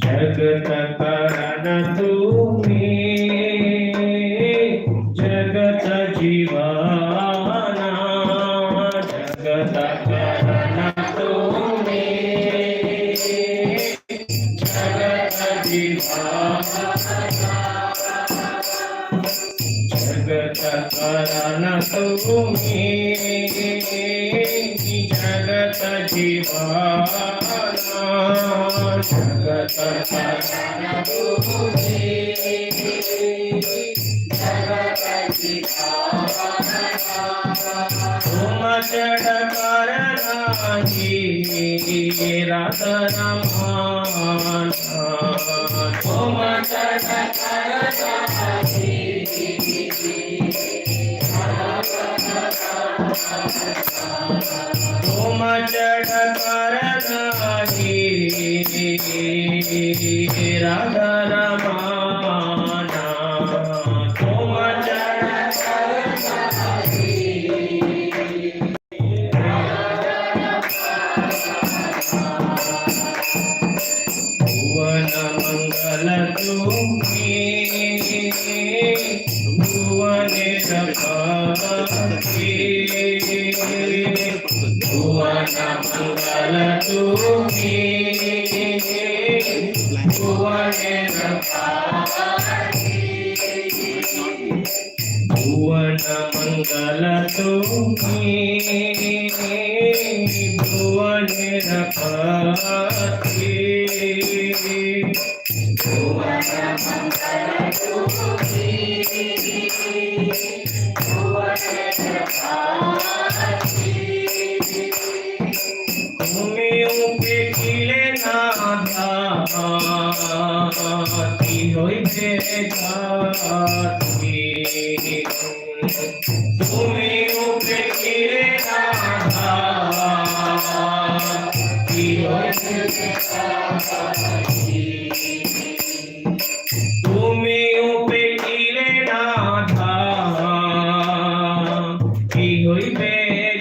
जगत कारण तुम्ही जगत जीवाना जगत कारण तुम्ही जगत जीवाना जगत कारण तुम्ही जगत जीवाना जगत कारण तुम्ही जगत जीवाना तुम जड़ कर नाही राधा रमान तुम जड़ कर नाही तुम जड़ कर नाही राधा रमाना तुम जड़ कर नाही भुवन मंगल तुम्ही भुवन भक्ति भुवन मंगल तुम्ही भुवन भक्ति भुवन मंगल तुम्ही भुवन भक्ति भुवन मंगल तुम्ही भुवन भक्ति तुम्ही उपेक्षिले नाथा ती হইতে জাতি তুমি উপেক্ষিলে নাথা ती হইতে জাতি তুমি উপেক্ষিলে নাথা ती হইবে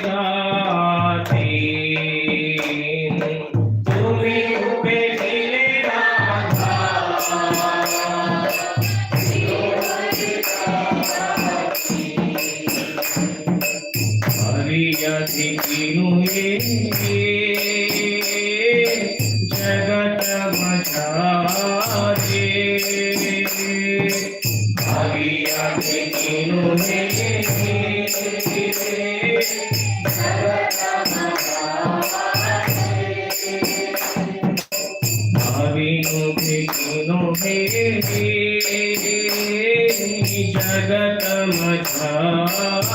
জাতি তুমি উপেক্ষিলে নাথা हरियति किनुए जगत मझारे हरियति किनुए जगत मझारे हरिनुखे किनुए जगत मझारे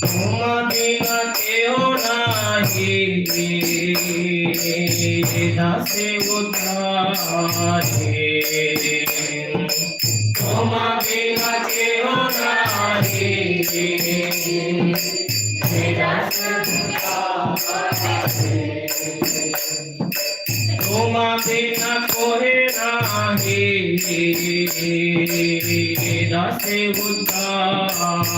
तुम बिना केओ नाही दासे उद्धारे तुम बिना केओ नाही दासे उद्धारे तुम बिना कोहे नाही दासे उद्धारे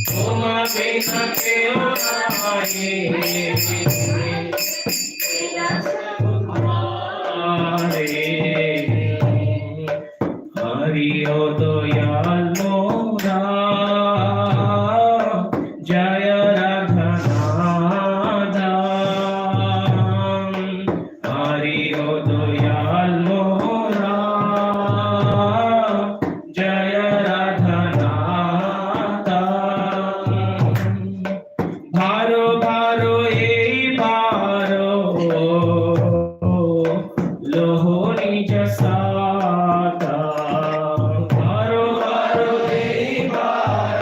तुम बिना केओ नाही हरि ओ दयाल मोरा जय राधा हरि ओ दयाल मोरा जय राधा भारो भारो এই भारो लोहो निज साता भारो भारो এই भारो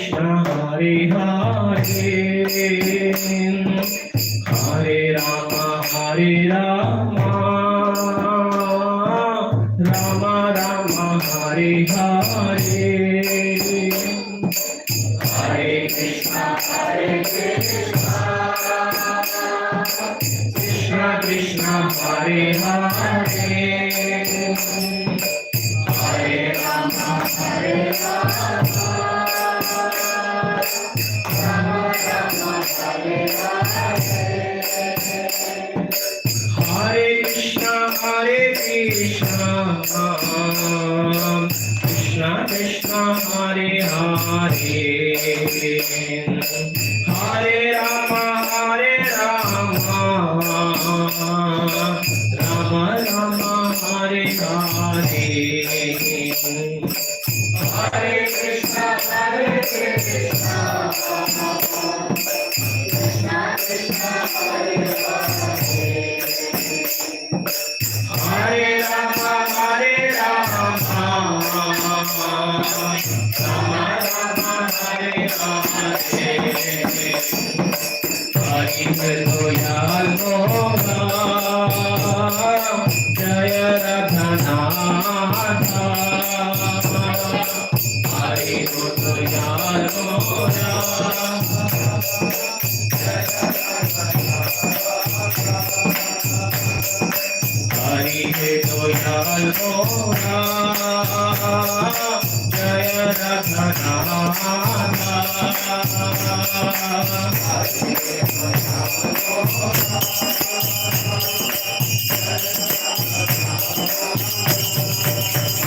Krishna Hare Hare Hare Rama Rama Rama Hare Hare Hare Krishna Krishna Krishna Hare Hare Hare Rama Hare Krishna Krishna Krishna Hare Hare Hare Rama Rama Rama Hare Hare Hare Krishna Hare Rama Rama Rama Hare Hare Hari Dayal Moha Jaya Radhanatha Hari Dayal Moha Hari Dayal Moha Jaya Radhanatha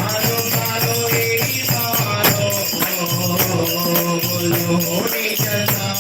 Haro Haro Ei Haro Lori Jata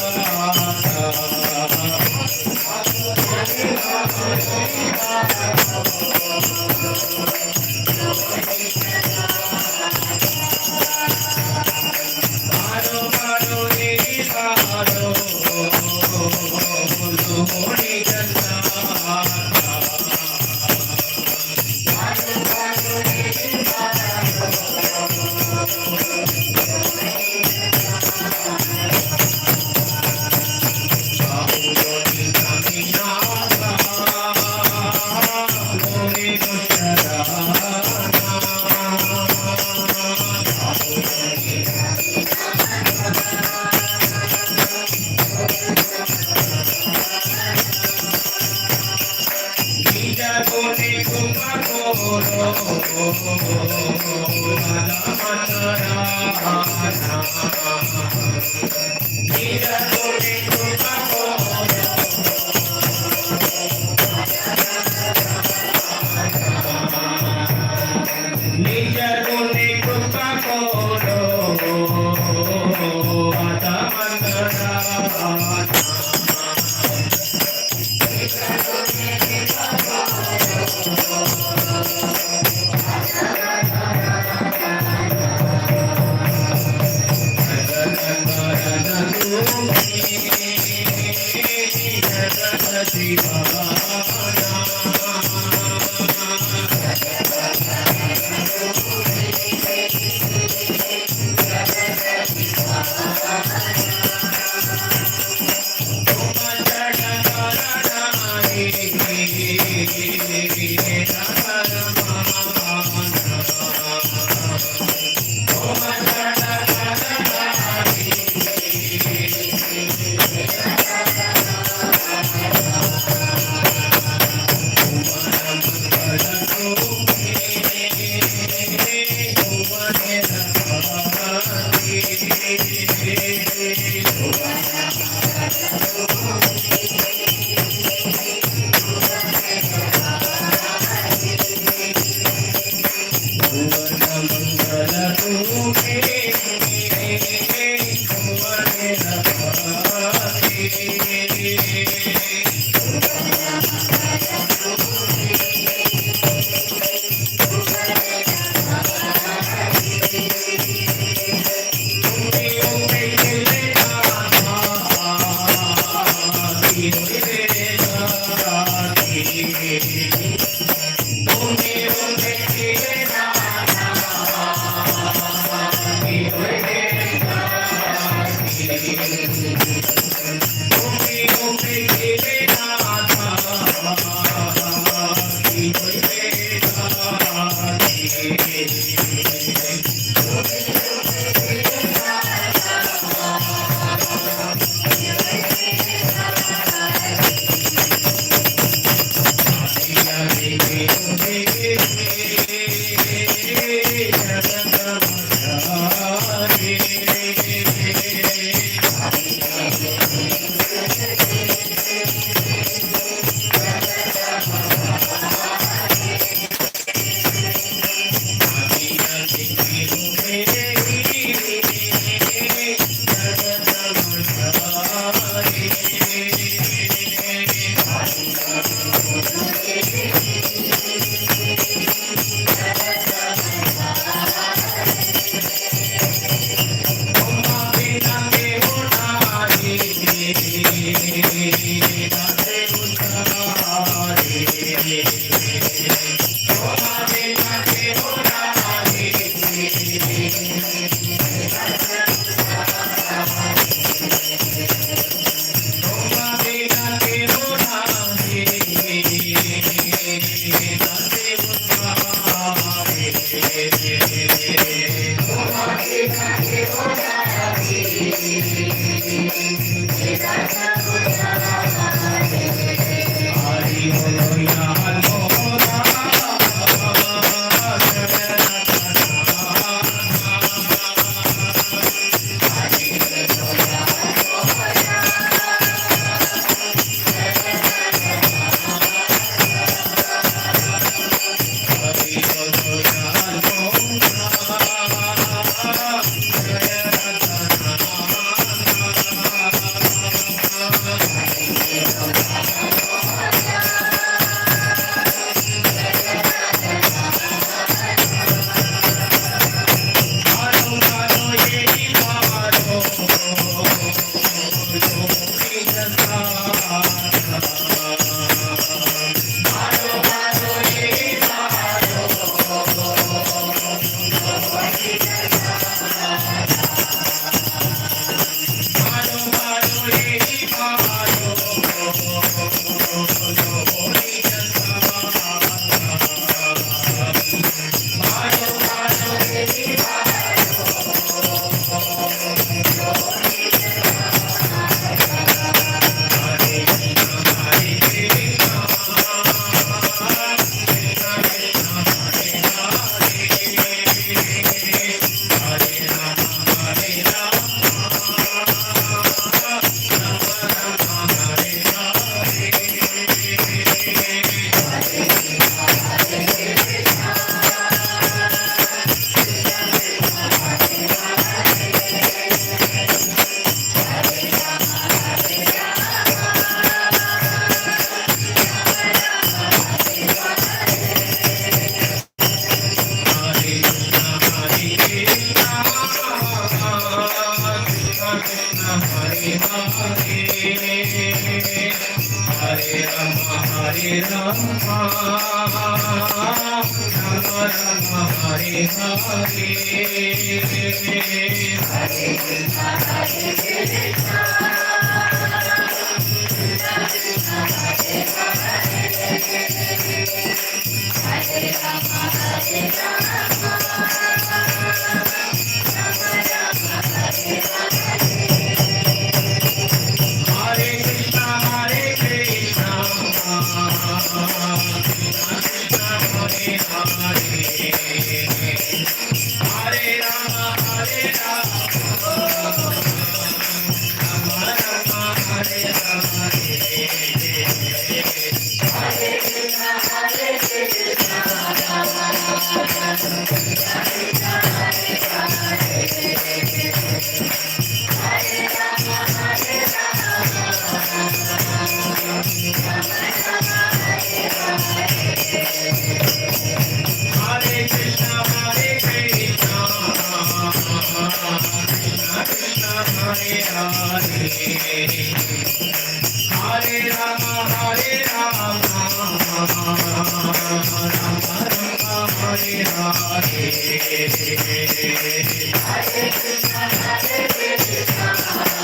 Hare Krishna, Hare Krishna,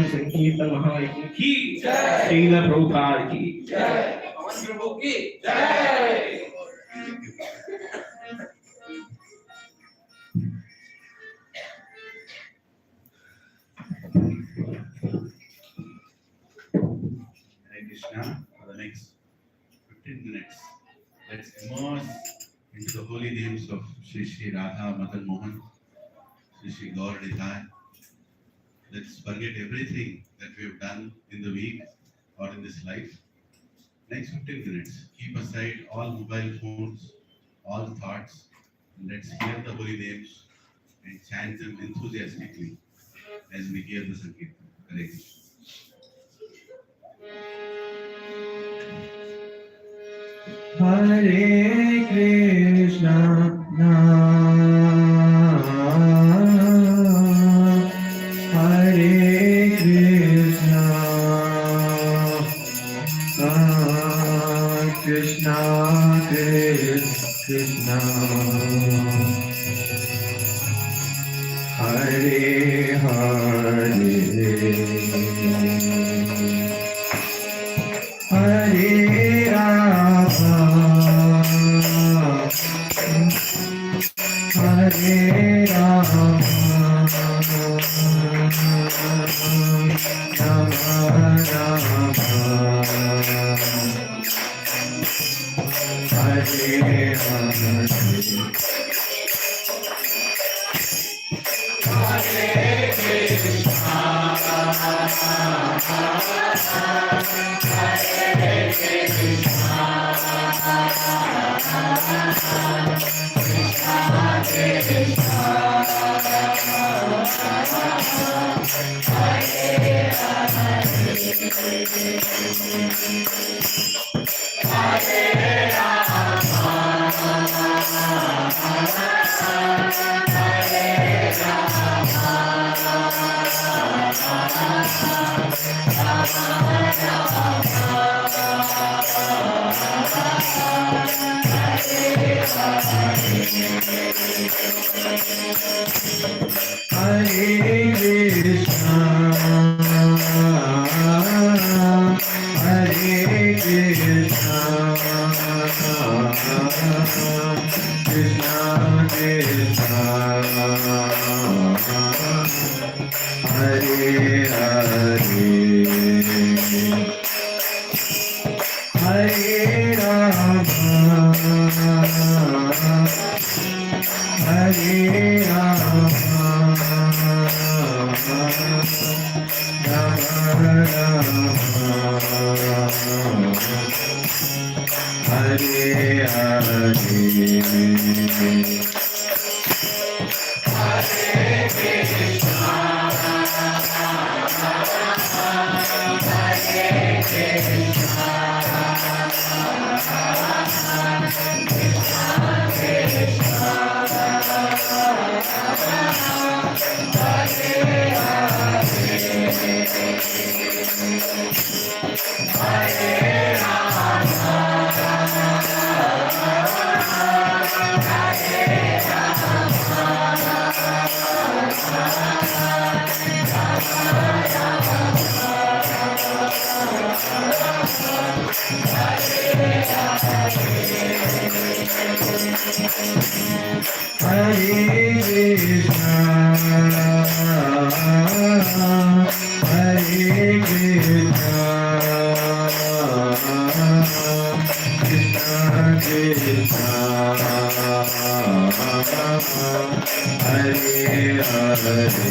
संकीर्तन महायज्ञ की जय, श्रील प्रभुपाद की जय, पवन प्रभु की जय। Hare Krishna. For the next 15 minutes, let's immerse into the holy names of Shri Shri Radha Madan Mohan, Shri Shri Gaur Nitai. Let's forget everything that we have done in the week or in this life. Next 15 minutes, keep aside all mobile phones, all thoughts, and let's hear the holy names and chant them enthusiastically as we hear the Sankirtan. Hare Krishna. Hare Krishna, Hare Krishna, Krishna Krishna, Hare Hare, Hare Rama, Hare Rama, Rama Rama, Hare Hare. Hare Krishna, Hare Krishna, Krishna Krishna, Hare Hare, Hare Rama, Hare Rama, Rama Rama, Hare Hare. Hare Hare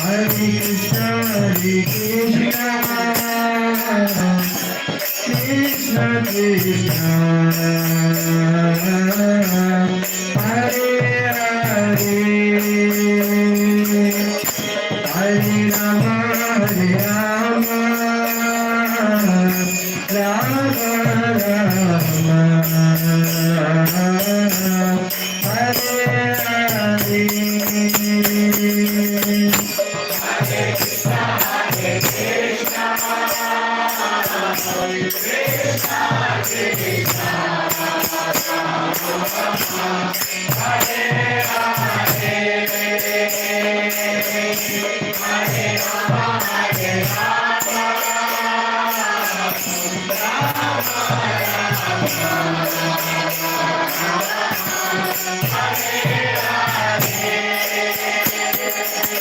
Hare Krishna, Hare Krishna, Krishna Krishna, Hare Hare, Hare Rama, Hare Rama, Rama Rama, Hare Hare. Hare Krishna, Hare Krishna, Krishna Krishna, Hare Hare, Hare Rama, Hare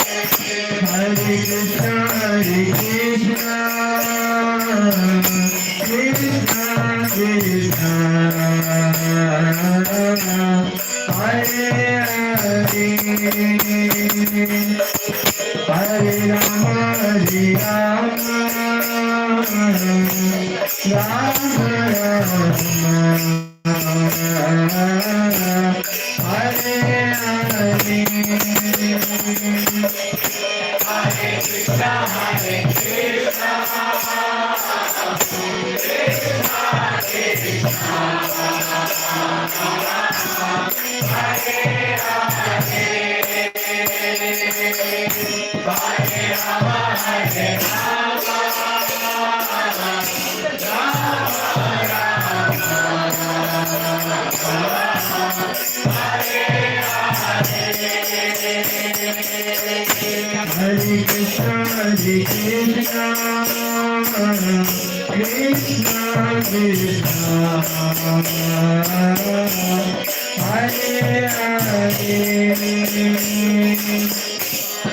Rama, Rama Rama, Hare Hare. Hare Krishna, Hare Krishna, Krishna Krishna, Hare Hare, Hare Rama, Hare Rama, Rama Rama, Hare Hare. Hare Krishna, Hare Krishna, Krishna Krishna, Hare Hare,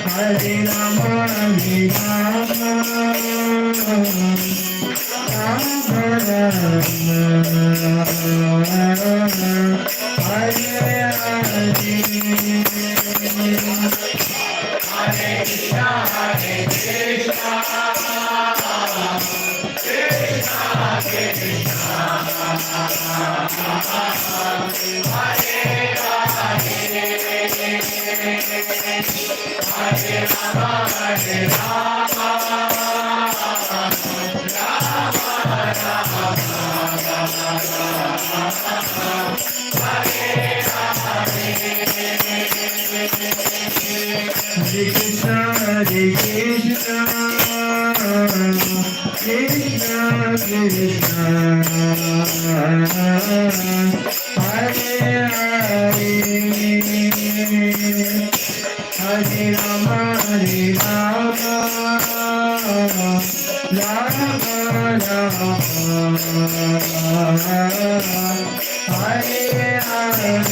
Hare Rama, Hare Rama, Rama Rama, Hare Hare. Hare Krishna, Hare Krishna, Krishna Krishna, Hare Hare, Hare Rama, Hare Rama, Rama Rama, Hare Hare.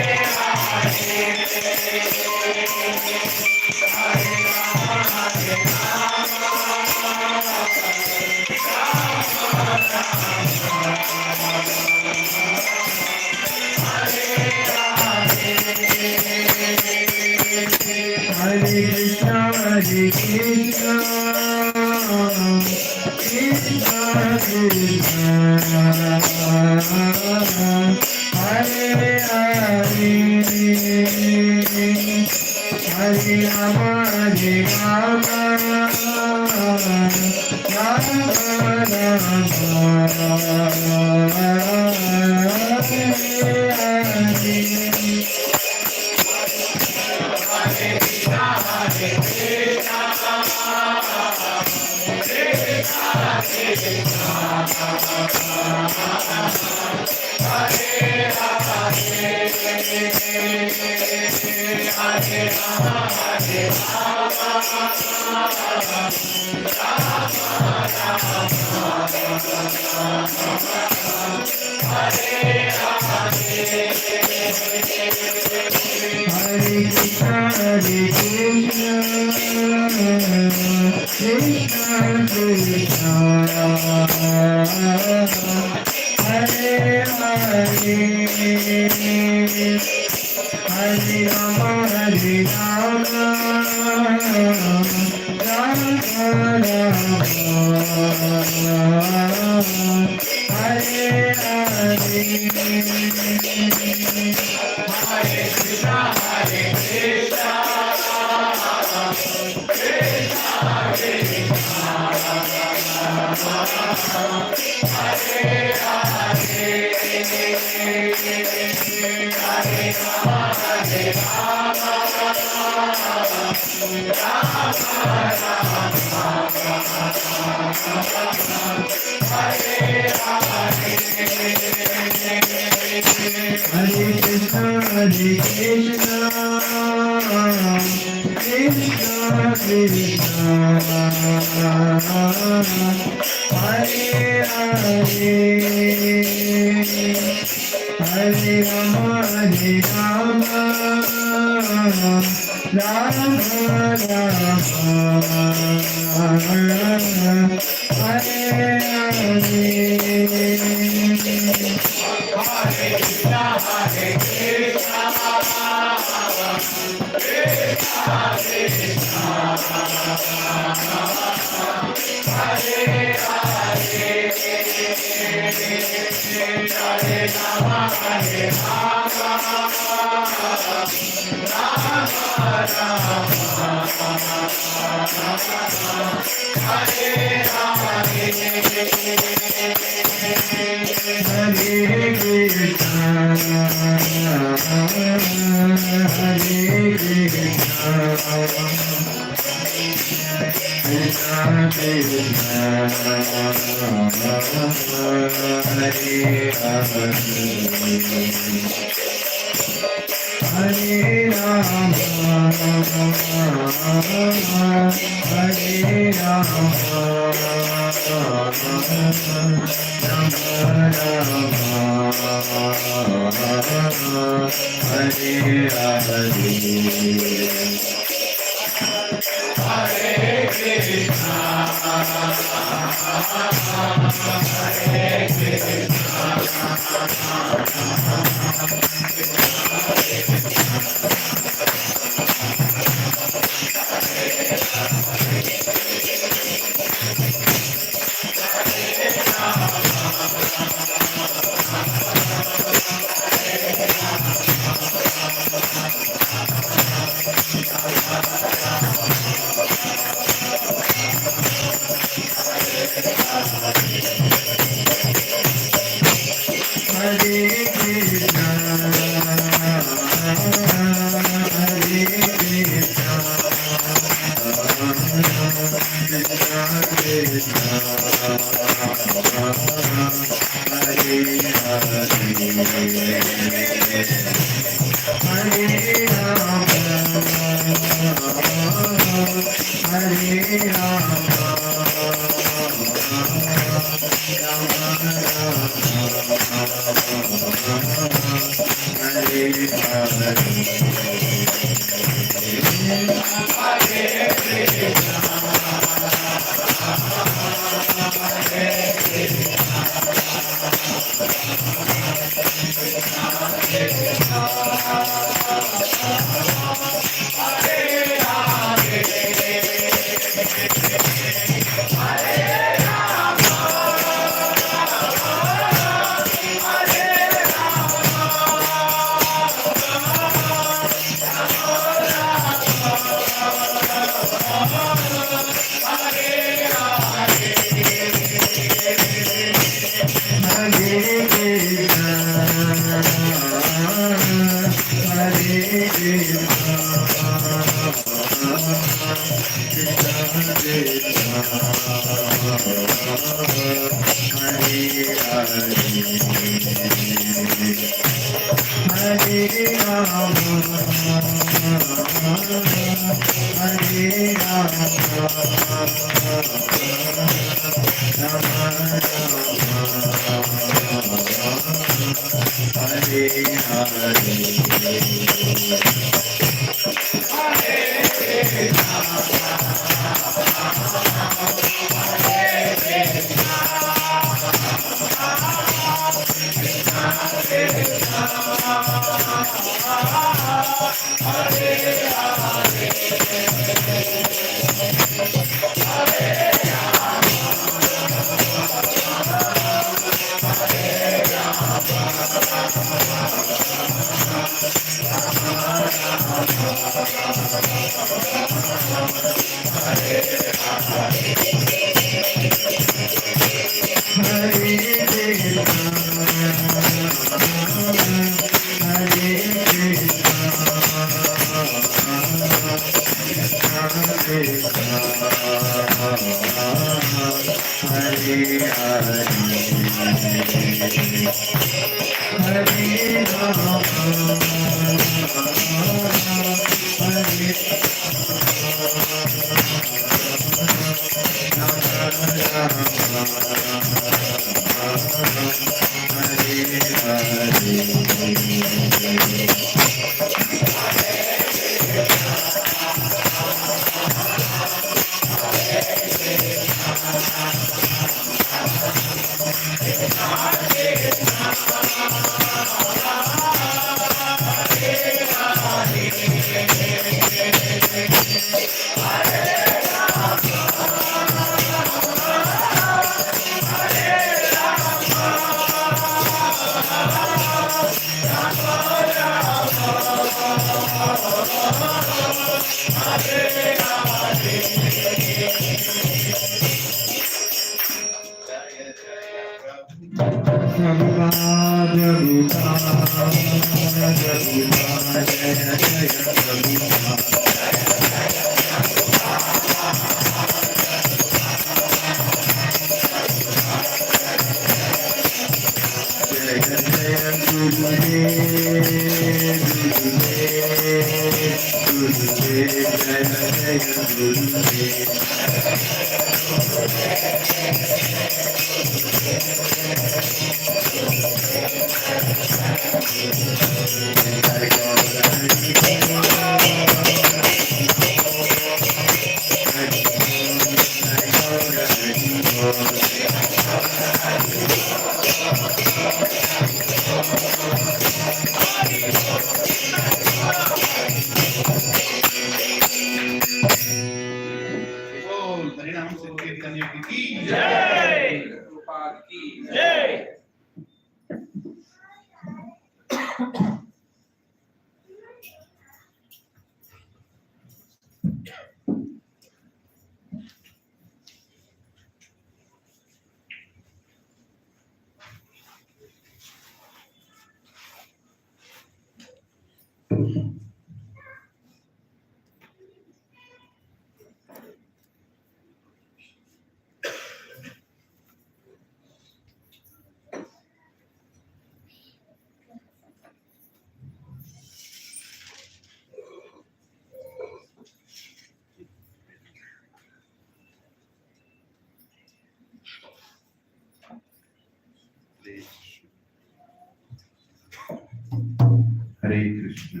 Hare Krishna.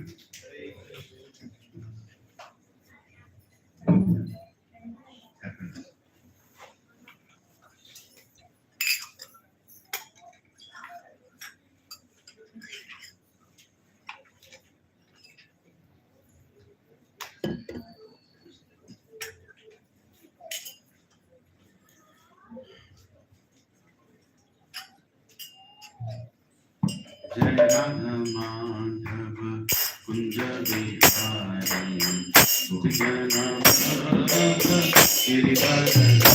Happens. Jai Radha Madhava Kunja Vihari Gopijana Bhava Girivardhari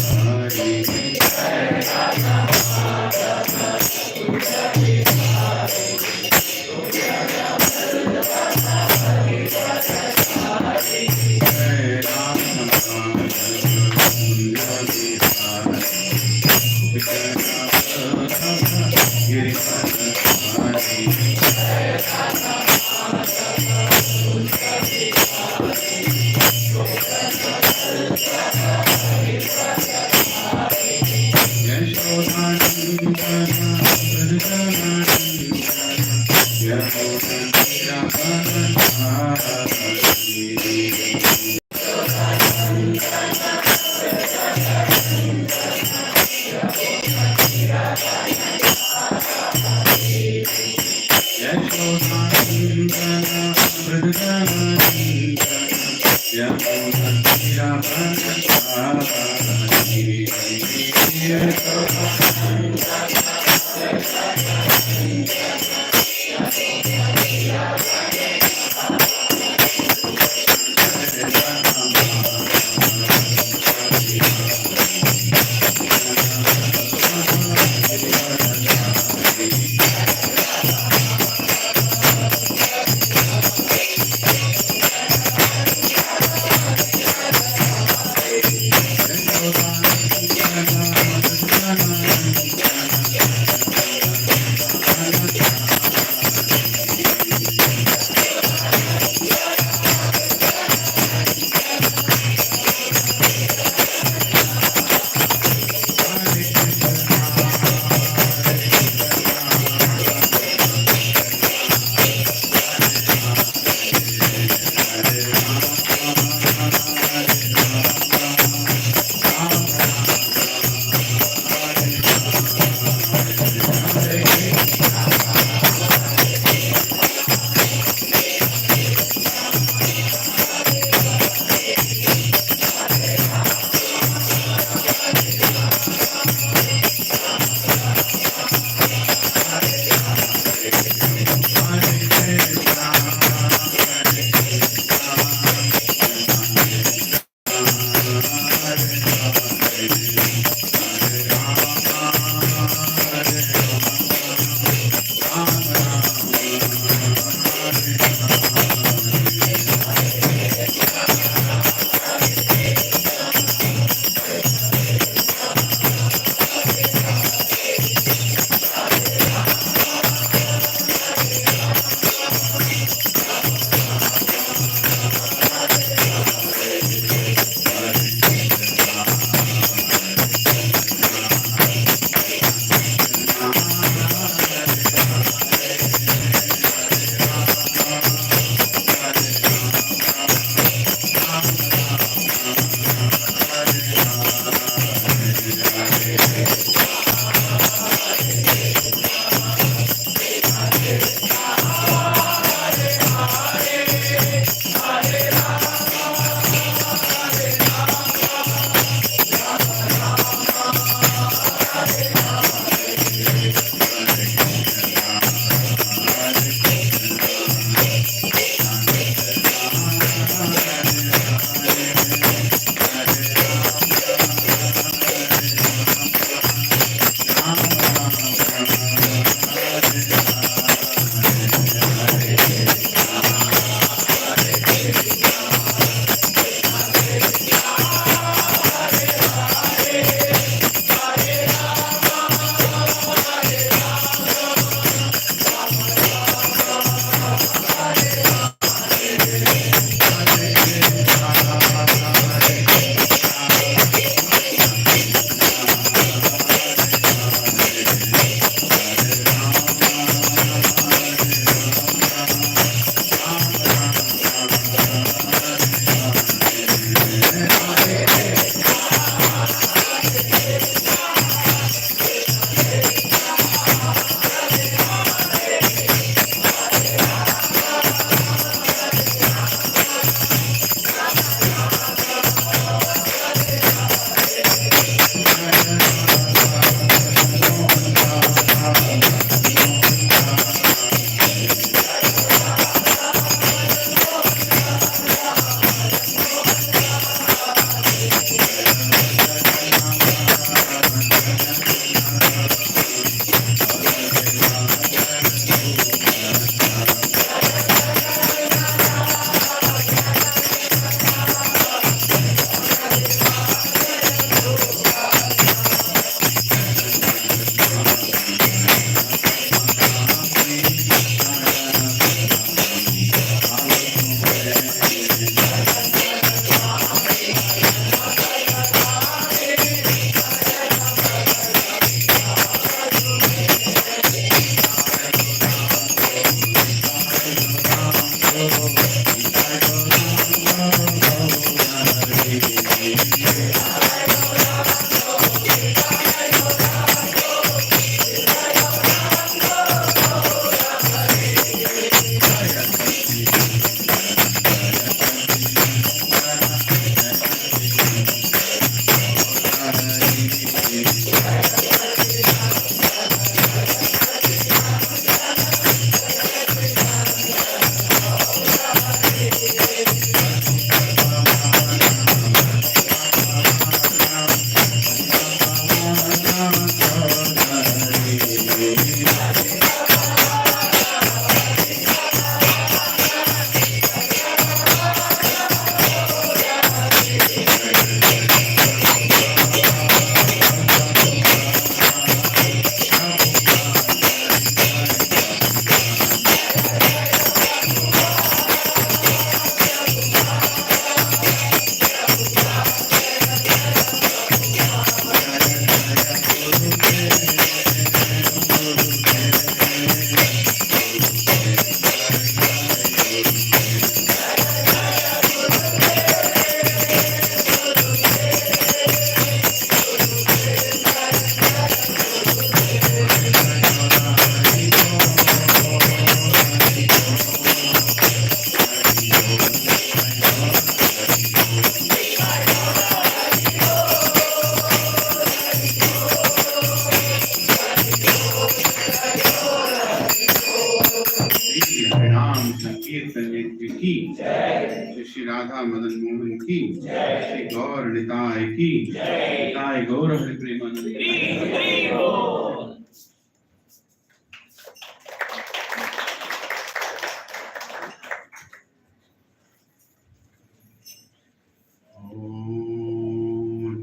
Shri Shri Radha Madan Mohan की, श्री गौर निताय की, निताय गौर हरि प्रेमानंद।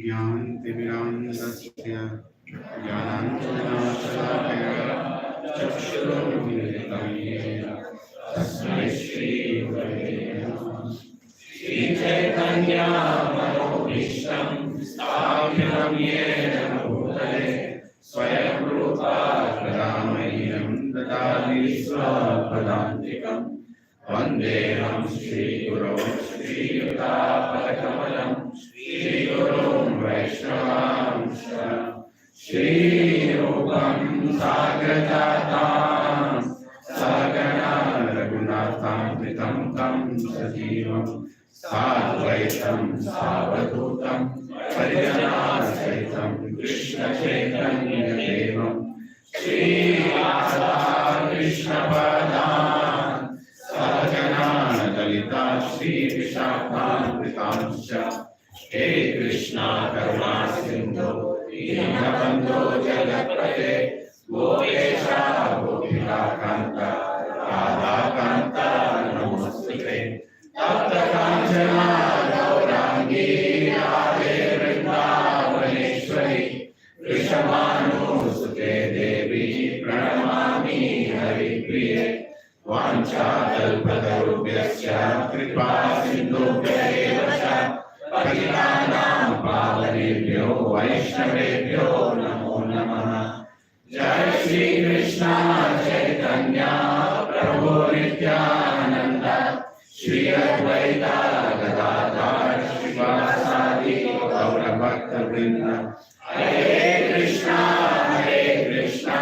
ज्ञानतिमिरान्धस्य ज्ञानाञ्जनशलाकया चक्षुरुन्मिलितं येन तस्मै श्रीगुरवे नमः। श्रीचैतन्यमनोभीष्टं स्थापितं येन भूतले स्वयं रूपा कदा मह्यं ददाति स्वपदान्तिकम्। वन्देऽहं श्रीगुरौ श्रीयुतापदकमलं श्रीगुरुं वैष्णवांश्च श्रीरूपं साग्रजातां सहगणा रघुनाथान्वितं तं सजीवं साद्वैतं सावधूतं परिजनासहितं कृष्णचैतन्यदेवं श्रीराधा कृष्णपदान् सहगणा ललिता श्रीविशाखान्वितांश्च हे कृष्णा करुणा सिन्धो दीनबन्धो जगत्पते गोपेशा गोपिकान्ता राधाकान्ता नमोस्तुते। तप्त काञ्चना गौराङ्गी राधे वृन्दावनेश्वरी वृषभानुसुते देवी प्रणमामि हरिप्रिये। वाञ्छाकल्पतरुभ्यश्च कृपा सिन्धुभ्यैव च पतितानां पावनेभ्यो वैष्णवेभ्यो नमो नमः। जय श्री कृष्ण चैतन्य प्रभु नित्यानंद श्री अद्वैत गदाधर श्रीवासादि गौर भक्तवृंद। हरे कृष्णा कृष्णा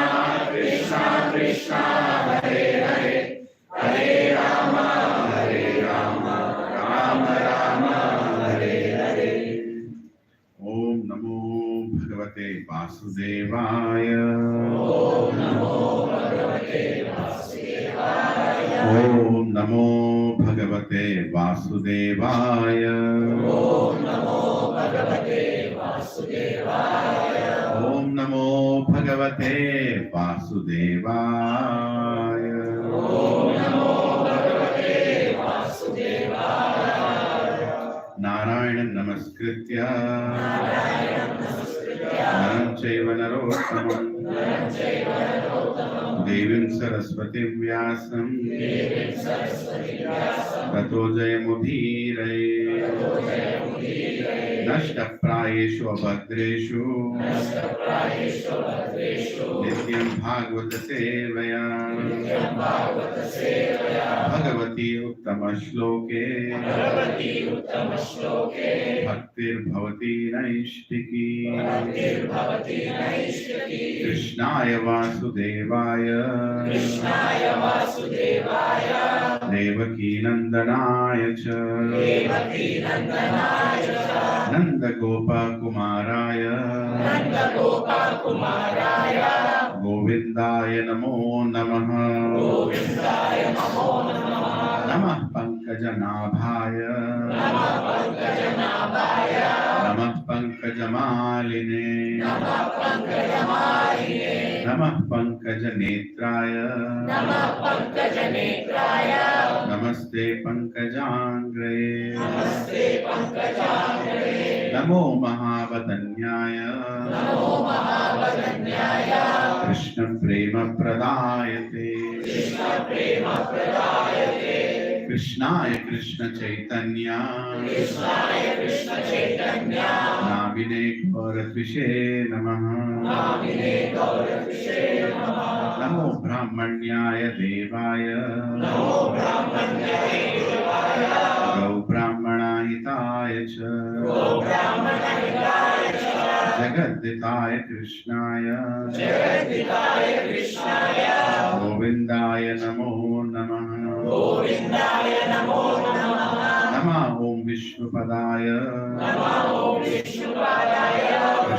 कृष्णा हरे हरे हरे राम राम राम हरे हरे। ओम नमो भगवते वासुदेवाय। ओम नमो भगवते वासुदेवाय। ओम नमो भगवते वासुदेवाय। ओम नमो भगवते वासुदेवाय। ओम नमो भगवते वासुदेवाय। ओम नमो भगवते वासुदेवाय। नारायणं नमस्कृत्य नरं चैव नरोत्तमं देवीं सरस्वतीं व्यासं ततो जयमुदीरये। नष्टप्रायेषु अभद्रेषु नित्यं भागवत सेवया भगवती उत्तमश्लोके भक्तिर्भवति नैष्टिकी। कृष्णाय वासुदेवाय देवकी नंदनाय च नंदगोपकुमाराय गोविन्दाय नमो नमः। नमः पंकजनाभाय नमः पंकजमालिने नमः पंकजनेत्राय नमस्ते पंकजांग्रे नमो महावदन्याय कृष्ण प्रेम प्रदायते कृष्णाय कृष्ण चैतन्य नामिने गौरद्विषे नमः। नमो ब्राह्मण्याय देवाय गौ ब्राह्मणाहिताय च जगद्दिताय कृष्णाय गोविन्दाय नमो नमः। नमः ओम विष्णुपदाय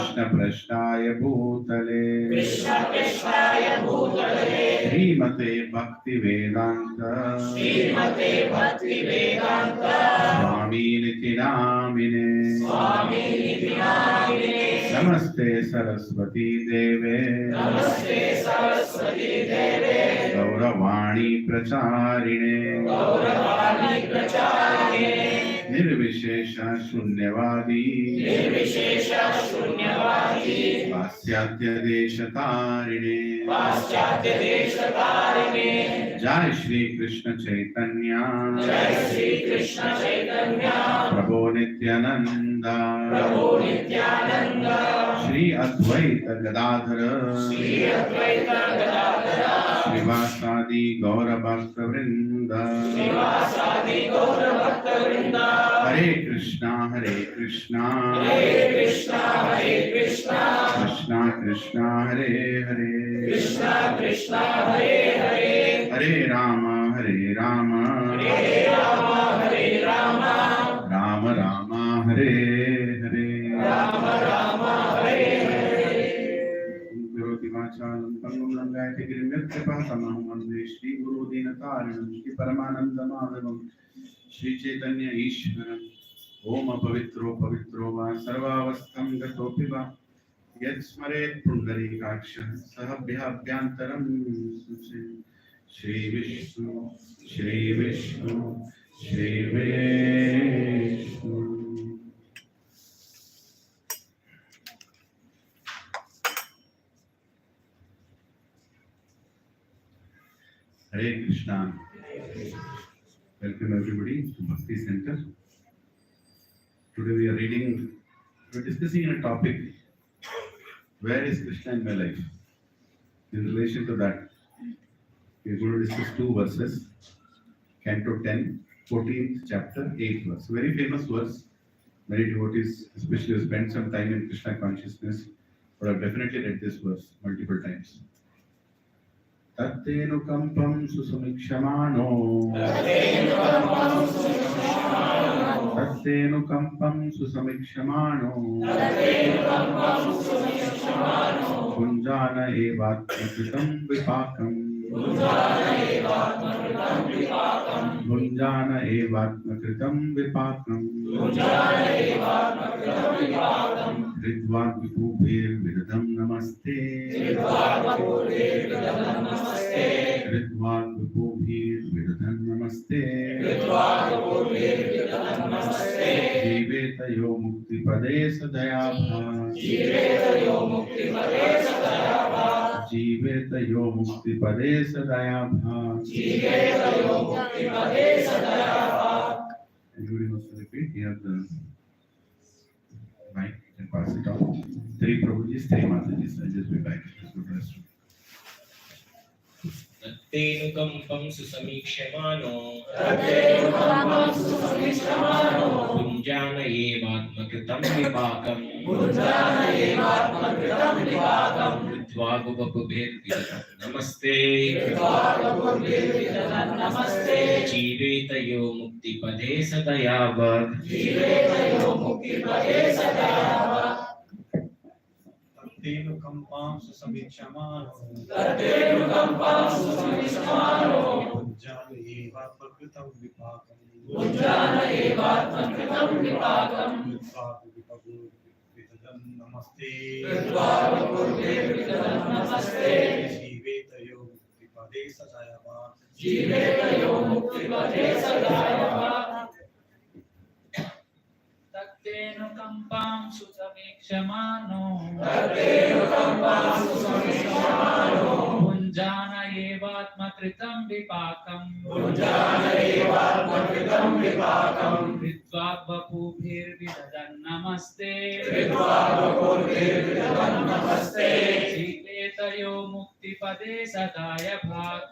कृष्ण पृष्ठाय भूतले कृष्ण कृष्णाय भूतले श्रीमते भक्ति वेदांत श्रीमते भक्ति वेदांत स्वामी निति नामिने स्वामी निति नामिने नमस्ते सरस्वती देवे नमस्ते सरस्वती देवे गौरवाणी प्रचारिणे गौरवाणी प्रचारिणे निर्विशेष शून्यवादी निर्विशेष शून्यवादी पाश्चात्य देश तारिणे पाश्चात्य देश तारिणे जय श्री कृष्ण चैतन्य जय श्री कृष्ण चैतन्य प्रभो नित्यानंद प्रभु नित्यानंद श्री अद्वैत गदाधर श्री अद्वैत गदाधर श्रीवासादि गौर भक्त वृंद श्रीवासादि गौर भक्त वृंद हरे कृष्णा हरे कृष्णा हरे कृष्णा कृष्णा कृष्णा हरे हरे कृष्णा कृष्णा हरे हरे हरे राम हरे राम राम राम हरे हरे राम राम हरे हरे करोति वाचालं पंगुं लंघयति गिरिं यत्कृपातमहं वन्दे श्रीगुरुदीनतारिणं श्रीपरमानन्दमाधवं श्रीचैतन्य ईश्वरम् ओम पवित्रो पवित्रो वा सर्वावस्थं गतोऽपि वा यत्स्मरेत् पुण्डरीकाक्षः सहभ्याभ्यन्तरं Shri Vishnu Shri Vishnu Shri Vishnu. Hare Krishna. Welcome everybody to Bhakti Center. Today we are discussing a topic, where is Krishna in my life? In relation to that, we are going to discuss two verses, Canto 10, 14th chapter, 8th verse. Very famous verse. Many devotees, especially who spend some time in Krishna consciousness, would have definitely read this verse multiple times. Tattenukampam susamikshamaano Tattenukampam susamikshamaano Kunjana evatmakritam vipakam Kunjana evatmakritam vipakam Ridvat vipubhir vidadam namaste Ridvat vipubhir vidadam namaste Jivetayo mukti pade sadayabha Jivetayo mukti pade sadayabha Anybody wants to repeat? You have the mic, you can pass it on. 3 Prabhujis, 3 Matajis. I'll just be back. Just go to the restroom. तत्तेनुकंपं सुसमीक्ष्यमानो भुञ्जानयेवात्मकृतं विपाकम् विद्वागुबहुभिर्विदधन् नमस्ते जीवेतयो मुक्तिपदे सदयावत् Tattenukampam susamikshamaano Punjanayevatmakritam vipakam Vidadam namaste Jivetayo muktipade sadayava Tattenukampam susamikshamaano Punjanayevatmakritam vipakam Ridvagvapubhirvidadhan namaste Jivetayo muktipade sadaya bhak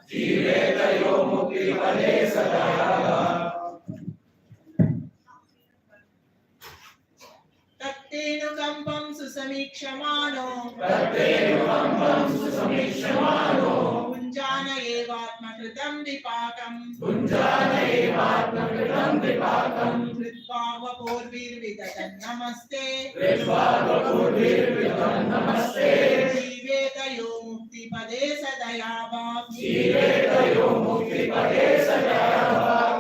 Tattenukampam susamikshamaano Punjanayevatmakritam vipakam कृत्वावपूर्वीर्विदधन् नमस्ते कृत्वावपूर्वीर्विदधन् नमस्ते जीवेतयो मुक्तिपदे सदयाभाव जीवेतयो मुक्तिपदे सदयाभाव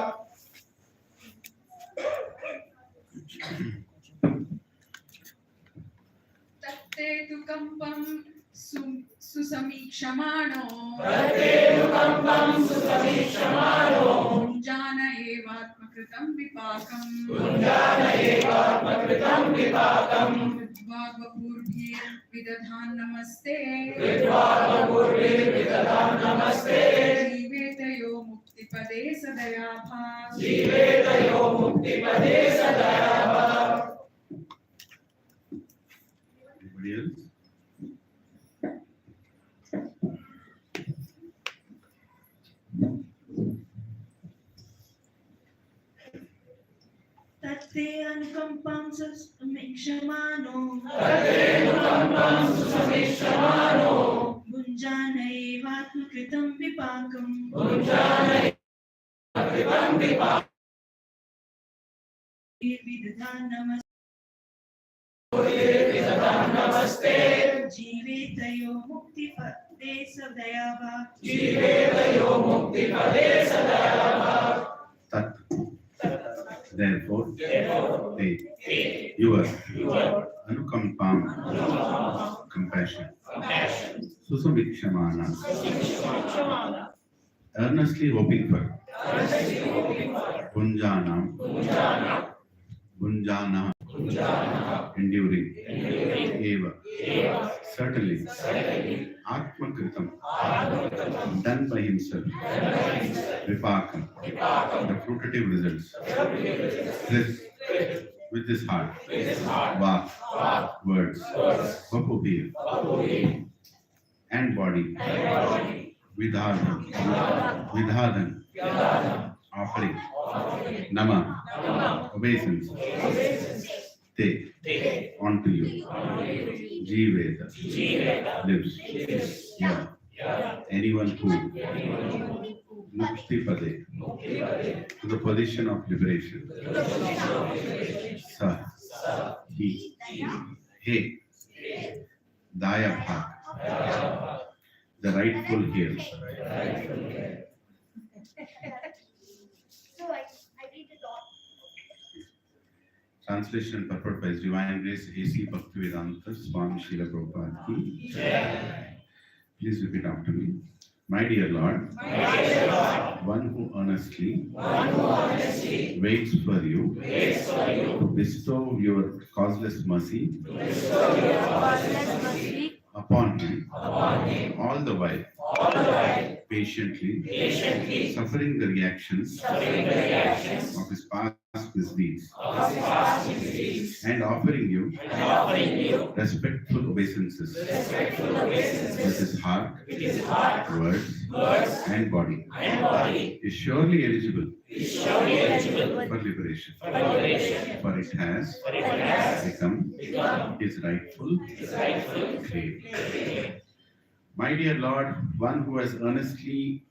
तत्ते तु कम्पं सुसमीक्षमाणो तत्ते अनुकम्पं सुसमीक्षमाणो भुञ्जान एवात्मकृतं विपाकम् भुञ्जान एवात्मकृतं विपाकम् कृत्वावपूर्भिर्विदधान् नमस्ते कृत्वावपूर्वीर्विदधान् नमस्ते जीवेतयो मुक्तिपदे सदयाभाव जीवेतयो मुक्तिपदे सदयाभाव Anybody else? तत्ते अनुकम्पं सुसमीक्षमाणो तत्ते अनुकम्पं सुसमीक्षमाणो भुञ्जानैवात्मकृतं विपाकम् भुञ्जान एवात्मकृतं विपाकम् विदधान् विदधान् नमस्ते जीवेतयो मुक्तिपदे सदयाभाव जीवेतयो मुक्तिपदे सदयाभाव Tat. Therefore, they, your anukampam, compassion, susamikshamaana, earnestly hoping for, punjanam, punjana, enduring, eva, certainly, atmakritam, done by himself, vipakam, the fruitative results, this, with this heart, vak, words, vapubhir, and body, vidhadan, offering, nama, obeisance, te, onto you, jiveta, lives, yeah, anyone who, mukti pade, to the position of liberation, sa, he, he, daya bhak, the rightful here. Translation and purport by His Divine Grace A.C. Bhaktivedanta Swami Srila Prabhupada ki. Please repeat after me. My dear Lord, one who earnestly waits for you to bestow your causeless mercy upon him, all the while patiently suffering the reactions of his past misdeeds and offering you respectful obeisances with his heart, words, and body, is surely eligible for liberation, for it has become his rightful claim. My dear Lord, one who earnestly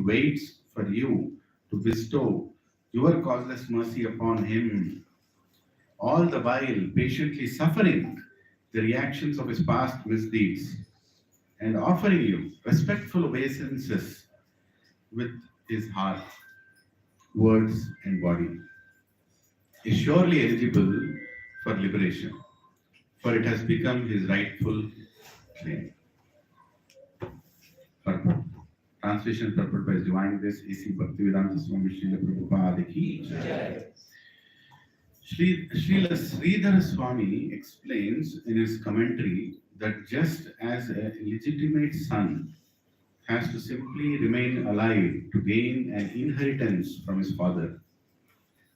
waits for you to bestow your causeless mercy upon him, all the while patiently suffering the reactions of his past misdeeds and offering you respectful obeisances with his heart, words, and body, is surely eligible for liberation, for it has become his rightful claim. Purport. Translation purport by His Divine Grace A.C. Bhaktivedanta Swami Srila Prabhupada ki. Srila Sridhara Swami explains in his commentary that just as a legitimate son has to simply remain alive to gain an inheritance from his father,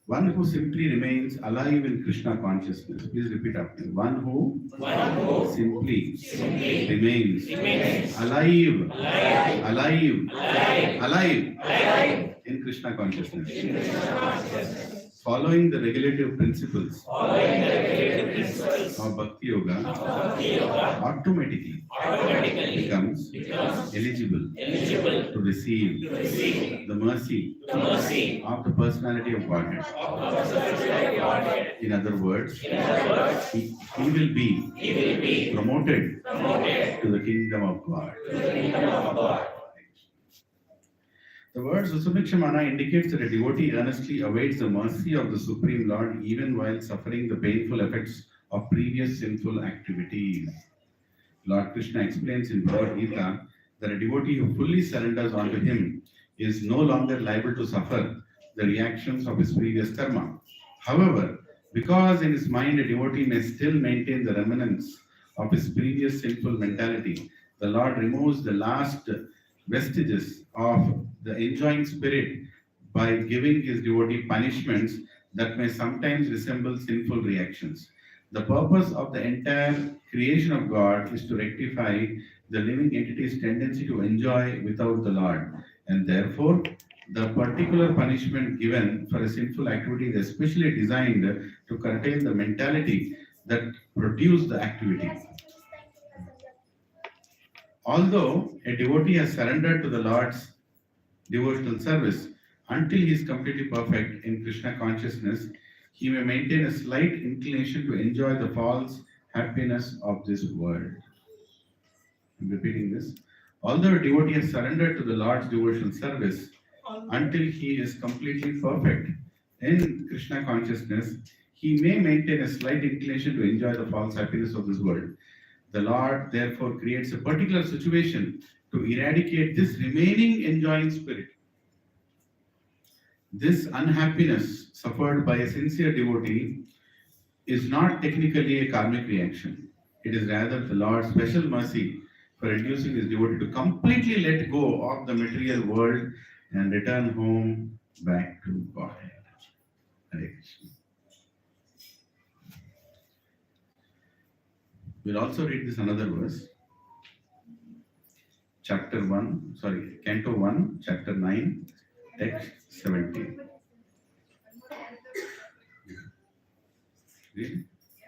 one who simply remains alive in Krishna consciousness, please repeat after me. One who simply remains alive in Krishna consciousness, following the regulative principles following the regulative principles of Bhakti Yoga of Bhakti Yoga automatically automatically becomes becomes eligible eligible to receive to receive the mercy the mercy of the personality of Godhead. of the personality of Godhead. In other words, In other words, he will be he will be promoted promoted to the kingdom of God. to the kingdom of God. The word Susumikshamana indicates that a devotee earnestly awaits the mercy of the Supreme Lord even while suffering the painful effects of previous sinful activities. Lord Krishna explains in Bhagavad Gita that a devotee who fully surrenders unto him is no longer liable to suffer the reactions of his previous karma. However, because in his mind a devotee may still maintain the remnants of his previous sinful mentality, the Lord removes the last vestiges of the enjoying spirit by giving his devotee punishments that may sometimes resemble sinful reactions. The purpose of the entire creation of God is to rectify the living entity's tendency to enjoy without the Lord, and therefore the particular punishment given for a sinful activity is especially designed to curtail the mentality that produced the activity. Although a devotee has surrendered to the Lord's devotional service, until he is completely perfect in Krishna consciousness, he may maintain a slight inclination to enjoy the false happiness of this world. I'm repeating this. Although a devotee has surrendered to the Lord's devotional service, until he is completely perfect in Krishna consciousness, he may maintain a slight inclination to enjoy the false happiness of this world. The Lord therefore creates a particular situation to eradicate this remaining enjoying spirit. This unhappiness suffered by a sincere devotee is not technically a karmic reaction. It is rather the Lord's special mercy for inducing his devotee to completely let go of the material world and return home back to Godhead. Hare Krishna. We'll also read this another verse. Canto 1, chapter 9, text 17. Read?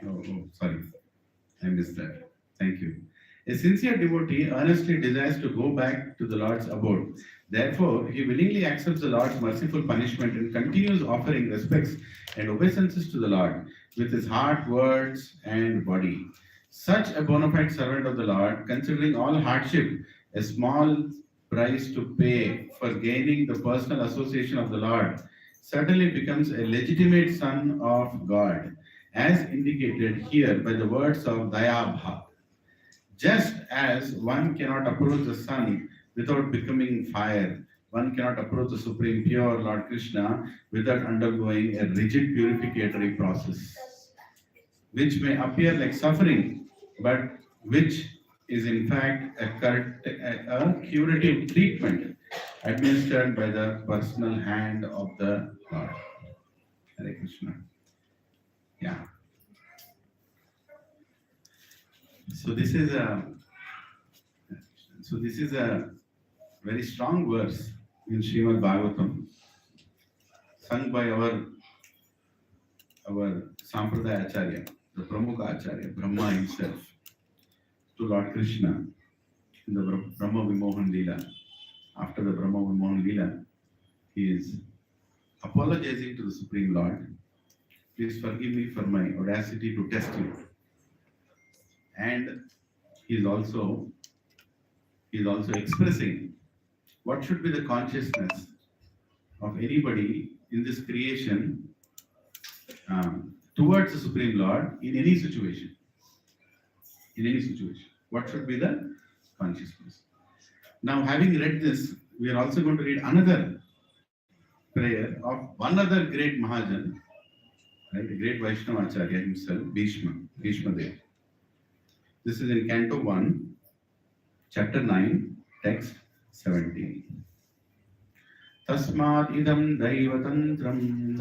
Oh, sorry. I missed that. Thank you. A sincere devotee earnestly desires to go back to the Lord's abode. Therefore, he willingly accepts the Lord's merciful punishment and continues offering respects and obeisances to the Lord with his heart, words, and body. Such a bona fide servant of the Lord, considering all hardship a small price to pay for gaining the personal association of the Lord, certainly becomes a legitimate son of God, as indicated here by the words of Dayabha. Just as one cannot approach the sun without becoming fire, one cannot approach the Supreme Pure Lord Krishna without undergoing a rigid purificatory process, which may appear like suffering, but which is in fact a curative treatment administered by the personal hand of the Lord. Hare Krishna. Yeah. So this is a very strong verse in Srimad Bhagavatam, sung by our Sampradaya Acharya, the Pramukha Acharya, Brahma himself, to Lord Krishna in the Brahma Vimohan Leela. After the Brahma Vimohan Leela, he is apologizing to the Supreme Lord. Please forgive me for my audacity to test you. And he is also expressing what should be the consciousness of anybody in this creation towards the Supreme Lord in any situation. In any situation, what should be the consciousness? Now, having read this, we are also going to read another prayer of one other great Mahajan, right? A great Vaishnava Acharya himself, Bhishma Dev. This is in Canto 1, chapter 9, text 17. Tasmad idam daivatantram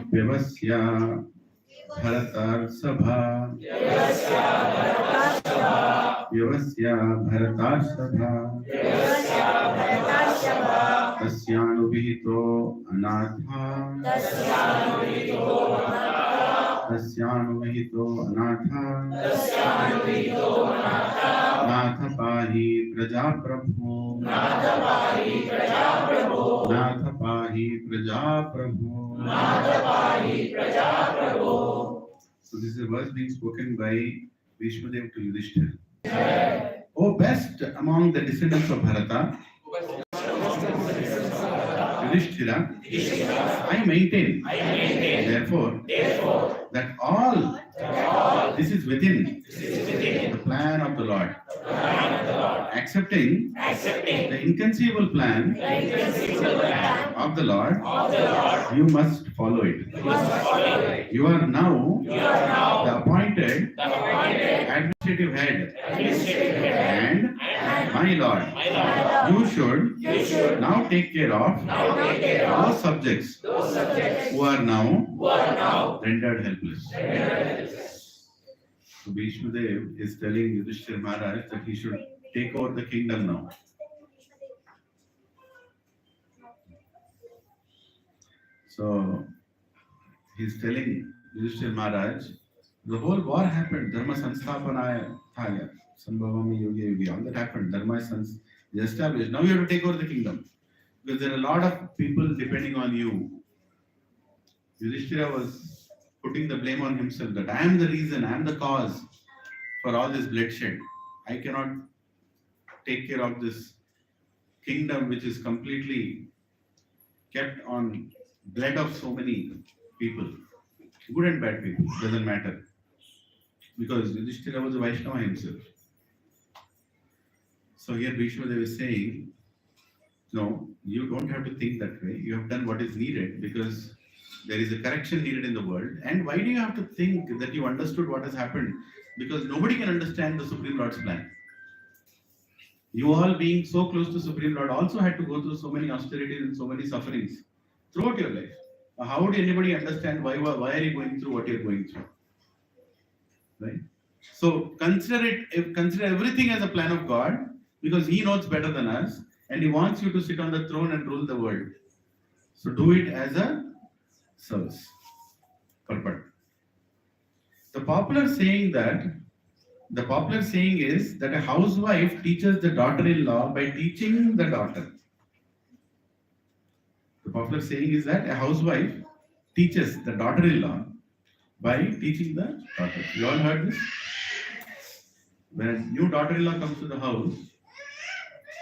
vyavasya bharatar sabha vyavasya bharatar sabha तस्यानुविहितो अनाथा तस्यानुविहितो अनाथा नाथ पाहि प्रजाप्रभो नाथ पाहि प्रजाप्रभो. So this is a verse being spoken by Bhishmadev to Yudhishthira. O best among the descendants of Bharata, Yudhishthira, I maintain, therefore, that all this is within the plan of the Lord. Accepting the inconceivable plan of the Lord, you must follow it. You are now the appointed administrative head, and my Lord, you should now take care of those subjects who are now rendered helpless. So Bhishmadev is telling Yudhishthira Maharaj that he should take over the kingdom now. So he's telling Yudhishthira Maharaj, the whole war happened, Dharma Sansthapanaya Thaya, Sambhavami Yogi Yogi, all that happened, Dharma is established. Now you have to take over the kingdom. Because there are a lot of people depending on you. Yudhishthira was putting the blame on himself that I am the reason, I am the cause for all this bloodshed. I cannot take care of this kingdom which is completely kept on blood of so many people. Good and bad people, doesn't matter. Because Yudhishthira was a Vaishnava himself. So here Bhishmadev is saying, no, you don't have to think that way. You have done what is needed because there is a correction needed in the world. And why do you have to think that you understood what has happened? Because nobody can understand the Supreme Lord's plan. You all being so close to Supreme Lord also had to go through so many austerities and so many sufferings throughout your life. How would anybody understand why are you going through what you're going through? Right? So consider everything as a plan of God because He knows better than us and He wants you to sit on the throne and rule the world. So do it as a service. Purport. The popular saying is that a housewife teaches the daughter-in-law by teaching the daughter. The popular saying is that a housewife teaches the daughter-in-law by teaching the daughter. You all heard this? When a new daughter-in-law comes to the house,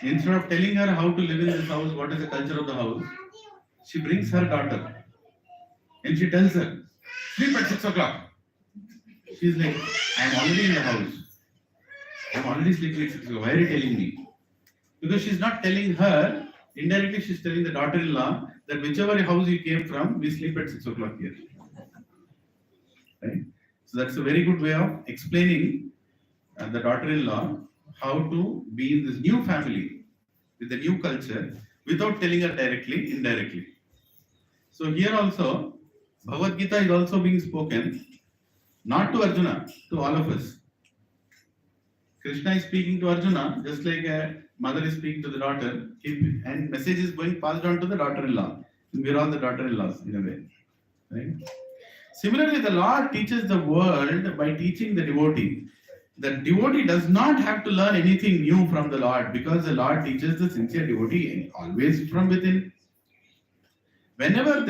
instead of telling her how to live in this house, what is the culture of the house, she brings her daughter and she tells her, sleep at 6 o'clock. She's like, I am already in the house. I am already sleeping at 6 o'clock. Why are you telling me? Because she's not telling her, indirectly she's telling the daughter-in-law that whichever house you came from, we sleep at 6 o'clock here. Right? So that's a very good way of explaining the daughter-in-law how to be in this new family with the new culture without telling her directly, indirectly. So here also, Bhagavad Gita is also being spoken not to Arjuna, to all of us. Krishna is speaking to Arjuna just like a mother is speaking to the daughter, and message is going passed on to the daughter-in-law. We are all the daughter-in-laws in a way. Right? Similarly, the Lord teaches the world by teaching the devotee. The devotee does not have to learn anything new from the Lord because the Lord teaches the sincere devotee always from within. Whenever,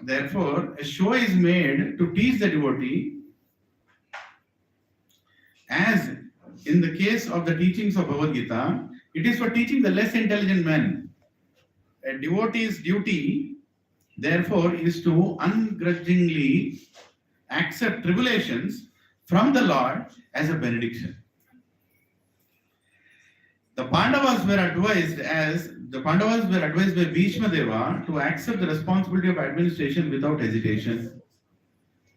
therefore, a show is made to teach the devotee, as in the case of the teachings of Bhagavad Gita, it is for teaching the less intelligent men. A devotee's duty, therefore, is to ungrudgingly accept tribulations from the Lord as a benediction. The Pandavas were advised by Bhishma Deva to accept the responsibility of administration without hesitation.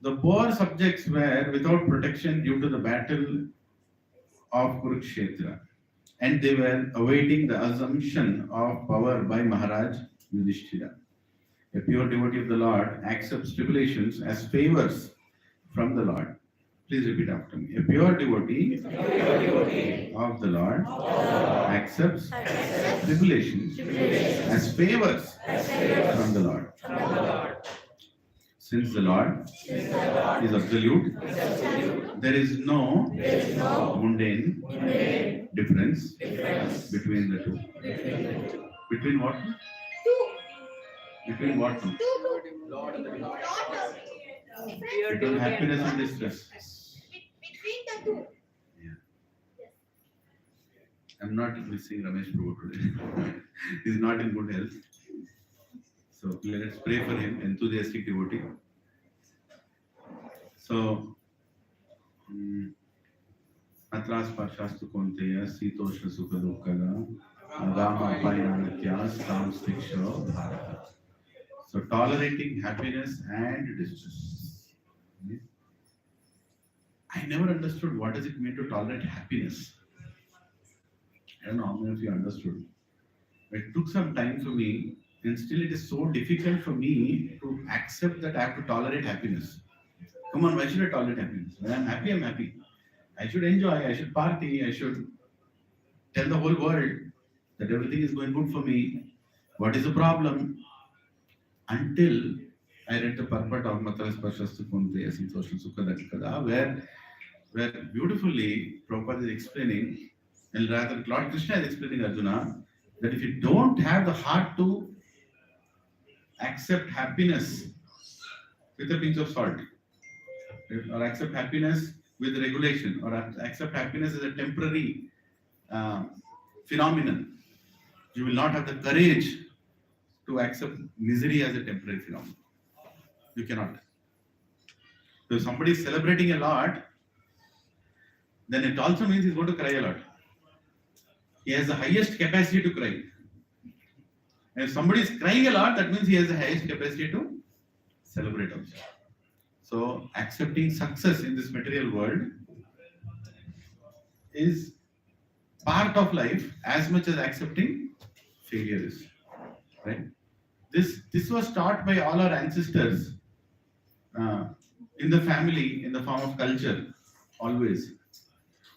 The poor subjects were without protection due to the battle of Kurukshetra, and they were awaiting the assumption of power by Maharaj Yudhishthira. A pure devotee of the Lord accepts tribulations as favors from the Lord. Please repeat after me. A pure devotee of the Lord accepts tribulations as favors from the Lord. Since the Lord is absolute, there is no mundane difference between the two. Between what? Between what? Between happiness and distress. Yeah. I'm not missing Ramesh Prabhu today. He's not in good health. So let's pray for him, enthusiastic devotee. So, Atras Pashastu Konteya, Sitosha Sukha Dukkala, Agama Payanatya, Stam Stiksha Bharata. So, tolerating happiness and distress. I never understood what does it mean to tolerate happiness. I don't know how many of you understood. It took some time for me, and still it is so difficult for me to accept that I have to tolerate happiness. Come on, why should I tolerate happiness? When I'm happy, I'm happy. I should enjoy, I should party, I should tell the whole world that everything is going good for me. What is the problem? Until I read the purport of Matras Pashastu Kunteya Sitosha Sukha Dukkala, where beautifully Prabhupada is explaining, and rather Lord Krishna is explaining Arjuna, that if you don't have the heart to accept happiness with a pinch of salt, or accept happiness with regulation, or accept happiness as a temporary phenomenon, you will not have the courage to accept misery as a temporary phenomenon. You cannot. So if somebody is celebrating a lot, then it also means he's going to cry a lot. He has the highest capacity to cry. And if somebody is crying a lot, that means he has the highest capacity to celebrate also. So accepting success in this material world is part of life as much as accepting failure is. Right? This was taught by all our ancestors in the family, in the form of culture, always.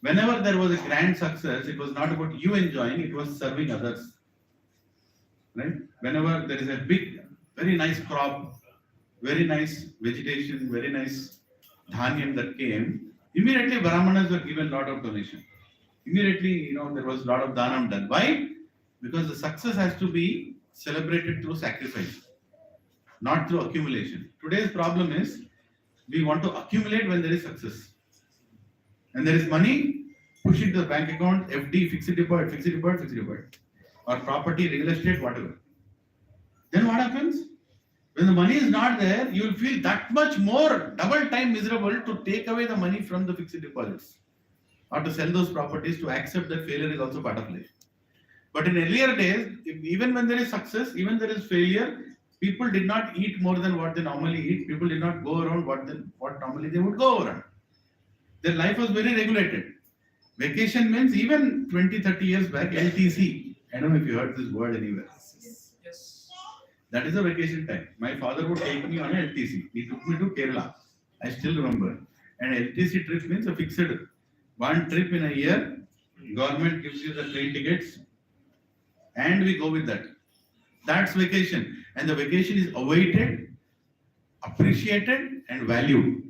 Whenever there was a grand success, it was not about you enjoying, it was serving others. Right? Whenever there is a big, very nice crop, very nice vegetation, very nice dhanyam that came, immediately Brahmanas were given a lot of donation. Immediately, there was a lot of dhanam done. Why? Because the success has to be celebrated through sacrifice, not through accumulation. Today's problem is, we want to accumulate when there is success. And there is money, push it to the bank account, FD, fixed deposit, fixed deposit, fixed deposit. Or property, real estate, whatever. Then what happens? When the money is not there, you will feel that much more double time miserable to take away the money from the fixed deposits. Or to sell those properties, to accept that failure is also part of life. But in earlier days, even when there is success, even there is failure, people did not eat more than what they normally eat. People did not go around what normally they would go around. Their life was very regulated. Vacation means, even 20, 30 years back, LTC. I don't know if you heard this word anywhere. Yes. That is a vacation time. My father would take me on a LTC. He took me to Kerala. I still remember. And LTC trip means a fixed one trip in a year. Government gives you the train tickets, and we go with that. That's vacation. And the vacation is awaited, appreciated, and valued.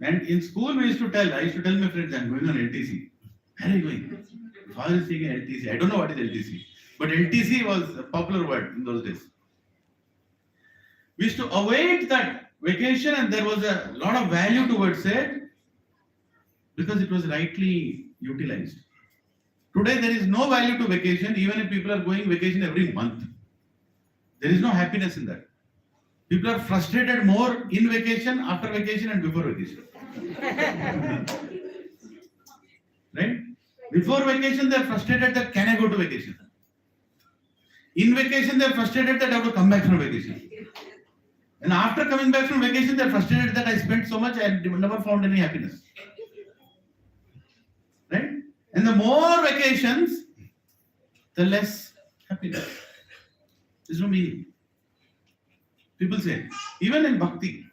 And in school, I used to tell my friends, I'm going on LTC. Where are you going? Father is taking LTC. I don't know what is LTC. But LTC was a popular word in those days. We used to await that vacation, and there was a lot of value towards it because it was rightly utilized. Today, there is no value to vacation, even if people are going vacation every month. There is no happiness in that. People are frustrated more in vacation, after vacation, and before vacation. Right? Before vacation, they are frustrated that can I go to vacation? In vacation, they are frustrated that I have to come back from vacation. And after coming back from vacation, they are frustrated that I spent so much and never found any happiness. Right? And the more vacations, the less happiness. There's no meaning. People say, even in bhakti,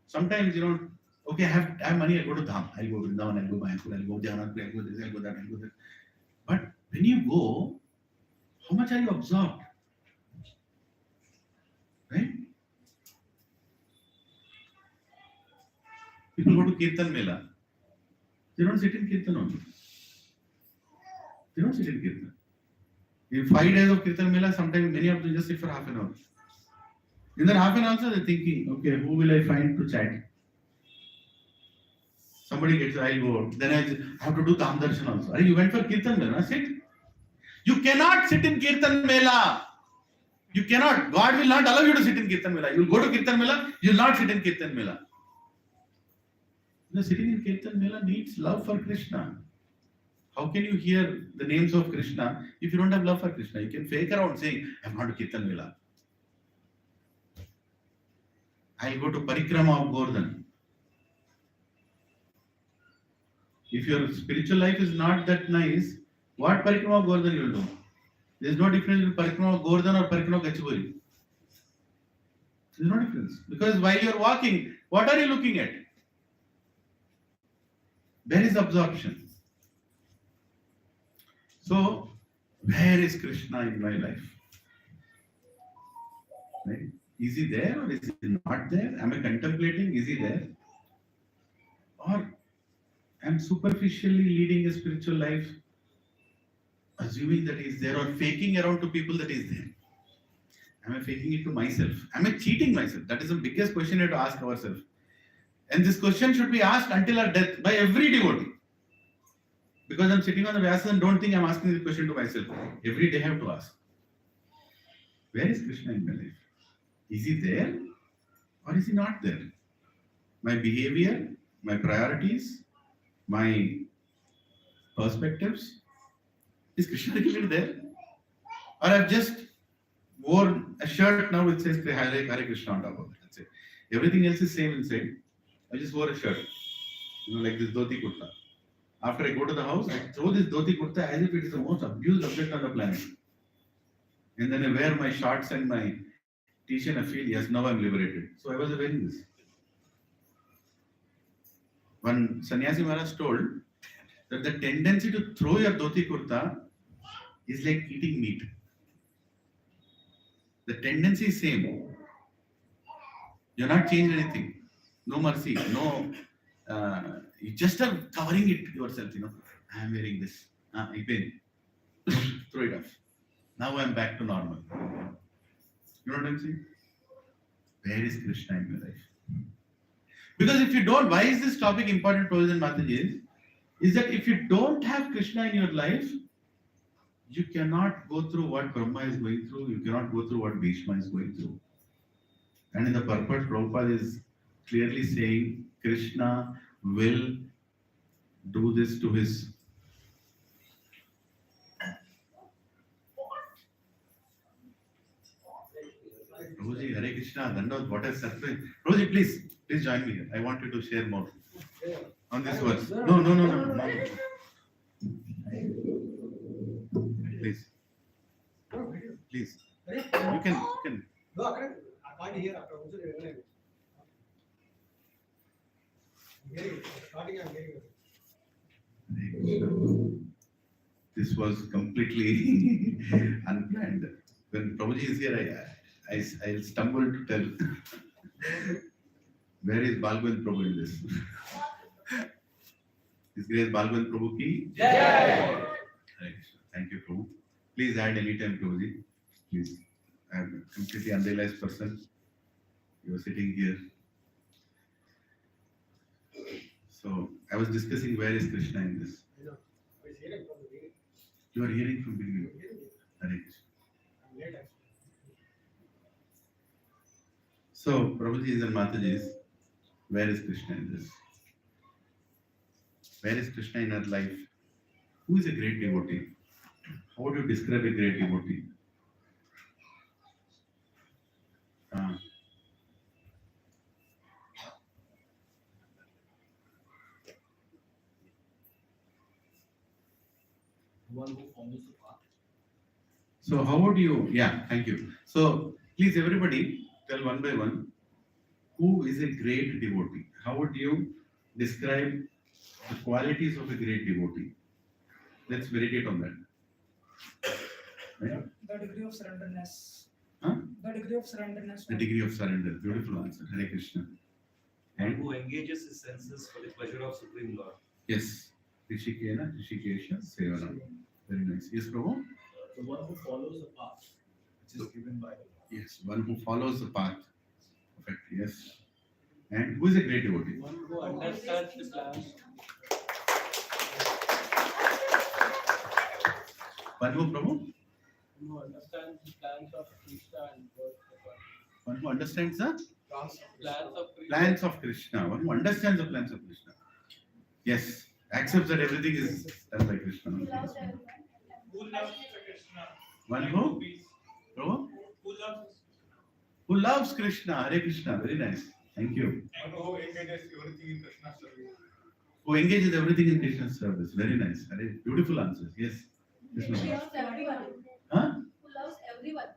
sometimes, Okay, I have money, I'll go to Dham, I'll go Vrindavan, I'll go Mayapur, I'll go Jagannath, I'll go this, I'll go that, I'll go that. But when you go, how much are you absorbed? Right? People go to Kirtan Mela. They don't sit in Kirtan only. They don't sit in Kirtan. In 5 days of Kirtan Mela, sometimes many of them just sit for half an hour. In that half an hour also, they're thinking, okay, who will I find to chat? Somebody gets, I'll go. Then I have to do Kam Darshan also. You went for Kirtan Mela, sit. You cannot sit in Kirtan Mela. You cannot. God will not allow you to sit in Kirtan Mela. You will go to Kirtan Mela, you will not sit in Kirtan Mela. Sitting in Kirtan Mela needs love for Krishna. How can you hear the names of Krishna if you don't have love for Krishna? You can fake around saying, I'm not to Kirtan Mela. I'll go to Parikrama of Govardhan. If your spiritual life is not that nice, what Parikrama of Govardhan you will do? There is no difference between Parikrama of Govardhan or Parikrama of Gachibowli. There is no difference. Because while you are walking, what are you looking at? Where is absorption? So, where is Krishna in my life? Right? Is he there or is he not there? Am I contemplating? Is he there? Or am superficially leading a spiritual life, assuming that he is there, or faking around to people that he is there? Am I faking it to myself? Am I cheating myself? That is the biggest question we have to ask ourselves. And this question should be asked until our death by every devotee. Because I'm sitting on the Vyasa and don't think I'm asking this question to myself. Every day I have to ask. Where is Krishna in my life? Is he there or is he not there? My behavior, my priorities, my perspectives, is Krishna really there? Or I've just worn a shirt now which says Hare Krishna on top of it. That's it. Everything else is same inside. I just wore a shirt, like this dhoti kurta. After I go to the house, I throw this dhoti kurta as if it is the most abused object on the planet. And then I wear my shorts and my t-shirt and I feel, yes, now I'm liberated. So I was wearing this. One Sannyasi Maharaj told that the tendency to throw your dhoti kurta is like eating meat. The tendency is same. You're not changed anything. No mercy, no, you just are covering it yourself, I am wearing this. Throw it off. Now I am back to normal. You know what I'm saying? Where is Krishna in your life? Because if you don't, why is this topic important, Prabhuji and Mataji? Is that if you don't have Krishna in your life, you cannot go through what Brahma is going through, you cannot go through what Bhishma is going through. And in the purport, Prabhupada is clearly saying Krishna will do this to his Prabhuji, Hare Krishna, Dandavad, what a surprise. Prabhuji, please join me here. I want you to share more on this verse. No. Please. You can. No, I can't hear after. This was completely unplanned. When Prabhuji is here, I stumbled to tell. Where is Balgavand Prabhu in this? His Grace Balgavand Prabhu ki Jai. Thank you, Prabhu. Please add anytime, Prabhuji. Please. I am a completely unrealized person. You are sitting here. So I was discussing where is Krishna in this. You are hearing from beginning. Hare. So Prabhuji's and Mataji's, where is Krishna in this? Where is Krishna in our life? Who is a great devotee? How would you describe a great devotee? One who follows the path. So how would you, thank you. So please everybody tell one by one, Who is a great devotee? How would you describe the qualities of a great devotee? Let's meditate on that. Right? The degree of surrenderness. Huh? The degree of surrenderness. The degree of surrender. Beautiful answer. Hare Krishna. And who engages his senses for the pleasure of Supreme Lord. Yes. Rishikena, Rishikesha, Sevana. Very nice. Yes, Prabhu? The one who follows the path which is given by the Lord. Yes. One who follows the path. Perfect. Yes. And who is a great devotee? One who understands the plan. One who, Prabhu? Who understands the plans of Krishna and works for One who understands the plans of Krishna. plans of Krishna. One who understands the plans of Krishna. Yes. Accepts that everything is done by Krishna. Who loves Krishna? One who? Prabhu? Who loves Krishna. Hare Krishna. Very nice. Thank you. Who engages everything in Krishna's service. Who engages everything in Krishna's service. Very nice. Hare, beautiful answers. Yes. Yes, Who ma'am. loves everyone. Huh? Who loves everyone.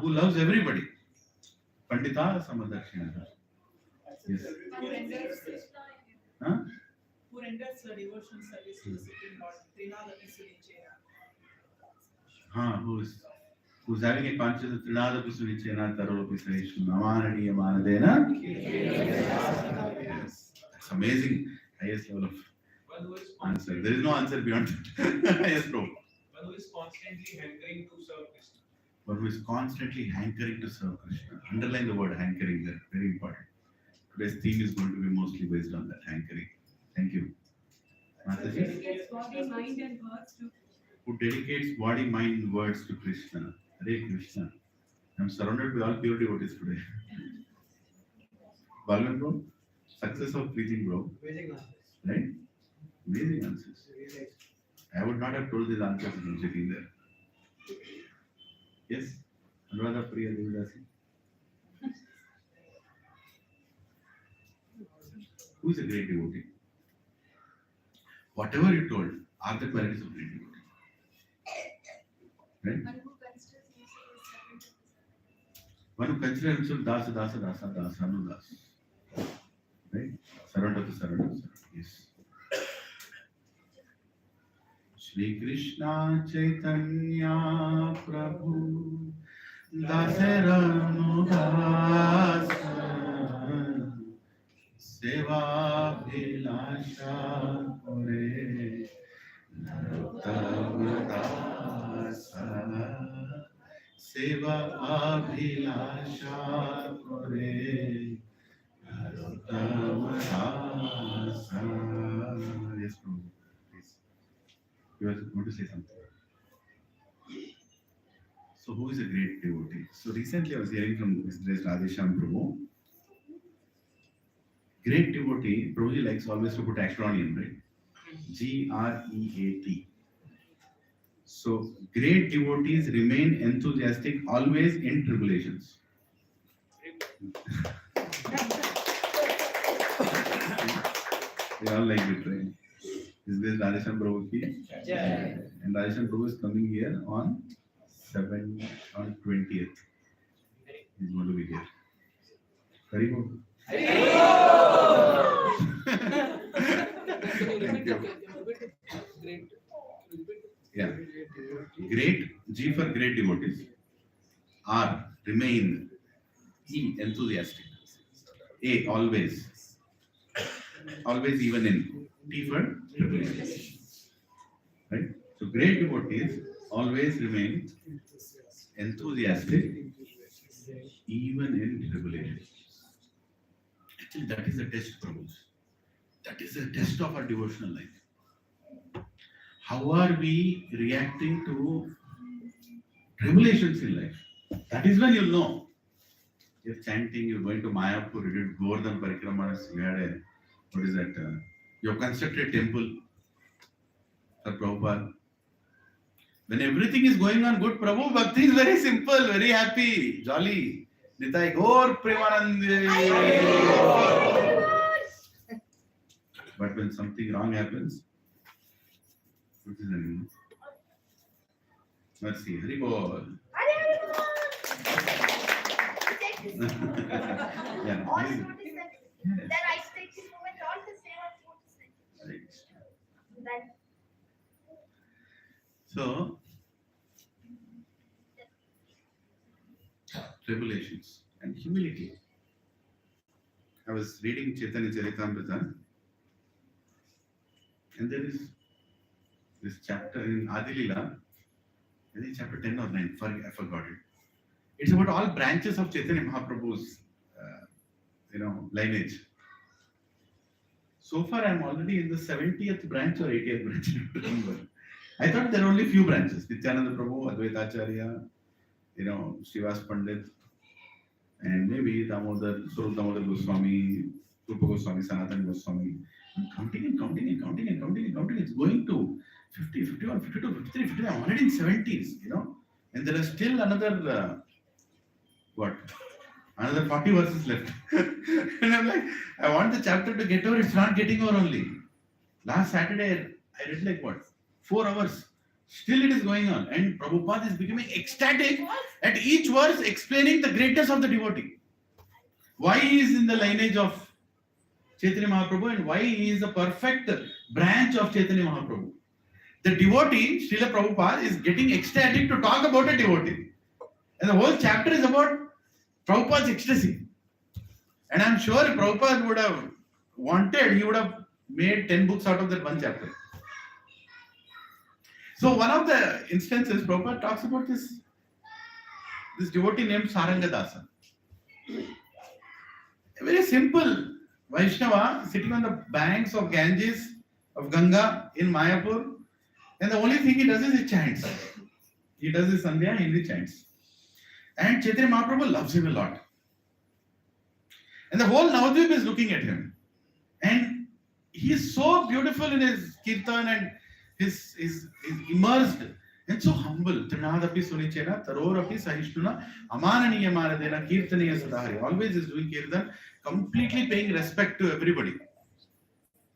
Who loves everybody. Pandita Samadakshina. Yes. Who renders Huh? Who renders the devotion service to the Supreme Lord, Lilananda Das Bhakti. Who's having a conscious Trinada Pusunichena Taropi Sation Namanadi Amanadena? Yes. That's amazing. Highest level of One who is answer. There is no answer beyond that. Yes, bro. One who is constantly hankering to serve Krishna. One who is constantly hankering to serve Krishna. Underline the word hankering there. Very important. Today's theme is going to be mostly based on that hankering. Thank you. Mataji? Dedicates body, mind, and words to Who dedicates body, mind, and words to Krishna. Hare Krishna. I'm surrounded by all pure devotees today. Balvan bro, success of preaching bro, Amazing answers. right? Amazing answers. Really nice. I would not have told these answers if I'm sitting there. Yes? Anuradha Priya Devidasi. Who is a great devotee? Whatever you told are the qualities of great devotee. Right? One who considers himself One who considers himself dasa, no das. Right? Surrender to surrender. Yes. Shri Krishna Chaitanya Prabhu Dasarano Dasa Seva Vilasha Kore Narottama Dasa Seva Abhilasha Kore Narottama Dasa. Yes, Prabhu. Please. You are going to say something. So, who is a great devotee? So, recently I was hearing from Mr. Radhesham Prabhu. Great devotee, Prabhuji likes always to put acronym, right? GREAT. So, great devotees remain enthusiastic always in tribulations. They all like it, right? Is this Radhesham Prabhu ki? And Radhesham Prabhu is coming here on 20th. He's going to be here. Very good. Thank you. Yeah. Great, G for great devotees. R, remain. E, enthusiastic. A, always. Always even in. T for tribulation. Right? So great devotees always remain enthusiastic even in tribulation. Actually, that is a test, Prabhu. That is a test of our devotional life. How are we reacting to tribulations in life? That is when you'll know. You're chanting, you're going to Mayapur, you did Govardhan Parikramanas, you had a, what is that? You have constructed a temple for Prabhupada. When everything is going on good, Prabhu, Bhakti is very simple, very happy, jolly. Nitai Gaur Premanande. But when something wrong happens, what is the name? Mercy, Hari Bol. Yeah. All Please. food is like, then I take this moment, all the same as food is like. Right. Then So, tribulations and humility. I was reading Chaitanya Charitamrita, and there is this chapter in Adilila, I think chapter 10 or 9, I forgot it. It's about all branches of Chaitanya Mahaprabhu's, lineage. So far, I'm already in the 70th branch or 80th branch, I don't remember. I thought there are only few branches: Nityananda Prabhu, Advaita Acharya, Srivas Pandit, and maybe Damodar, Swarup Damodar Goswami, Rupa Goswami, Sanatana Goswami. I'm counting and counting and counting and counting and counting. It's going to 50, 51, 52, 53, 53. I'm already in 70s, and there are still another, another 40 verses left. And I'm like, I want the chapter to get over. It's not getting over only. Last Saturday, I read 4 hours. Still it is going on. And Prabhupada is becoming ecstatic at each verse, explaining the greatness of the devotee. Why he is in the lineage of Chaitanya Mahaprabhu and why he is a perfect branch of Chaitanya Mahaprabhu. The devotee, Srila Prabhupada, is getting ecstatic to talk about a devotee. And the whole chapter is about Prabhupada's ecstasy. And I'm sure if Prabhupada would have wanted, he would have made 10 books out of that one chapter. So one of the instances, Prabhupada talks about this devotee named Saranga Dasa. A very simple Vaishnava sitting on the banks of Ganges, of Ganga in Mayapur, and the only thing he does is he chants. He does his Sandhya and he chants. And Chaitanya Mahaprabhu loves him a lot. And the whole Navadvip is looking at him. And he is so beautiful in his kirtan and his immersed and so humble. Trinadapi Sunichena, Tarorapi Sahishnuna, Amananiya Maradena, Kirtaniya Sadahari. Always is doing kirtan, completely paying respect to everybody.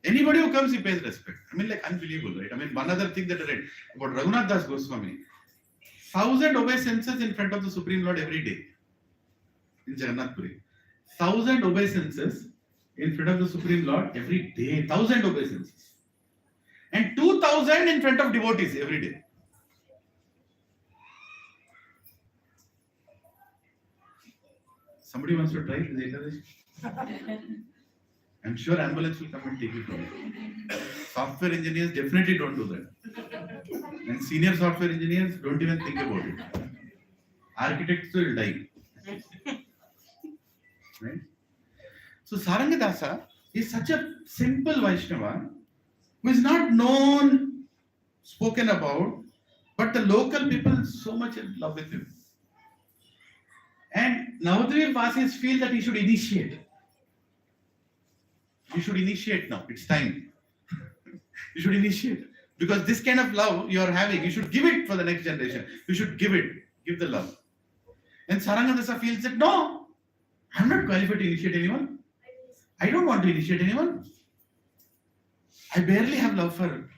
Anybody who comes, he pays respect. Unbelievable, right? One other thing that I read about Raghunath Das Goswami. 1,000 obeisances in front of the Supreme Lord every day in Jagannath Puri. 1,000 obeisances in front of the Supreme Lord every day. 1,000 obeisances. And 2,000 in front of devotees every day. Somebody wants to try this? I'm sure ambulance will come and take it from you. Software engineers definitely don't do that. And senior software engineers don't even think about it. Architects will die. Right? So Saranga Dasa is such a simple Vaishnava who is not known, spoken about, but the local people so much in love with him. And Navadvip Vasis feel that he should initiate. You should initiate now. It's time. You should initiate. Because this kind of love you are having, you should give it for the next generation. You should give it. Give the love. And Saranga Dasa feels that, no, I'm not qualified to initiate anyone. I don't want to initiate anyone. I barely have love for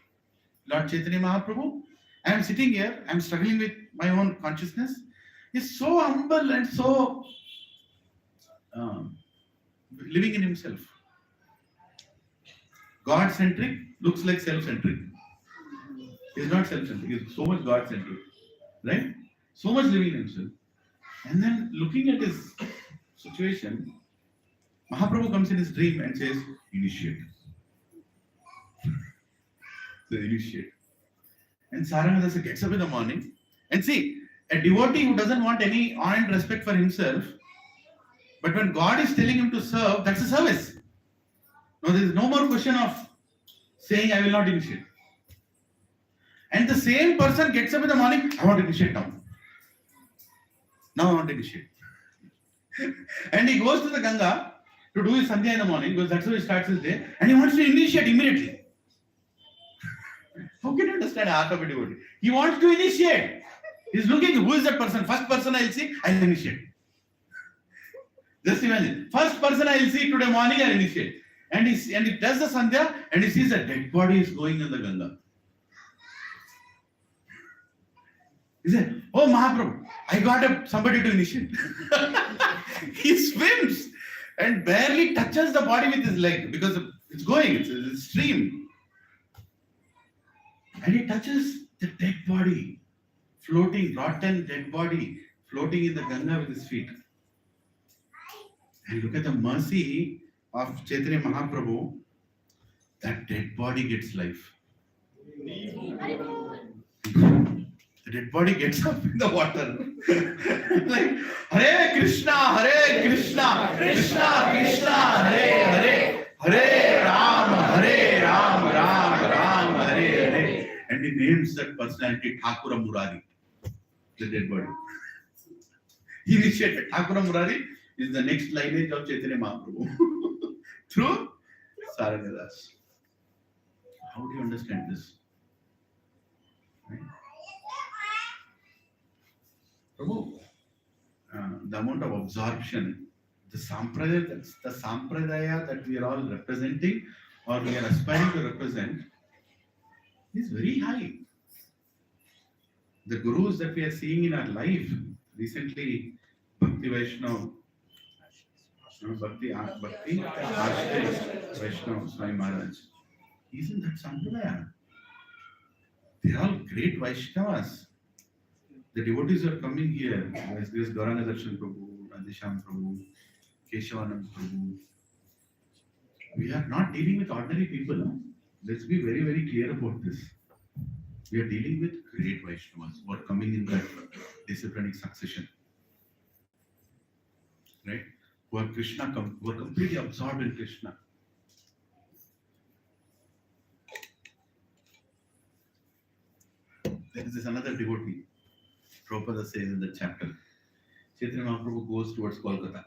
Lord Chaitanya Mahaprabhu. I am sitting here, I am struggling with my own consciousness. He's so humble and so living in himself. God-centric looks like self-centric. He's not self-centric, he's so much God-centric. Right? So much living in himself. And then looking at his situation, Mahaprabhu comes in his dream and says, initiate. So initiate. And Saranga Dasa gets up in the morning and see, a devotee who doesn't want any honor and respect for himself, but when God is telling him to serve, that's a service. Now there is no more question of saying, I will not initiate. And the same person gets up in the morning, I want to initiate now. Now I want to initiate. And he goes to the Ganga to do his Sandhya in the morning, because that's how he starts his day, and he wants to initiate immediately. How can you understand the art of a devotee? He wants to initiate. He's looking, who is that person? First person I'll see, I'll initiate. Just imagine. First person I'll see today morning, I'll initiate. And he does the Sandhya and he sees a dead body is going in the Ganga. He said, oh Mahaprabhu, I got somebody to initiate. He swims and barely touches the body with his leg because it's going, it's a stream. And he touches the dead body, floating, rotten dead body, floating in the Ganga with his feet. And look at the mercy of Chaitanya Mahaprabhu. That dead body gets life. The dead body gets up in the water. Like, Hare Krishna, Krishna Krishna, Hare, Hare Ram, Ram, Hare. And he names that personality Thakura Murari, the dead body. He initiated. Thakura Murari is the next lineage of Chaitanya Mahaprabhu through Saranadas. How do you understand this? Right? Prabhu, the amount of absorption, the sampradaya that we are all representing or we are aspiring to represent is very high. The gurus that we are seeing in our life, recently Bhakti Vaishnava, Bhakti Ashray Vaishnava Swami Maharaj, he's in that sampradaya. They are all great Vaishnavas. The devotees are coming here. There's Gauranga Darshan Prabhu, Radhesham Prabhu, Keshavanand Prabhu. We are not dealing with ordinary people. Let's be very, very clear about this. We are dealing with great Vaishnavas who are coming in that disciplinic succession. Right? Who are Krishna, who are completely absorbed in Krishna. There is another devotee. Prabhupada says in the chapter, Chaitanya Mahaprabhu goes towards Kolkata.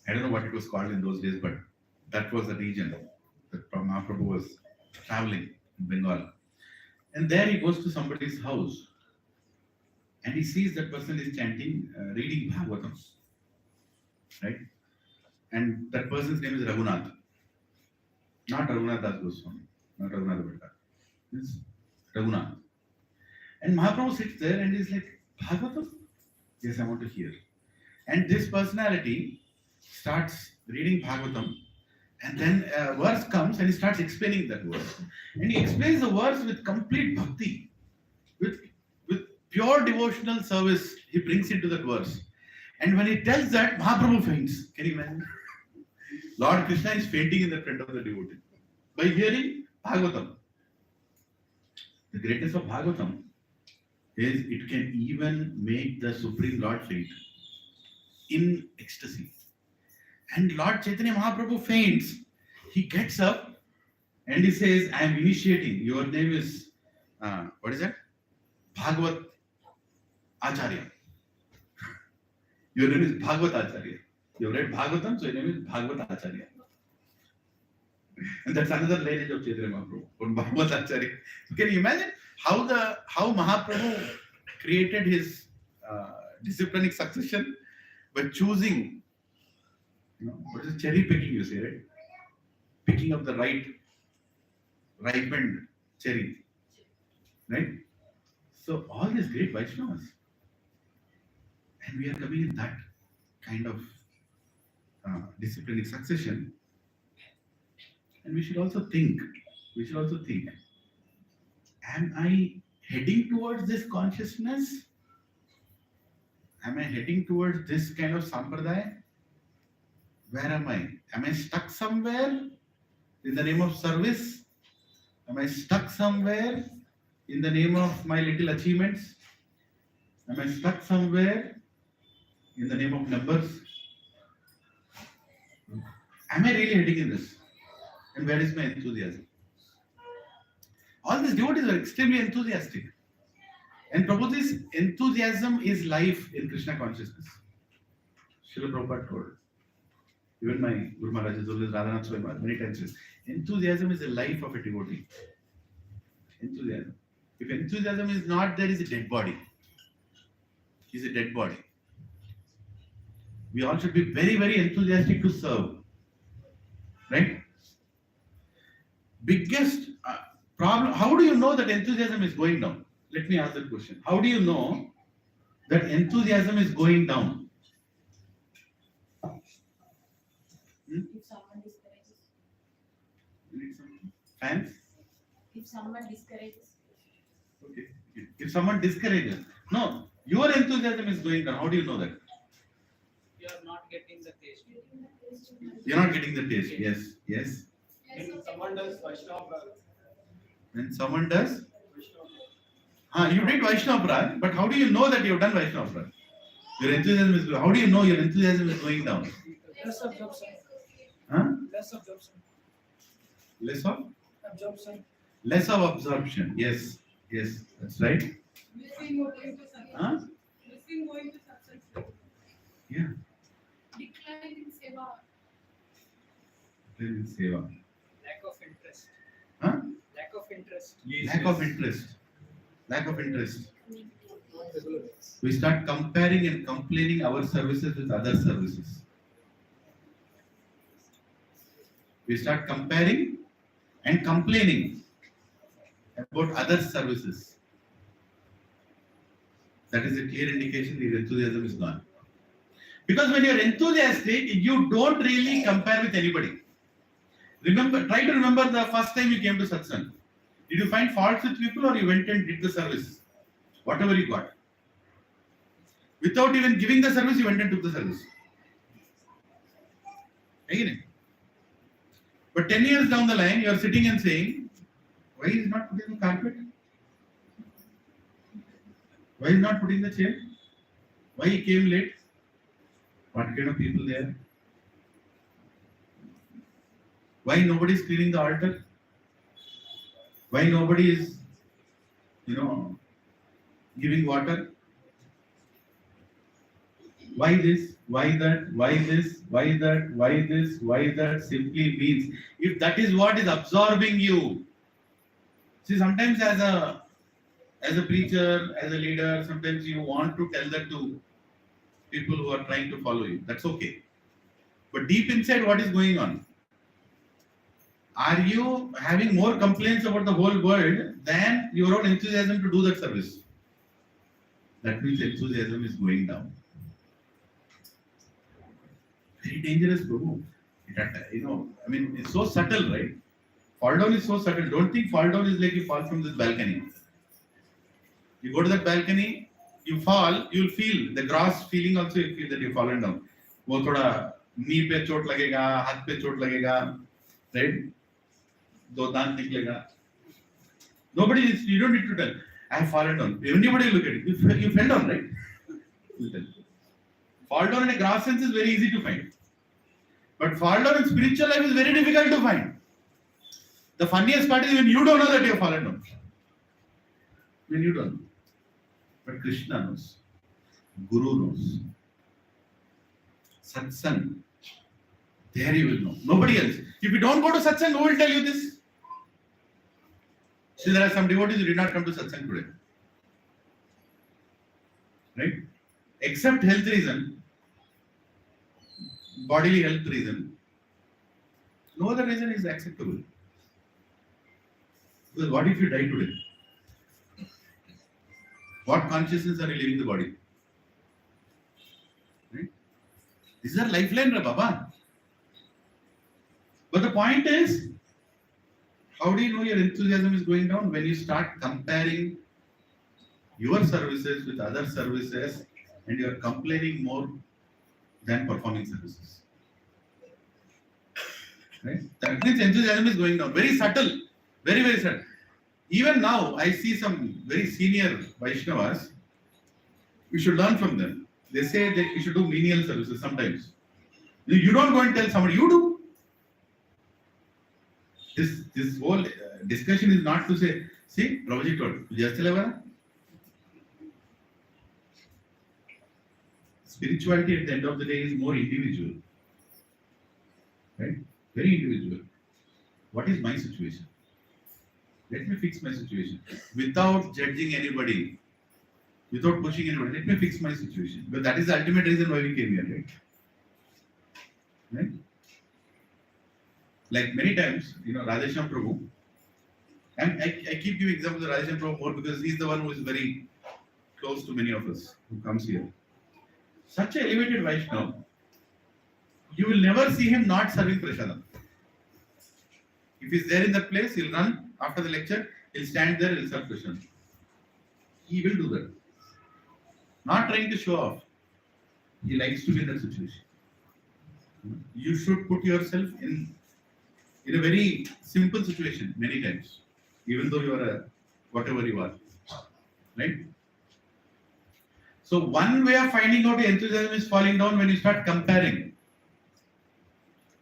I don't know what it was called in those days, but that was the region that Mahaprabhu was traveling in Bengal. And there he goes to somebody's house and he sees that person is chanting, reading Bhagavatam. Right? And that person's name is Raghunath. Not Raghunath Das Goswami, not Raghunath Bhatta. It's Raghunath. And Mahaprabhu sits there and he's like, Bhagavatam? Yes, I want to hear. And this personality starts reading Bhagavatam, and then a verse comes and he starts explaining that verse. And he explains the verse with complete bhakti, with pure devotional service. He brings it to that verse. And when he tells that, Mahaprabhu faints. Can you imagine? Lord Krishna is fainting in the front of the devotee by hearing Bhagavatam. The greatness of Bhagavatam is it can even make the Supreme Lord faint in ecstasy. And Lord Chaitanya Mahaprabhu faints. He gets up and he says, I am initiating. Your name is, what is that? Bhagavat Acharya. Your name is Bhagavat Acharya. You have read Bhagavatam, so your name is Bhagavat Acharya. And that's another lineage of Chaitanya Mahaprabhu, or Bhagavat Acharya. So can you imagine how Mahaprabhu created his disciplinic succession by choosing, what is cherry picking, you say, right? Picking up the right ripened cherry, right? So all these great Vaishnavas, and we are coming in that kind of disciplinic succession. And we should also think, am I heading towards this consciousness? Am I heading towards this kind of sampradaya? Where am I? Am I stuck somewhere in the name of service? Am I stuck somewhere in the name of my little achievements? Am I stuck somewhere in the name of numbers? Am I really heading in this? And where is my enthusiasm? All these devotees are extremely enthusiastic. And Prabhupada's enthusiasm is life in Krishna consciousness. Srila Prabhupada told. Even my Guru Maharaj has always Radhanath Swami Maharaj many times says, enthusiasm is the life of a devotee. Enthusiasm. If enthusiasm is not there, is a dead body. He's a dead body. We all should be very, very enthusiastic to serve. Right? Biggest problem, how do you know that enthusiasm is going down? Let me ask that question. How do you know that enthusiasm is going down? If someone discourages. You need some fans? If someone discourages. Okay. If someone discourages, no, your enthusiasm is going down. How do you know that? You are not getting the taste. You're not getting the taste. Yes, yes. When someone does Vaishnava, When someone does, you did Vaishnava Praj, but how do you know that you've done Vaishnava Praj? Your enthusiasm is. How do you know your enthusiasm is going down? Less absorption. Huh? Less absorption. Less of? Absorption. Less of absorption. Yes, yes, that's right. Missing going to Huh? success. Missing going to success. Yeah. Decline in seva. Then seva. lack of interest. Huh? Lack of interest. Lack of interest. Lack of interest. We start comparing and complaining our services with other services. We start comparing and complaining about other services. That is a clear indication your enthusiasm is gone. Because when you're enthusiastic, you don't really compare with anybody. Try to remember the first time you came to satsang. Did you find faults with people or you went and did the service? Whatever you got. Without even giving the service, you went and took the service. Again. But 10 years down the line, you are sitting and saying, why is not putting the carpet? Why is not putting the chair? Why he came late? What kind of people there? Why nobody is cleaning the altar? Why nobody is, giving water? Why this? Why that? Why this? Why that? Why this? Why that? Simply means, if that is what is absorbing you. See, sometimes as a preacher, as a leader, sometimes you want to tell that to people who are trying to follow you. That's okay. But deep inside, what is going on? Are you having more complaints about the whole world than your own enthusiasm to do that service? That means enthusiasm is going down. Very dangerous, Prabhu. It's so subtle, right? Fall down is so subtle. Don't think fall down is like you fall from this balcony. You go to that balcony, you fall, you'll feel the gross feeling also. You feel that you've fallen down. वो थोड़ा knee पे चोट लगेगा, हाथ पे चोट लगेगा, right? दो दांत निकलेगा. You don't need to tell. I have fallen down. Anybody look at it. You fell down, right? You tell. Fall down in a gross sense is very easy to find. But fall down in spiritual life is very difficult to find. The funniest part is when you don't know that you have fallen down. When you don't know. But Krishna knows. Guru knows. Satsang. There you will know. Nobody else. If you don't go to satsang, who will tell you this? See, there are some devotees who did not come to satsang today. Right? Except health reason, bodily health reason, no other reason is acceptable. Because what if you die today? What consciousness are you leaving the body? Right? These are lifeline, Baba. But the point is, how do you know your enthusiasm is going down? When you start comparing your services with other services and you are complaining more than performing services. Right? That means enthusiasm is going down. Very subtle. Very, very subtle. Even now, I see some very senior Vaishnavas. We should learn from them. They say that you should do menial services sometimes. You don't go and tell somebody, you do. This whole discussion is not to say, see, Prabhuji told, just spirituality at the end of the day is more individual. Right? Very individual. What is my situation? Let me fix my situation. Without judging anybody, without pushing anybody, let me fix my situation. Because that is the ultimate reason why we came here, right? Right? Like many times, Radhesham Prabhu, and I keep giving examples of Radhesham Prabhu more because he's the one who is very close to many of us who comes here. Such an elevated Vaishnava. you will never see him not serving prasadam. If he's there in that place, he'll run after the lecture, he'll stand there, he'll serve prasadam. He will do that. Not trying to show off. He likes to be in that situation. You should put yourself in a very simple situation many times, even though you are a whatever you are. Right? So one way of finding out your enthusiasm is falling down when you start comparing.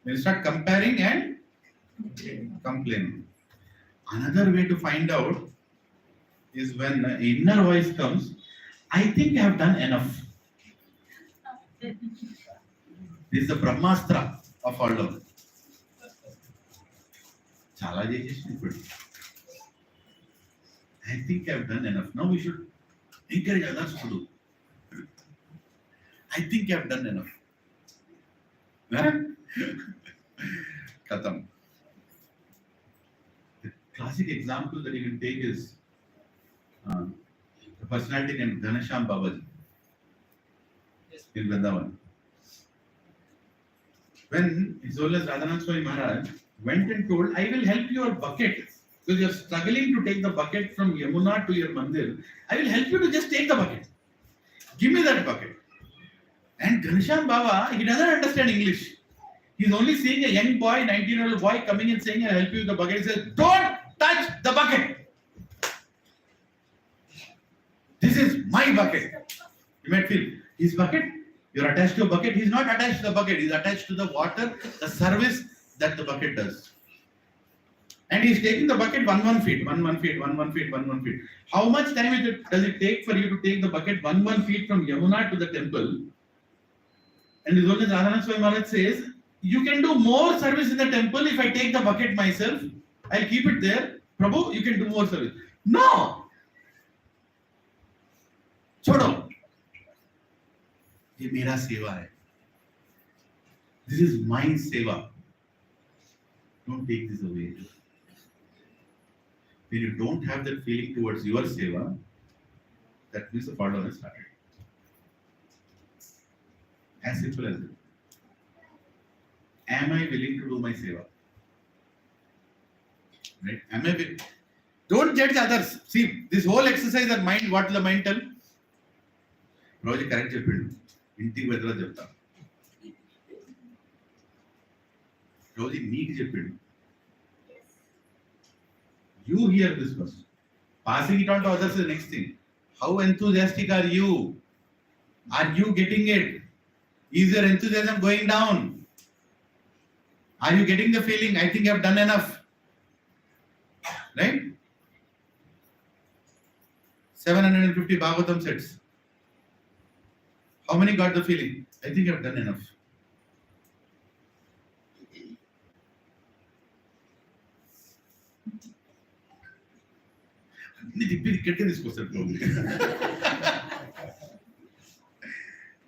When you start comparing and complaining. Another way to find out is when the inner voice comes, I think I have done enough. This is the Brahmastra of all of it. Chala chesina ippudu. I think I have done enough. Now we should encourage others to do. I think I have done enough. Khatam. The classic example that you can take is the personality named Ghanasham Babaji in Vrindavan. When His Holiness Radhanand Swami Maharaj went and told, I will help your bucket because you are struggling to take the bucket from Yamuna to your mandir. I will help you to just take the bucket. Give me that bucket. And Ghanasham Baba, he doesn't understand English. He's only seeing a young boy, 19-year-old boy coming and saying, I'll help you with the bucket. He says, don't touch the bucket. This is my bucket. You might feel, his bucket, you're attached to a bucket. He's not attached to the bucket. He's attached to the water, the service that the bucket does. And he's taking the bucket 1 feet. How much time does it take for you to take the bucket 1 feet from Yamuna to the temple? And His Holiness Radhanand Swami Maharaj says, you can do more service in the temple if I take the bucket myself. I'll keep it there. Prabhu, you can do more service. No! Chodo. Ye mera seva hai. This is my seva. Don't take this away. When you don't have that feeling towards your seva, that means the part has started. As simple as it. Am I willing to do my seva? Right? Am I willing? Don't judge others. See, this whole exercise of mind, what will the mind tell? Roji correct cheppindu. Inti vedra chepta. Roji meek cheppindu. You hear this first. Passing it on to others is the next thing. How enthusiastic are you? Are you getting it? Is your enthusiasm going down? Are you getting the feeling, I think I have done enough? Right? 750 Bhagavatam sets. How many got the feeling? I think I have done enough.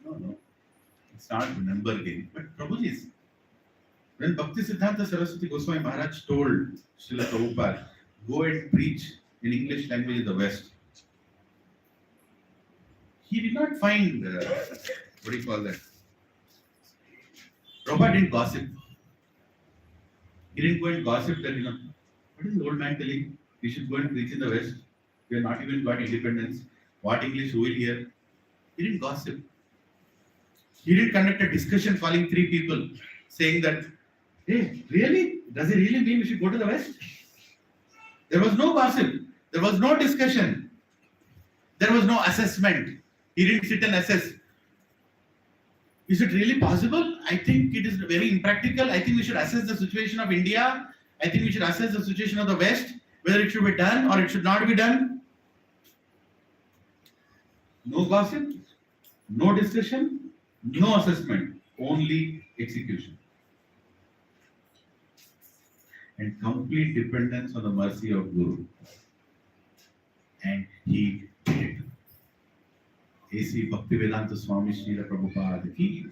No. It's not a number game. But Prabhuji, when Bhakti Siddhanta Saraswati Goswami Maharaj told Srila Prabhupada, go and preach in English language in the West, he did not find, what do you call that? Prabhupada didn't gossip. He didn't go and gossip that, what is the old man telling? We should go and preach in the West. We have not even got independence. What English who will hear? He didn't gossip. He didn't conduct a discussion calling 3 people saying that, hey, really? Does it really mean we should go to the West? There was no gossip. There was no discussion. There was no assessment. He didn't sit and assess. Is it really possible? I think it is very impractical. I think we should assess the situation of India. I think we should assess the situation of the West, whether it should be done or it should not be done. No gossip, no discussion, no assessment, only execution. And complete dependence on the mercy of Guru. And he did it. A.C. Bhaktivedanta Swami Srila Prabhupada, he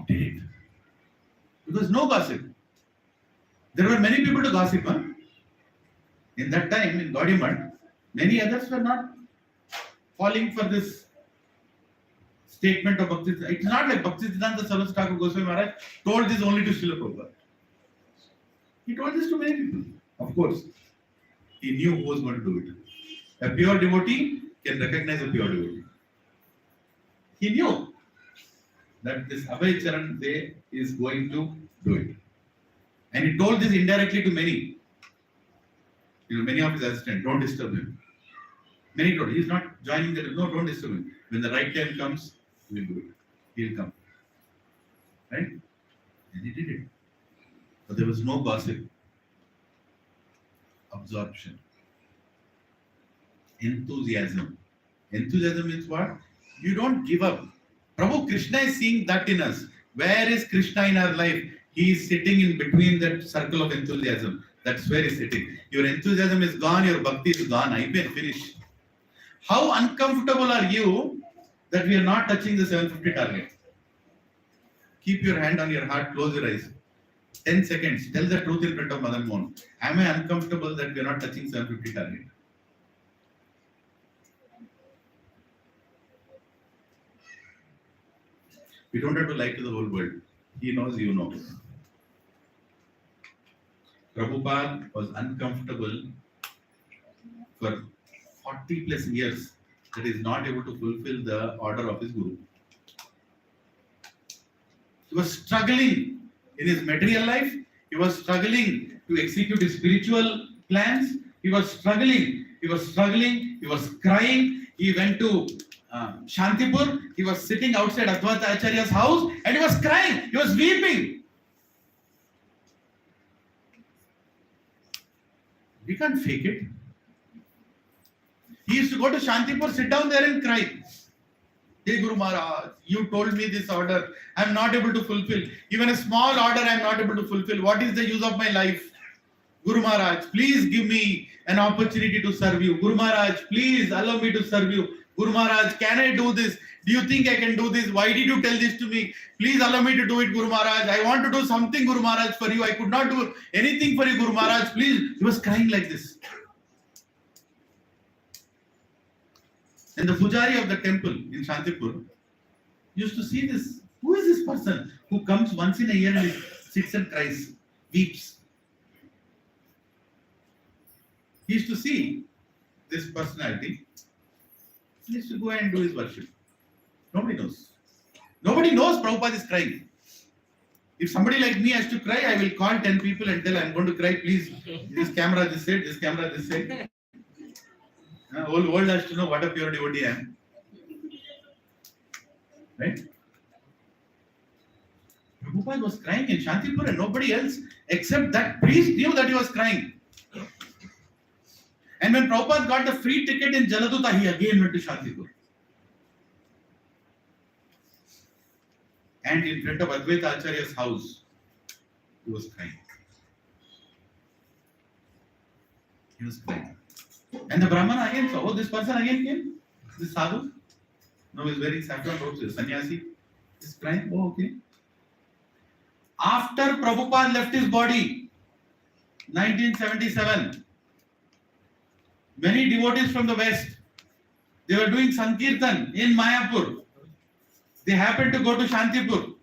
did it. Because no gossip. There were many people to gossip. Huh? In that time, in Gaudiya, many others were not falling for this statement of Bhakti. It's not like Bhaktisiddhanta Saraswati Thakur Goswami Maharaj told this only to Srila Prabhupada. He told this to many people. Of course, he knew who was going to do it. A pure devotee can recognize a pure devotee. He knew that this Abhay Charan Day is going to do it. And he told this indirectly to many. Many of his assistants, don't disturb him. Many told, he's not joining the, no, don't disturb him. When the right time comes, he will do it. He'll come. Right? And he did it. But there was no gossip. Absorption. Enthusiasm. Enthusiasm means what? You don't give up. Prabhu Krishna is seeing that in us. Where is Krishna in our life? He is sitting in between that circle of enthusiasm. That's where he's sitting. Your enthusiasm is gone, your bhakti is gone. I been finished. How uncomfortable are you that we are not touching the 750 target? Keep your hand on your heart, close your eyes. 10 seconds. Tell the truth in front of Madan Mohan. Am I uncomfortable that we are not touching 750 target? We don't have to lie to the whole world. He knows, you know. Prabhupada was uncomfortable for 40 plus years that he is not able to fulfill the order of his guru. He was struggling in his material life. He was struggling to execute his spiritual plans. He was struggling. He was crying. He went to Shantipur. He was sitting outside Advaita Acharya's house and he was crying. He was weeping. We can't fake it. He used to go to Shantipur, sit down there and cry. Hey Guru Maharaj, you told me this order. I am not able to fulfill. Even a small order I am not able to fulfill. What is the use of my life? Guru Maharaj, please give me an opportunity to serve you. Guru Maharaj, please allow me to serve you. Guru Maharaj, can I do this? Do you think I can do this? Why did you tell this to me? Please allow me to do it, Guru Maharaj. I want to do something, Guru Maharaj, for you. I could not do anything for you, Guru Maharaj. Please. He was crying like this. And the pujari of the temple in Shantipur used to see this. Who is this person who comes once in a year and sits and cries, weeps? He used to see this personality. He used to go and do his worship. Nobody knows. Nobody knows Prabhupada is crying. If somebody like me has to cry, I will call 10 people and tell I'm going to cry. Please, this camera this side, this camera this side. Whole world has to know what a pure devotee I am. Right? Prabhupada was crying in Shantipur and nobody else except that priest knew that he was crying. And when Prabhupada got the free ticket in Jaladuta, he again went to Shantipur. And in front of Advaita Acharya's house, he was crying. He was crying. And the Brahmana again saw, oh, this person again came? This sadhu? No, he's wearing saffron robes, sannyasi. He's crying, oh, okay. After Prabhupada left his body, 1977, many devotees from the West, they were doing Sankirtan in Mayapur. They happened to go to Shantipur,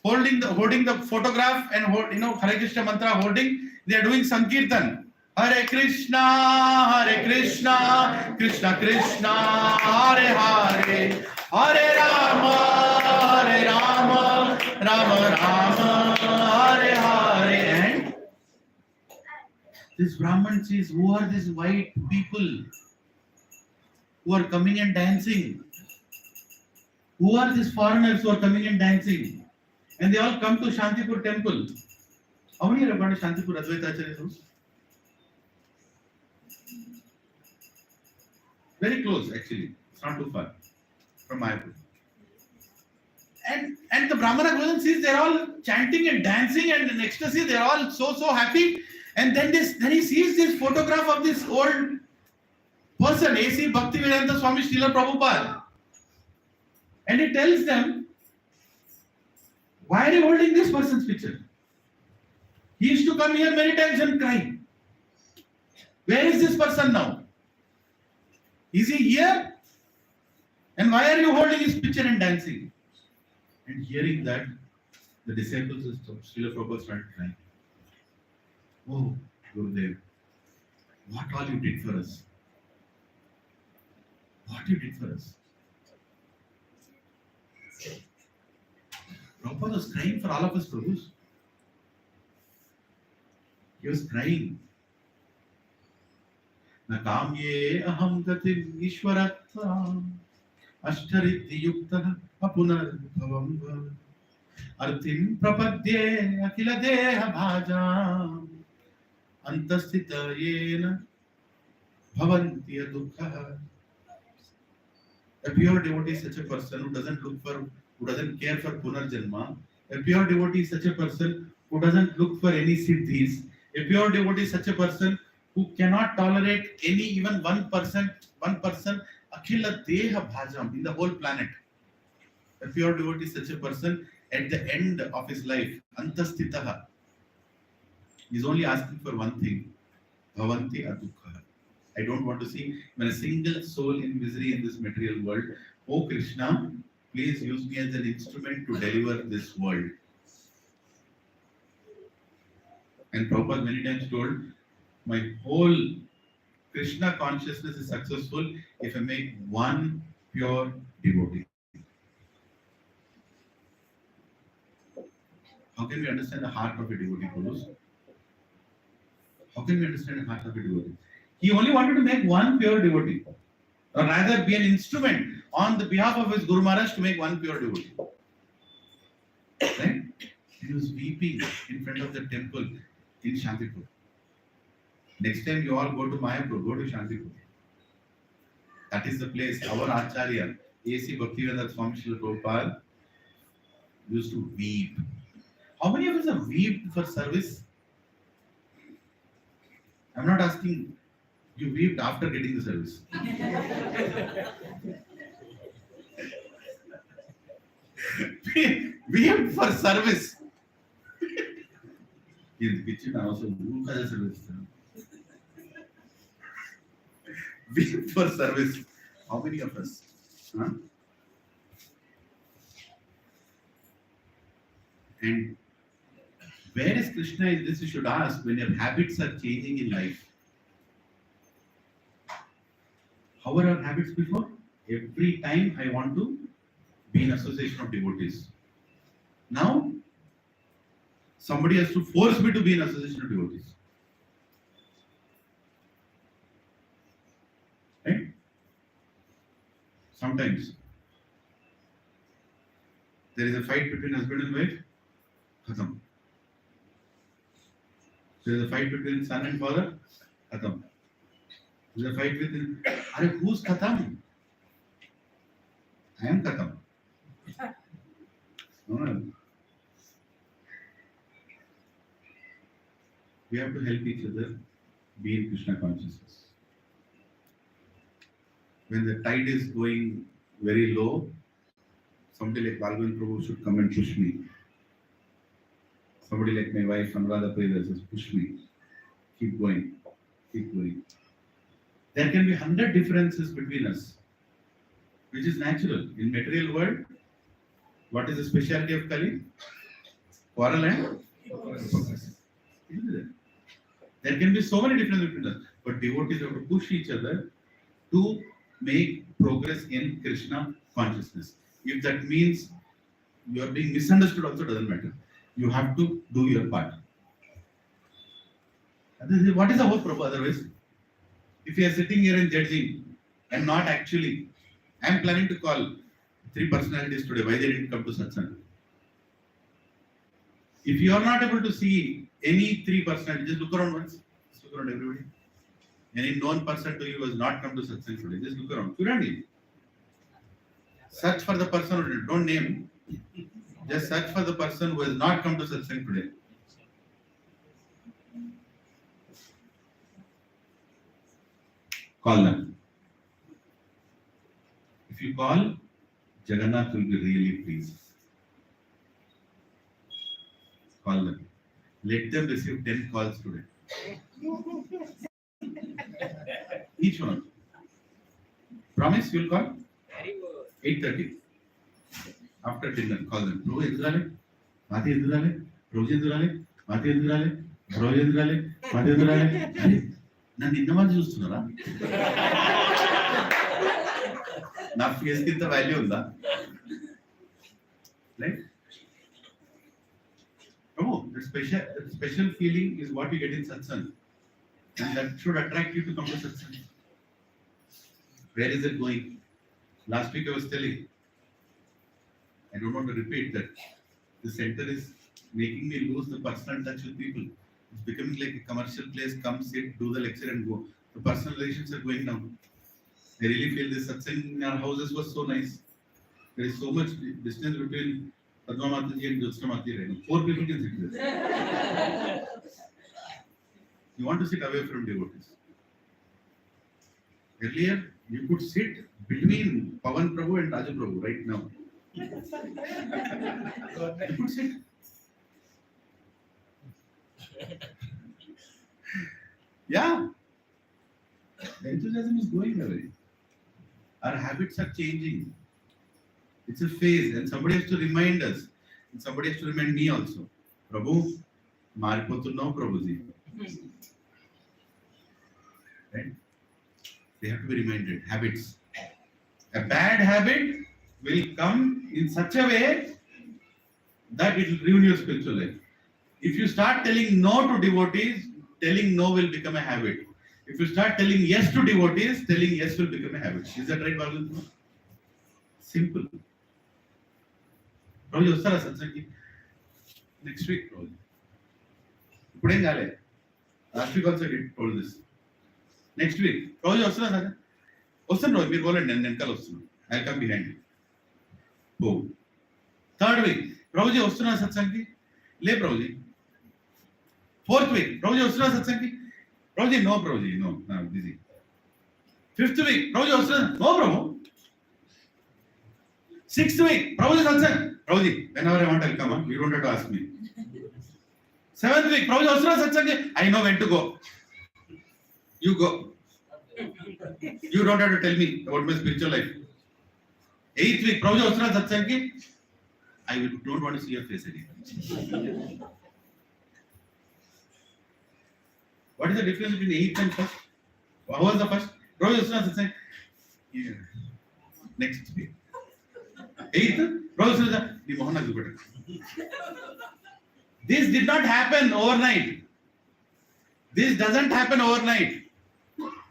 holding the photograph and Hare Krishna mantra holding. They are doing Sankirtan. Hare Krishna, Krishna Krishna, Hare Hare, Hare Rama, Rama Rama, Hare Hare. And this Brahman says, who are these white people who are coming and dancing? Who are these foreigners who are coming and dancing? And they all come to Shantipur temple. How many have gone to Shantipur Advaita Acharya's house? Very close, actually. It's not too far from Mayapur. And the Brahmana goes and sees they're all chanting and dancing and in ecstasy. They're all so happy. And then he sees this photograph of this old person, A.C. Bhaktivedanta Swami Srila Prabhupada. And he tells them, why are you holding this person's picture? He used to come here many times and cry. Where is this person now? Is he here? And why are you holding his picture and dancing? And hearing that, the disciples of Srila Prabhupada started crying. Oh, Gurudev, what all you did for us. What you did for us. Prabhupada was crying for all of us, Prabhus. He was crying. Na kamye aham gatim ishwaratvam ashtaritti yuktah apunar bhavam bhav artim prapadye akila deha bhajam antasthita yena bhavanti dukkha. A pure devotee is such a person who doesn't care for punarjanma. A pure devotee is such a person who doesn't look for any siddhis. A pure devotee is such a person who cannot tolerate any even one person, akhila deha bhajam, in the whole planet. A pure devotee is such a person at the end of his life, antasthitaha. He is only asking for one thing, bhavanti adukha. I don't want to see even a single soul in misery in this material world. Oh Krishna, please use me as an instrument to deliver this world. And Prabhupada many times told, my whole Krishna consciousness is successful if I make one pure devotee. How can we understand the heart of a devotee, Prabhu? How can we understand the heart of a devotee? He only wanted to make one pure devotee, or rather be an instrument on the behalf of his Guru Maharaj to make one pure devotee. Right? He was weeping in front of the temple in Shantipur. Next time you all go to Mayapur, go to Shantipur. That is the place our Acharya, A.C. Bhaktivedanta Swami Srila Prabhupada, used to weep. How many of us have wept for service? I'm not asking you wept after getting the service. Weep for service. In the kitchen also, who has a service? Weep for service. How many of us? Huh? And where is Krishna in this? You should ask when your habits are changing in life. How were our habits before? Every time I want to be in association of devotees. Now, somebody has to force me to be in association of devotees. Right? Sometimes there is a fight between husband and wife. Khatam. There is a fight between son and father. Khatam. There is a fight within. Are who's Khatam? I am Khatam. No. We have to help each other be in Krishna consciousness. When the tide is going very low, somebody like Balgand Prabhu should come and push me. Somebody like my wife, Anuradha Prabhu, says, push me. Keep going. Keep going. There can be 100 differences between us, which is natural. In material world, what is the specialty of Kali? Quarrel and hypocrisy. There can be so many differences between us, but devotees have to push each other to make progress in Krishna consciousness. If that means you are being misunderstood, also doesn't matter. You have to do your part. What is the hope, Prabhu, otherwise? If you are sitting here and judging, and not actually, I am planning to call 3 personalities today, why they didn't come to satsang. If you are not able to see any 3 personalities, just look around once. Just look around everybody. Any known person to you who has not come to satsang today, just look around. Surely. Search for the person who did. Don't name. Just search for the person who has not come to satsang today. Call them. If you call, Jagannath will be really pleased. Call them. Let them receive 10 calls today. Each one. Promise you will call? Very good. 8:30. After dinner, call them. Prabhu, Endrale? Mati Endrale? Prabhu Endrale? Mati Endrale? Prabhu Endrale? Mati Endrale? నన్ను ఇంతమంది చూస్తున్నారా? నా face కి ఇంత value ఉందా? Right? No, the special feeling is what you get in satsang, and that should attract you to come to satsang. Where is it going? Last week I was telling, I don't want to repeat that the center is making me lose the personal touch with people. It's becoming like a commercial place. Come, sit, do the lecture and go. The personal relations are going down. I really feel this satsang in our houses was so nice. There is so much distance between Padma Mataji and Jyotsna Mataji right now. 4 people can sit there. You want to sit away from devotees. Earlier, you could sit between Pavan Prabhu and Raju Prabhu right now. You could sit. Yeah. The enthusiasm is going away. Our habits are changing. It's a phase, and somebody has to remind us. And somebody has to remind me also. Prabhu, Maripotunno Prabhuji. Right? They have to be reminded. Habits. A bad habit will come in such a way that it will ruin your spiritual life. If you start telling no to devotees, telling no will become a habit. If you start telling yes to devotees, telling yes will become a habit. Is that right, Balaji? Simple. Prabhuji, వస్తారా సత్సంగ్కి? Next week, Prabhuji. ఇప్పుడేం కాలే. Last week also I told this. Next week, Prabhuji వస్తారా sir? వస్తాను Prabhuji, మీరు పోలండి, నేను వెనకాల వస్తున్నాను. I'll come behind you. Go. Third week, Prabhuji వస్తున్నా సత్సంగ్కి? లే Prabhuji. Fourth week, Prabhuji వస్తున్నా సత్సంగ్కి? Prabhuji, no Prabhuji, no, I'm busy. Fifth week, Prabhuji వస్తున్నా? No Prabhu. Sixth week, Prabhuji satsang. Prabhuji, whenever I want, I'll come. You don't have to ask me. Seventh week, Prabhuji Asura satsang. I know when to go. You go. You don't have to tell me about my spiritual life. Eighth week, Prabhuji Asura satsang. I don't want to see your face again. What is the difference between eighth and first? How was the first? Prabhuji Asura satsang. Yeah. Next week. Eighth, this did not happen overnight. This doesn't happen overnight.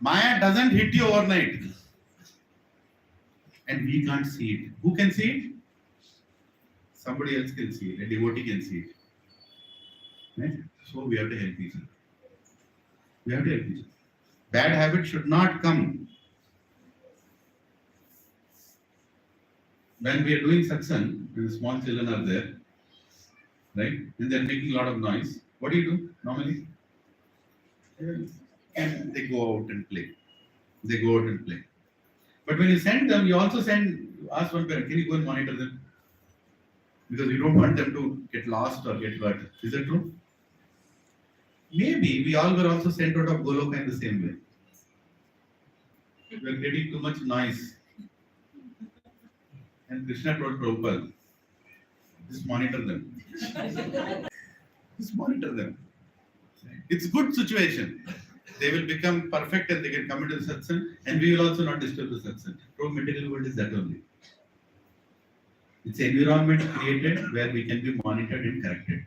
Maya doesn't hit you overnight. And we can't see it. Who can see it? Somebody else can see it. A devotee can see it. Right? So we have to help each other. We have to help each other. Bad habits should not come. When we are doing satsang, when the small children are there, right, and they are making a lot of noise, what do you do normally? And they go out and play. They go out and play. But when you send them, you also ask one parent, can you go and monitor them? Because you don't want them to get lost or get hurt. Is that true? Maybe we all were also sent out of Goloka in the same way. We are getting too much noise. And Krishna told Prabhupada, just monitor them. Just monitor them. It's good situation. They will become perfect and they can come into the satsang, and we will also not disturb the satsang. True material world is that only. It's an environment created where we can be monitored and corrected.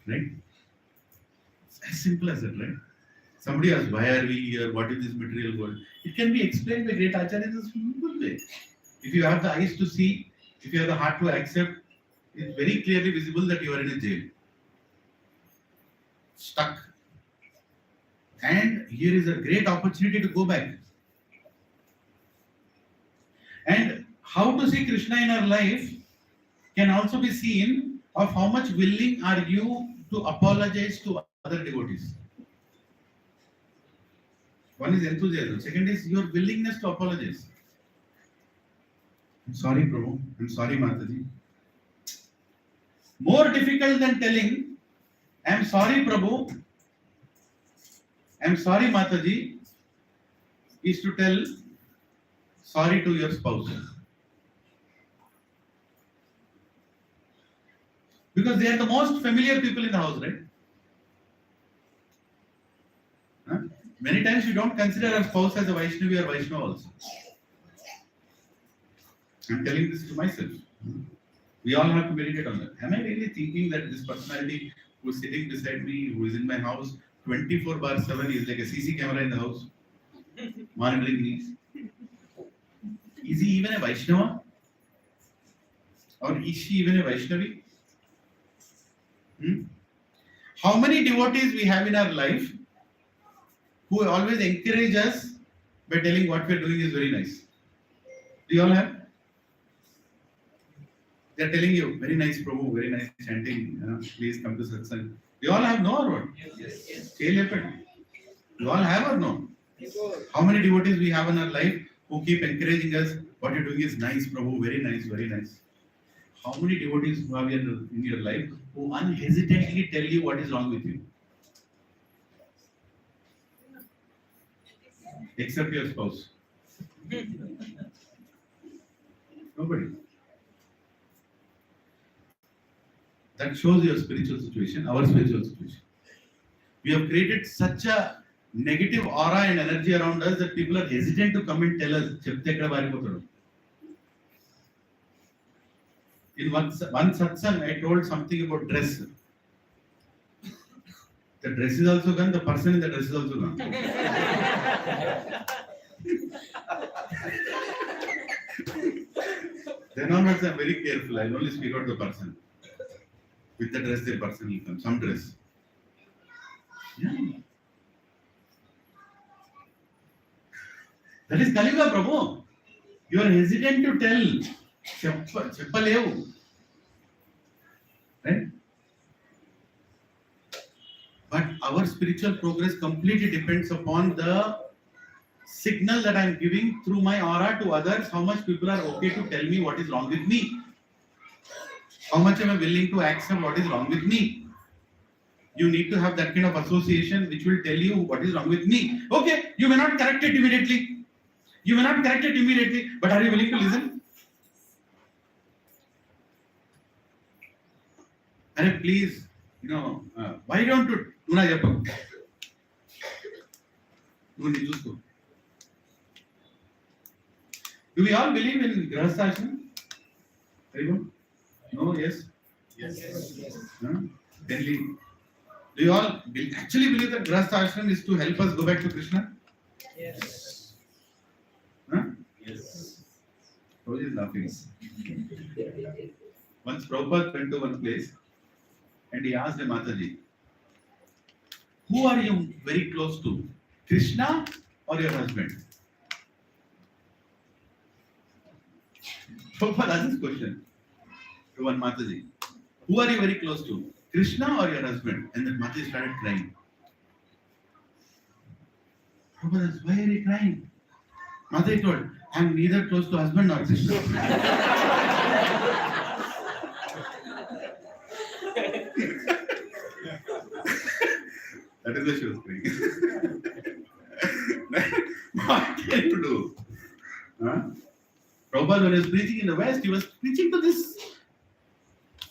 Right? It's as simple as that, right? Somebody asks, why are we here? What is this material world? It can be explained by great acharyas in a simple way. If you have the eyes to see, if you have the heart to accept, it's very clearly visible that you are in a jail. Stuck. And here is a great opportunity to go back. And how to see Krishna in our life can also be seen of how much willing are you to apologize to other devotees. One is enthusiasm. Second is your willingness to apologize. I'm sorry, Prabhu. I'm sorry, Mataji. More difficult than telling, I'm sorry, Prabhu. I'm sorry, Mataji, is to tell, sorry to your spouse. Because they are the most familiar people in the house, right? Huh? Many times we don't consider our spouse as a Vaishnavi or Vaishnava also. I'm telling this to myself. We all have to meditate on that. Am I really thinking that this personality who is sitting beside me, who is in my house 24/7 is like a CC camera in the house, monitoring me? Is he even a Vaishnava? Or is she even a Vaishnavi? How many devotees we have in our life who always encourage us by telling what we are doing is very nice? Do you all have? They are telling you, very nice Prabhu, very nice chanting, please come to satsang. We all have no or what? Yes. You all have or no? How many devotees we have in our life who keep encouraging us, what you're doing is nice Prabhu, very nice, very nice. How many devotees who have in your life who unhesitantly tell you what is wrong with you? Except your spouse. Nobody. That shows your spiritual situation, our spiritual situation. We have created such a negative aura and energy around us that people are hesitant to come and tell us, "Chepte ekkada paaripothadu." In one satsang, I told something about dress. The dress is also gone, the person in the dress is also gone. Then onwards, I'm very careful. I'll only speak out the person. With the dress, the person will come. Some dress. Yeah. That is Kaliga, Prabhu. You are hesitant to tell. Cheppalevu. Right? But our spiritual progress completely depends upon the signal that I am giving through my aura to others, how much people are okay to tell me what is wrong with me. How much am I willing to accept what is wrong with me? You need to have that kind of association which will tell you what is wrong with me. Okay, you may not correct it immediately. But are you willing to listen? And please, why don't you do not yapam? Do we all believe in grahasthashram? Anyone? No, yes? Yes. Then leave. Do you all actually believe that grahasthashram is to help us go back to Krishna? Yes. Yes. Who is laughing? Once Prabhupada went to one place and he asked the Mataji, who are you very close to? Krishna or your husband? Prabhupada asked this question to one Mataji. Who are you very close to? Krishna or your husband? And then Mataji started crying. Prabhupada asked, why are you crying? Mataji told, I am neither close to husband nor Krishna. That is why she was crying. What can you do? Prabhupada, when he was preaching in the West, he was preaching to this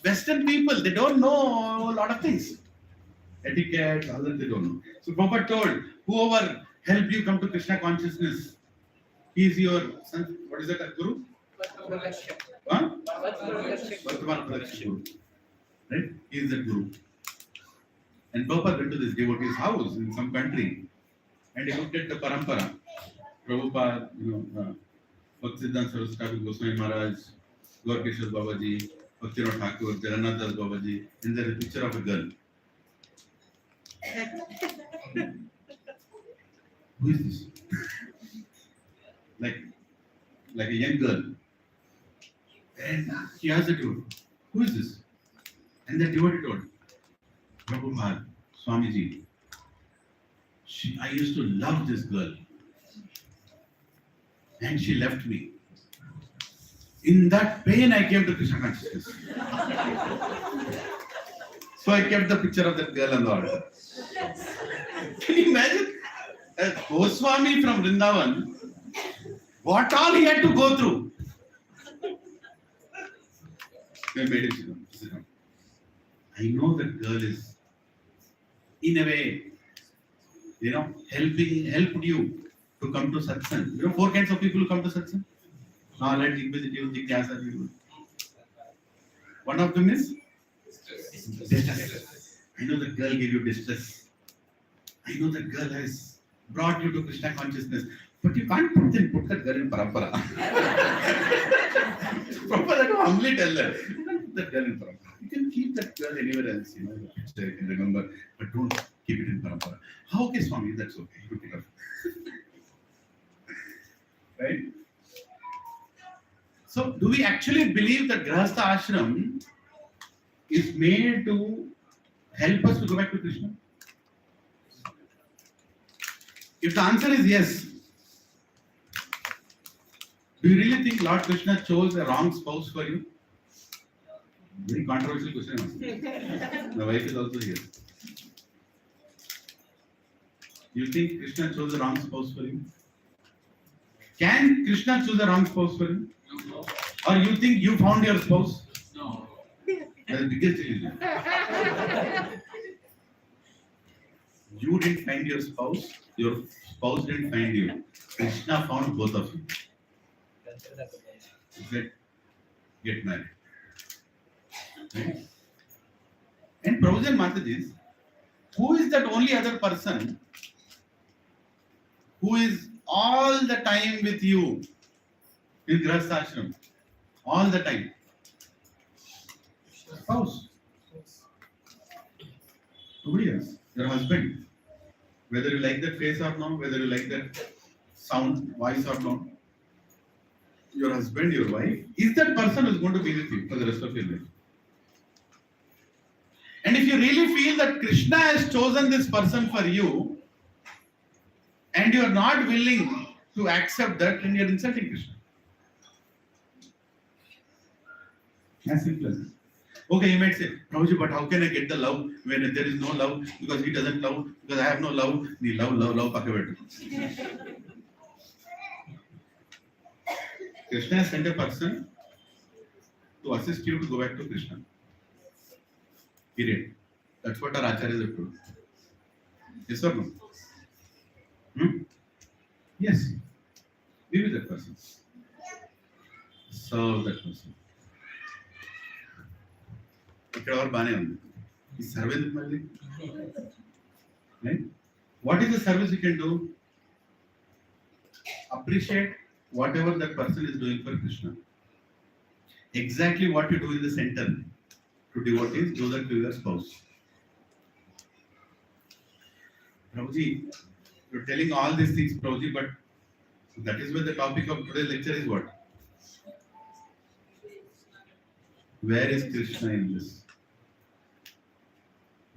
Western people. They don't know a lot of things. Etiquette, all that they don't know. So Prabhupada told, whoever helped you come to Krishna consciousness, he is your son. What is that, a guru? Huh? Vartaman Pradakshya Guru. Right? He is the guru. And Prabhupada went to this devotee's house in some country and he looked at the parampara. Prabhupada, Bhaktisiddhanta Saraswati Thakur Goswami Maharaj, Gaurkeshwar Babaji, Bhaktivinoda Thakur, Lilananda Das Bhakti, and there is a picture of a girl. Who is this? like a young girl. And she asked the devotee, who is this? And the devotee told, Prabhupada, Swamiji, I used to love this girl. And she left me. In that pain, I came to Krishna consciousness. So I kept the picture of that girl on the altar. Can you imagine? A Goswami from Vrindavan What all he had to go through. We made him sit down. Sit down. I know that girl is, in a way, helped you to come to satsang. You know, 4 kinds of people who come to satsang. Knowledge, inquisitive, jigyasa people. One of them is distress. I know that girl gave you distress. I know that girl has brought you to Krishna consciousness. But you can't put that girl in parampara. Prabhupada to humbly tell her, you can't put that girl in parampara. You can keep that girl anywhere else, the picture you can remember, but don't keep it in parampara. How okay, Swami? That's okay. You pick up. Right? So, do we actually believe that Grahastha Ashram is made to help us to go back to Krishna? If the answer is yes, do you really think Lord Krishna chose a wrong spouse for you? Very controversial question. The wife is also here. You think Krishna chose a wrong spouse for you? Can Krishna choose a wrong spouse for you? No. Or you think you found your spouse? No. That's the biggest illusion. You didn't find your spouse didn't find you. Krishna found both of you. He said, get married. Right? And Prabhuji and Matajis, who is that only other person who is all the time with you in Grahastha Ashram? All the time. Spouse. Nobody else. Your husband. Whether you like that face or not, whether you like that voice or not, your husband, your wife, is that person who is going to be with you for the rest of your life. And if you really feel that Krishna has chosen this person for you, and you are not willing to accept that, then you are insulting Krishna. As simple as this. Okay, you might say, Prabhuji, but how can I get the love when there is no love? Because he doesn't love, because I have no love. Ni love, pakkavettu. Krishna has sent a person to assist you to go back to Krishna. Period. That's what our acharyas have told. Yes or no? Yes. Be with that person. Serve that person. ఇక్కడ ఎవరు బానే ఉంది ఈ serve ఎందుకు మళ్ళీ what is the service you can do appreciate what ever that person is doing for Krishna exactly what you do in the centre to devotees do that to your spouse Prabhuji, you're telling all these things, Prabhuji, but that is where the topic of today's lecture is what? Where is Krishna in this?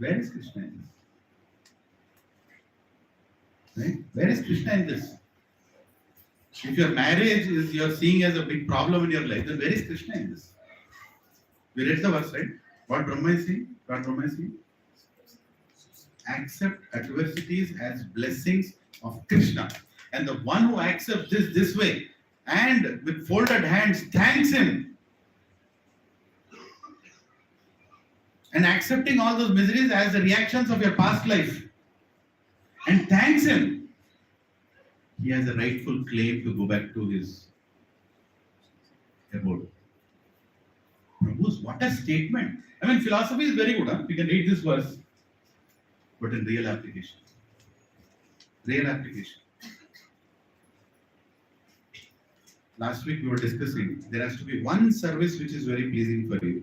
Where is Krishna in this? Right? Where is Krishna in this? If your marriage is you're seeing as a big problem in your life, then where is Krishna in this? We read the verse, right? What Brahma is saying? What Brahma is saying? Accept adversities as blessings of Krishna. And the one who accepts this way and with folded hands thanks him. And accepting all those miseries as the reactions of your past life and thanks him, he has a rightful claim to go back to his abode. Prabhu's, what a statement. I mean, philosophy is very good. Huh? You can read this verse, but in real application. Last week we were discussing, there has to be one service which is very pleasing for you.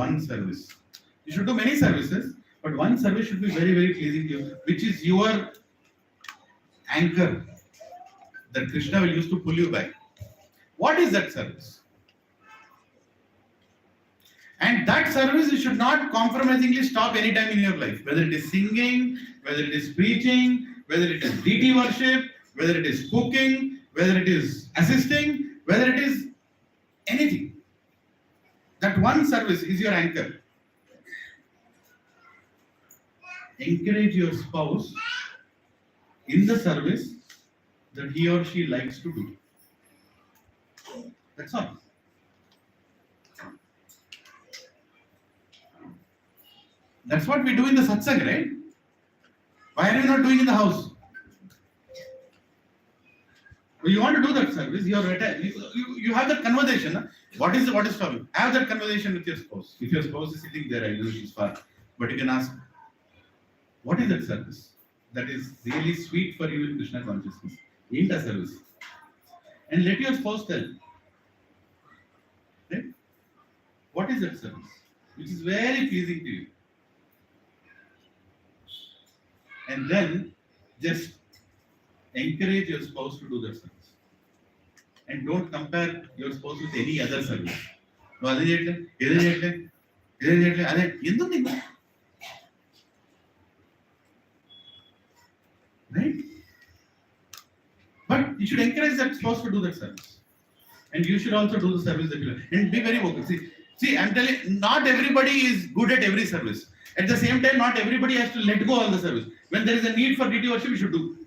One service. You should do many services, but one service should be very, very pleasing to you, which is your anchor that Krishna will use to pull you back. What is that service? And that service you should not compromisingly stop any time in your life, whether it is singing, whether it is preaching, whether it is deity worship, whether it is cooking, whether it is assisting, whether it is anything. That one service is your anchor. Encourage your spouse in the service that he or she likes to do. That's all. That's what we do in the satsang, right? Why are you not doing in the house? Well, you want to do that service, you have that conversation. Huh? What is stopping? Have that conversation with your spouse. If your spouse is sitting there, I know she's far, but you can ask, what is that service that is really sweet for you in Krishna consciousness? In the service. And let your spouse tell. Right? What is that service? Which is very pleasing to you. And then just encourage your spouse to do that service. And don't compare your spouse with any other service. Right? But you should encourage that spouse to do that service. And you should also do the service that you like. And be very vocal. See, I'm telling you, not everybody is good at every service. At the same time, not everybody has to let go all the service. When there is a need for DT worship, you should do.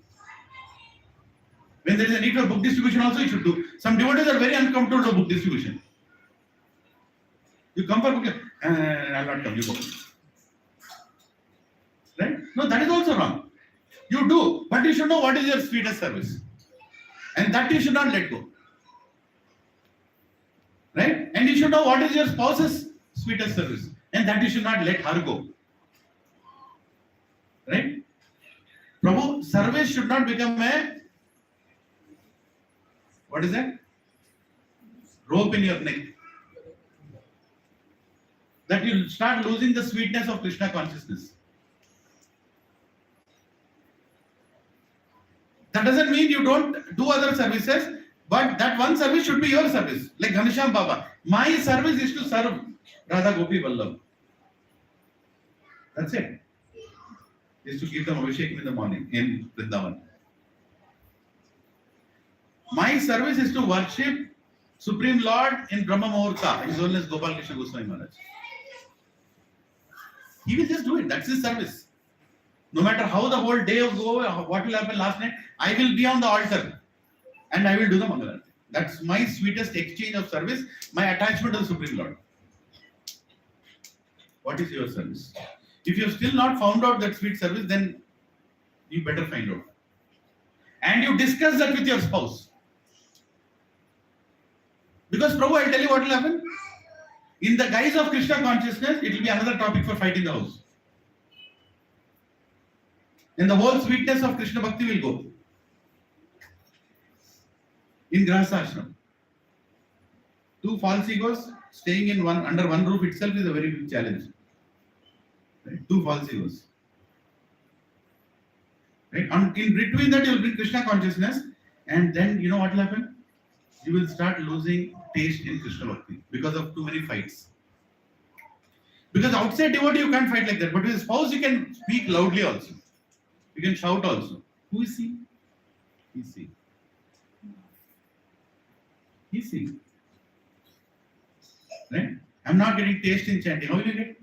When there is a need for book distribution also, you should do. Some devotees are very uncomfortable with book distribution. You come for book, I'll not come, you go. Right? No, that is also wrong. You do, but you should know what is your sweetest service. And that you should not let go. Right? And you should know what is your spouse's sweetest service. And that you should not let her go. Right? Prabhu, service should not become a, what is that? Rope in your neck. That you start losing the sweetness of Krishna consciousness. That doesn't mean you don't do other services, but that one service should be your service. Like Ghanesham Baba. My service is to serve Radha Gopi Vallabh. That's it. Is to give them Abhishek in the morning in Vrindavan. My service is to worship Supreme Lord in Brahma Muhurta, His Holiness Gopal Krishna Goswami Maharaj. He will just do it. That's his service. No matter how the whole day will go, what will happen last night, I will be on the altar and I will do the Mangalarti. That's my sweetest exchange of service, my attachment to the Supreme Lord. What is your service? If you have still not found out that sweet service, then you better find out. And you discuss that with your spouse. Because Prabhu, I'll tell you what will happen. In the guise of Krishna consciousness, it will be another topic for fight in the house. And the whole sweetness of Krishna Bhakti will go. In Grahastha Ashram. Two false egos staying in under one roof itself is a very big challenge. Right? Two false egos. Right? And in between that, you will bring Krishna consciousness, and then you know what will happen? You will start losing taste in Krishna Bhakti because of too many fights. Because outside devotee you can't fight like that, but with spouse you can speak loudly also. You can shout also. Who is he? He's he. He's he. Right? I'm not getting taste in chanting. How will you get?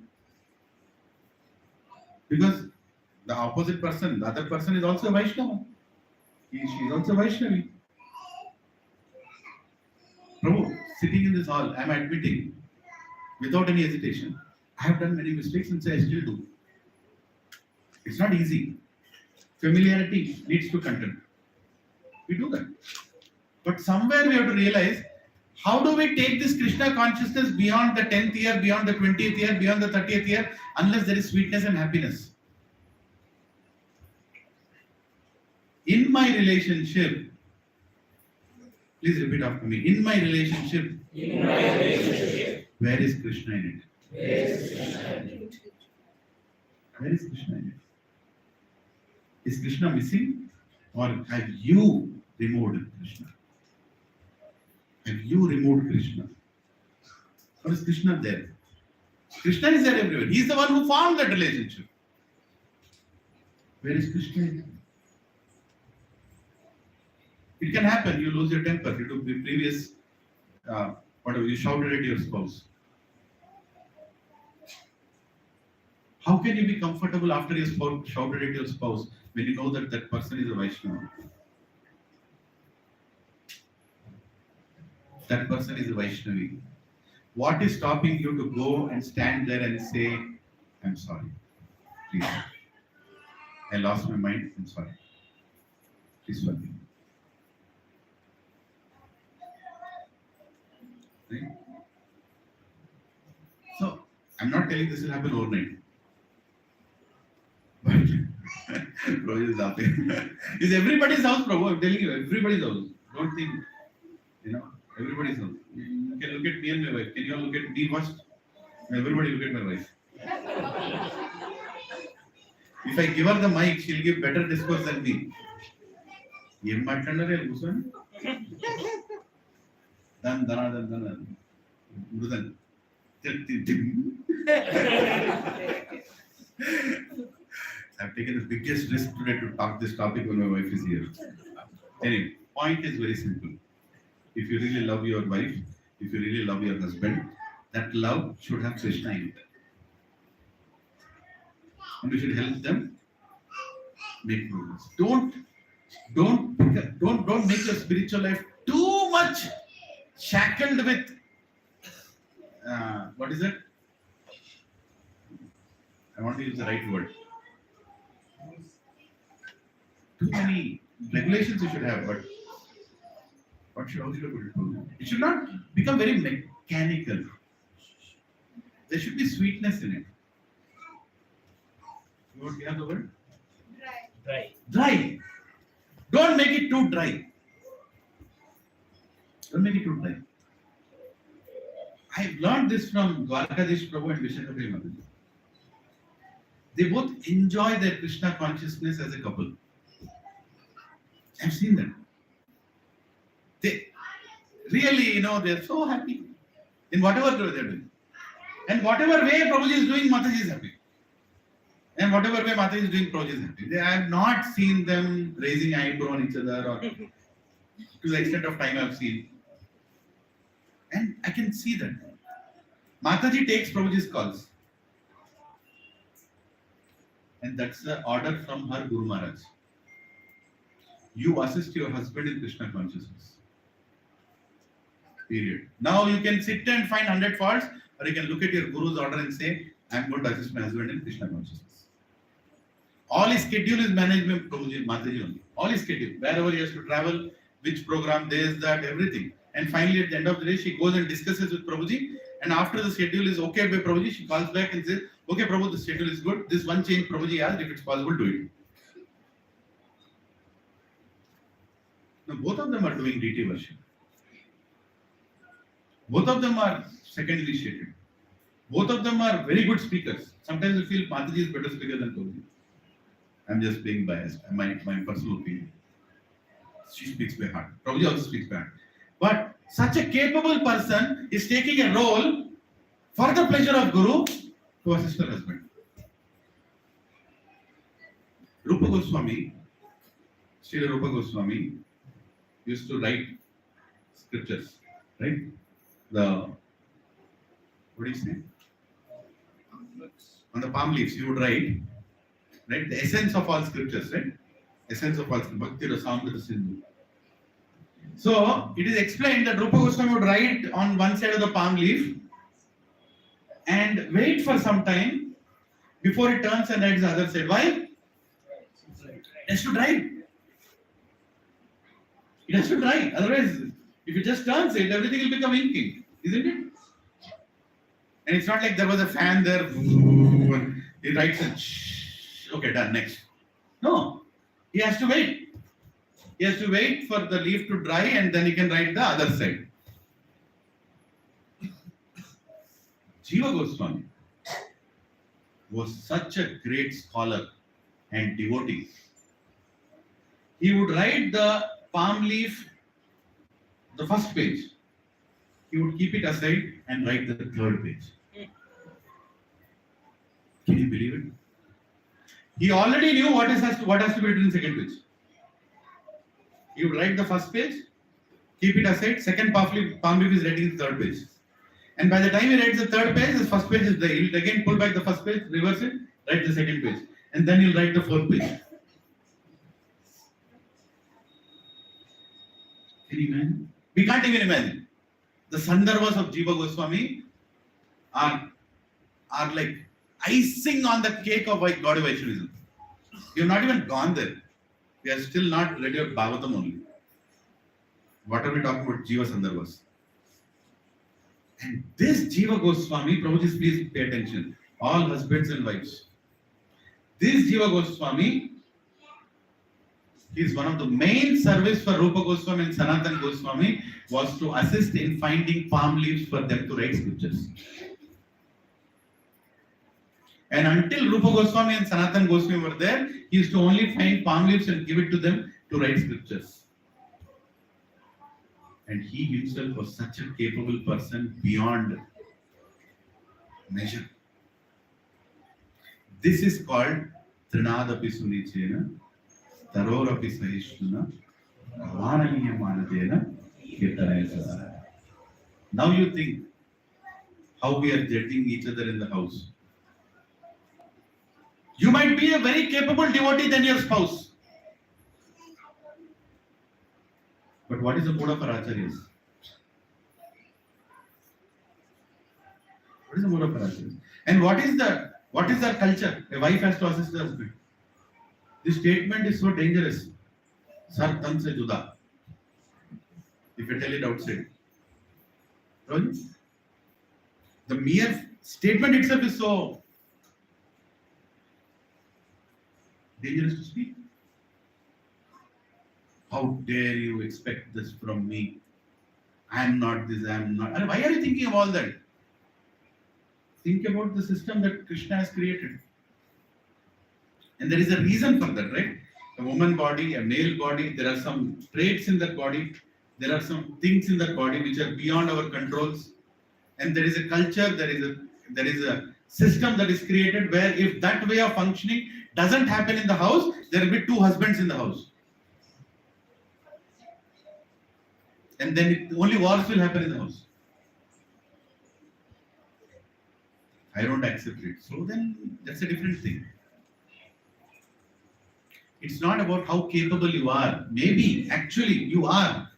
Because the opposite person, the other person is also a Vaishnava. She is also Vaishnavi. Prabhu, sitting in this hall, I am admitting, without any hesitation, I have done many mistakes and I still do. It's not easy. Familiarity leads to content. We do that. But somewhere we have to realize, how do we take this Krishna consciousness beyond the 10th year, beyond the 20th year, beyond the 30th year, unless there is sweetness and happiness? In my relationship, please repeat after me. In my relationship, where is Krishna in it? Where is Krishna in it? Is Krishna missing? Or have you removed Krishna? Have you removed Krishna? Or is Krishna there? Krishna is there everywhere. He is the one who formed that relationship. Where is Krishna in it? It can happen, you lose your temper. You do the previous, whatever, you shouted at your spouse. How can you be comfortable after you shouted at your spouse when you know that that person is a Vaishnava? that person is a Vaishnavi. What is stopping you to go and stand there and say, I'm sorry, please. I lost my mind, I'm sorry. Please forgive me. Right? So, I'm not telling this will happen overnight. But Prabhu is laughing. It's everybody's house, Prabhu. I'm telling you, everybody's house. Don't think, everybody's house. You can look at me and my wife. Can you all look at me first? Everybody look at my wife. If I give her the mic, she'll give better discourse than me. ఏం మాట్లాడారు కూర్చొని Dhan దనాదన్ Dhan మృదన్ I've taken the biggest risk today to talk this topic when my wife is here. Anyway, point is very simple. If you really love your wife, if you really love your husband, that love should have Krishna in it. And we should help them make progress. Don't make your spiritual life too much shackled with what is it? I want to use the right word. Too many regulations you should have, but how should I put it? It should not become very mechanical. There should be sweetness in it. You want to have the word? Dry. Dry. Don't make it too dry. Don't make it too dry. I've learned this from Dwarkadish Prabhu and Vishakapri Mataji. They both enjoy their Krishna consciousness as a couple. I've seen them. They really, they're so happy in whatever they're doing. And whatever way Prabhuji is doing, Mataji is happy. And whatever way Mataji is doing, Prabhuji is happy. I have not seen them raising eyebrow on each other or to the extent of time I've seen. And I can see that. Mataji takes Prabhuji's calls. And that's the order from her Guru Maharaj. You assist your husband in Krishna consciousness. Period. Now you can sit and find 100 faults, or you can look at your Guru's order and say, I'm going to assist my husband in Krishna consciousness. All his schedule is managed by Prabhuji, Mataji only. All his schedule. Wherever he has to travel, which program, this, that, everything. And finally, at the end of the day, she goes and discusses with Prabhuji. And after the schedule is okay by Prabhuji, she calls back and says, okay, Prabhu, the schedule is good. This one change Prabhuji asked, if it's possible, do it. Now, both of them are doing DT worship. Both of them are second initiated. Both of them are very good speakers. Sometimes I feel Mataji is better speaker than Prabhuji. I'm just being biased. My personal opinion. She speaks by heart. Prabhuji also speaks by heart. But such a capable person is taking a role for the pleasure of Guru to assist her husband. Rupa Goswami, Srila Rupa Goswami, used to write scriptures, right? What do you say? On the palm leaves, you would write, right? The essence of all scriptures, right? Essence of all scriptures. Bhakti Rasamrita Sindhu. So, it is explained that Rupa Goswami would write on one side of the palm leaf and wait for some time before it turns and writes the other side. Why? It has to dry. It has to dry. Otherwise, if it just turns it, everything will become inking, isn't it? And it's not like there was a fan there. He writes and okay, done, next. No, he has to wait. He has to wait for the leaf to dry and then he can write the other side. Jiva Goswami was such a great scholar and devotee. He would write the palm leaf, the first page. He would keep it aside and write the third page. Can you believe it? He already knew what has to be written in second page. He would write the first page, keep it aside, second palm leaf is writing the third page. And by the time he writes the third page, his first page is there. He'll again pull back the first page, reverse it, write the second page. And then he'll write the fourth page. Can you imagine? We can't even imagine. The Sandarbhas of Jiva Goswami are like icing on the cake of Gaudiya Vaishnavism. We have not even gone there. We are still not ready of Bhagavatam only. What are we talking about? Jiva Sandarbhas. And this Jiva Goswami, Prabhuji, please pay attention. All husbands and wives. This Jiva Goswami is one of the main service for Rupa Goswami and Sanatana Goswami was to assist in finding palm leaves for them to write scriptures. And until Rupa Goswami and Sanatana Goswami were there, he used to only find palm leaves and give it to them to write scriptures. And he himself was such a capable person beyond measure. This is called Trinadapi Sunichena, Tarorapi Sahishuna, Avananiya Manadena, Kirtanaya. Now you think how we are judging each other in the house. You might be a very capable devotee than your spouse. But what is the mode of our acharyas? What is the mode of our acharyas? And what is our culture? A wife has to assist the husband. This statement is so dangerous. Sar tan se juda. If you tell it outside. The mere statement itself is so dangerous to speak. How dare you expect this from me? I am not this, I am not. And why are you thinking of all that? Think about the system that Krishna has created. And there is a reason for that, right? A woman body, a male body, there are some traits in that body, there are some things in that body which are beyond our controls. And there is a culture, there is a system that is created where if that way of functioning doesn't happen in the house, there will be two husbands in the house. And then only wars will happen in the house. I don't accept it. So then that's a different thing. It's not about how capable you are. Maybe actually you are,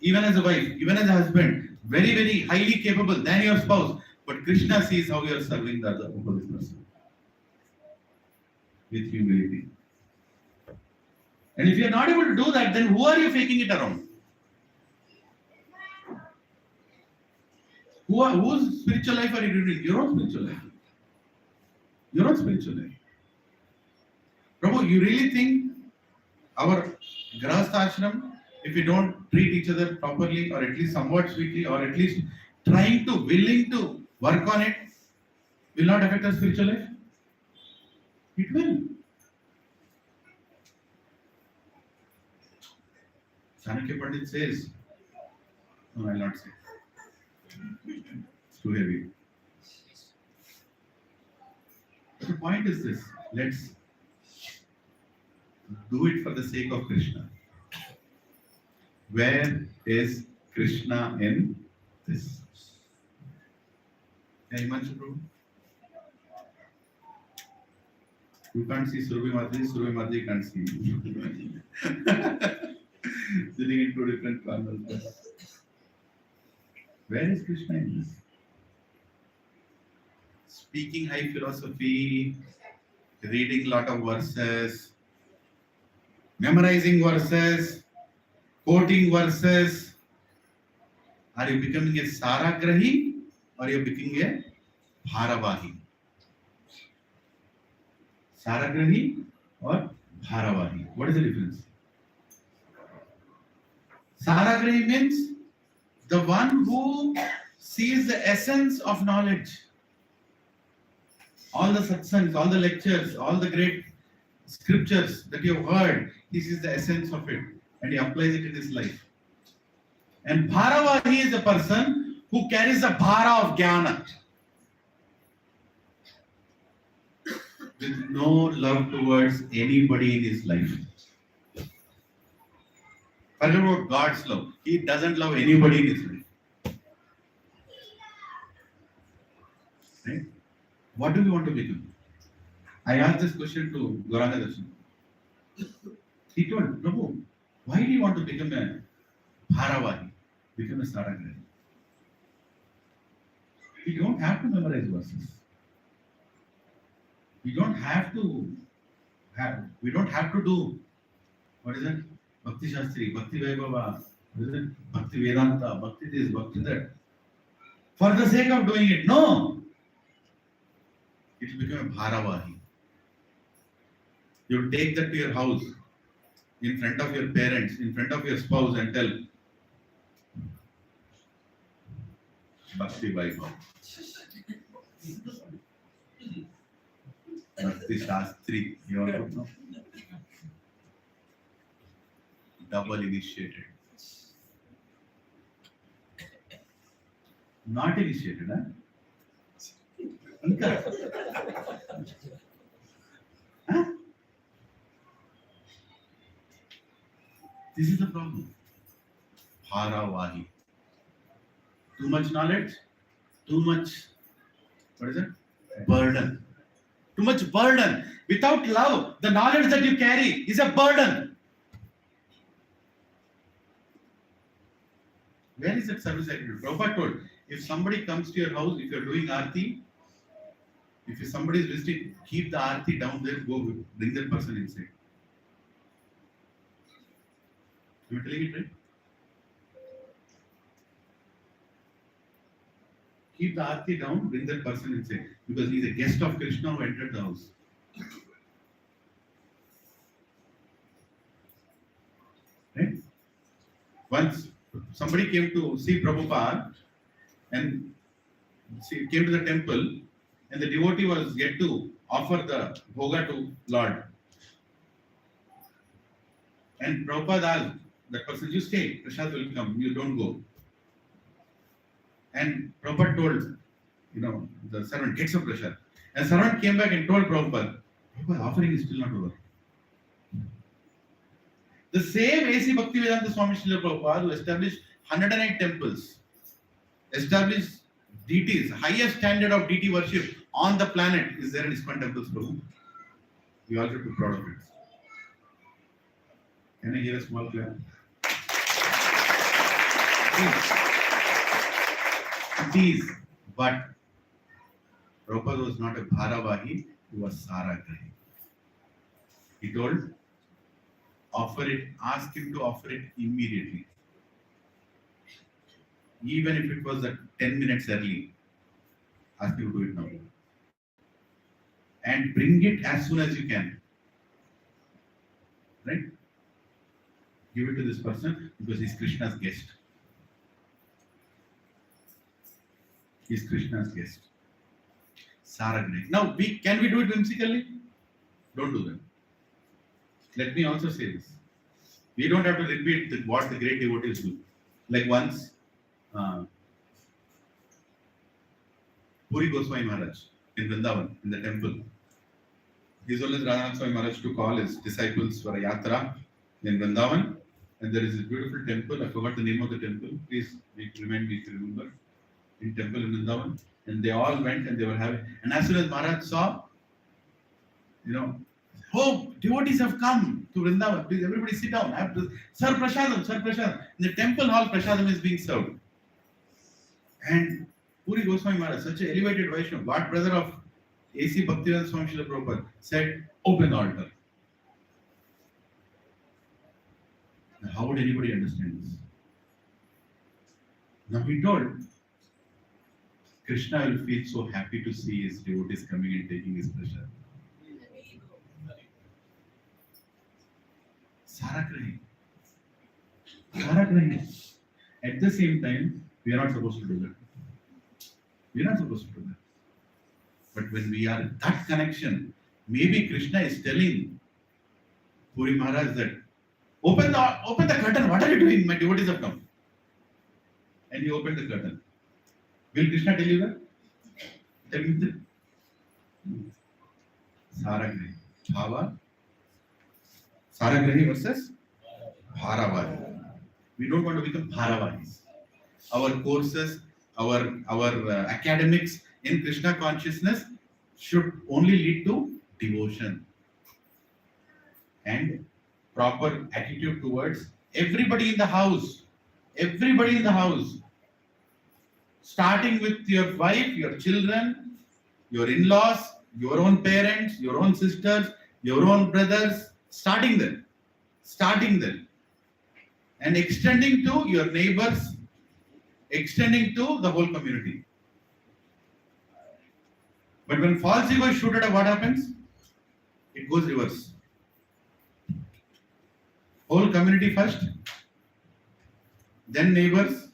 even as a wife, even as a husband, very, very highly capable than your spouse. But Krishna sees how you are serving the other opposite person. With humility. And if you are not able to do that, then who are you faking it around? Whose spiritual life are you doing? Your own spiritual life. Your own spiritual life. Prabhu, you really think our Grahastha ashram, if we don't treat each other properly or at least somewhat sweetly or at least willing to work on it, will not affect our spiritual life? It will. Chanakya Pandit says, no, I will not say. It's too heavy. But the point is this, let's do it for the sake of Krishna. Where is Krishna in this? Hey, Himanshu Prabhu? You can't see Surabhi Madhuri can't see you. Sitting in two different corners. Where is Krishna in this? Speaking high philosophy, reading lot of verses, memorizing verses, quoting verses. Are you becoming a Saragrahi or are you becoming a Bharavahi? Saragrahi or Bharavahi? What is the difference? Saragrahi means the one who sees the essence of knowledge. All the satsangs, all the lectures, all the great scriptures that you have heard, he sees the essence of it and he applies it in his life. And Bharavahi is a person who carries the bhara of jnana with no love towards anybody in his life. Forget about God's love. He doesn't love anybody in his life. Right? What do we want to become? I asked this question to Gauranga Darshan. He told, Prabhu, why do you want to become a Bharavahi? Become a Saragrahi. We don't have to memorize verses. We don't have to do, what is it? Bhakti Shastri, Bhakti Vaibhava, what is it? Bhakti Vedanta, Bhakti this, Bhakti that. For the sake of doing it. No. It will become a bharavahi. You take that to your house, in front of your parents, in front of your spouse and tell, Bhakti Vaibhava. Bhakti Shastri, you want to know? Double initiated. Not initiated, huh? Inka. Huh? This is the problem. Bharavahi. Too much knowledge, too much, what is it? Burden. Too much burden. Without love, the knowledge that you carry is a burden. Where is that service attitude? Prabhupada told, if somebody comes to your house, if you're doing arti, if somebody is visiting, keep the arti down there, go bring that person inside. Am I telling it right? Keep the arti down, bring that person inside. Because he is a guest of Krishna who entered the house. Right? Once somebody came to see Prabhupada and came to the temple, and the devotee was yet to offer the bhoga to Lord. And Prabhupada asked that person, you stay, Prasad will come, you don't go. And Prabhupada told, the servant, get some prasad. And servant came back and told Prabhupada, offering is still not over. The same A.C. Bhaktivedanta Swami Srila Prabhupada who established 108 temples, established deities, highest standard of deity worship on the planet is there in ISKCON temples, Prabhu. We all should be proud of it. Can I hear a small clap? It is, but Prabhupada was not a Bharavahi, he was Saragrahi. He told, offer it, ask him to offer it immediately. Even if it was 10 minutes early, ask him to do it now. And bring it as soon as you can. Right? Give it to this person because he's Krishna's guest. He's Krishna's guest. Saragrahi. Now, can we do it whimsically? Don't do that. Let me also say this. We don't have to repeat what the great devotees do. Like once, Puri Goswami Maharaj in Vrindavan, in the temple. His Holiness Radhanath Swami Maharaj to call his disciples for a yatra in Vrindavan. And there is a beautiful temple. I forgot the name of the temple. Please remind me if you remember. In temple in Vrindavan. And they all went and they were having. And as soon as Maharaj saw, oh, devotees have come to Vrindavan. Please, everybody sit down. Sir Prasadam, Sir Prasadam. In the temple hall, Prasadam is being served. And Puri Goswami Maharaj, such an elevated Vaishnava, god brother of A.C. Bhaktivedanta Swami Srila Prabhupada, said, open the altar. Now, how would anybody understand this? Now he told, Krishna will feel so happy to see his devotees coming and taking his prasad. Saragrahi. Saragrahi. At the same time, we are not supposed to do that. We are not supposed to do that. But when we are in that connection, maybe Krishna is telling Puri Maharaj that open the curtain. What are you doing? My devotees have come. And he opened the curtain. Will Krishna tell you that? Tell me that. Saragrahi. Bhava. Saragrahi versus Bharavahi. We don't want to become Bharavahis. Our courses, our academics in Krishna consciousness should only lead to devotion and proper attitude towards everybody in the house. Everybody in the house. Starting with your wife, your children, your in-laws, your own parents, your own sisters, your own brothers, starting there, and extending to your neighbors, extending to the whole community. But when false ego is shooted up, what happens? It goes reverse. Whole community first, then neighbors,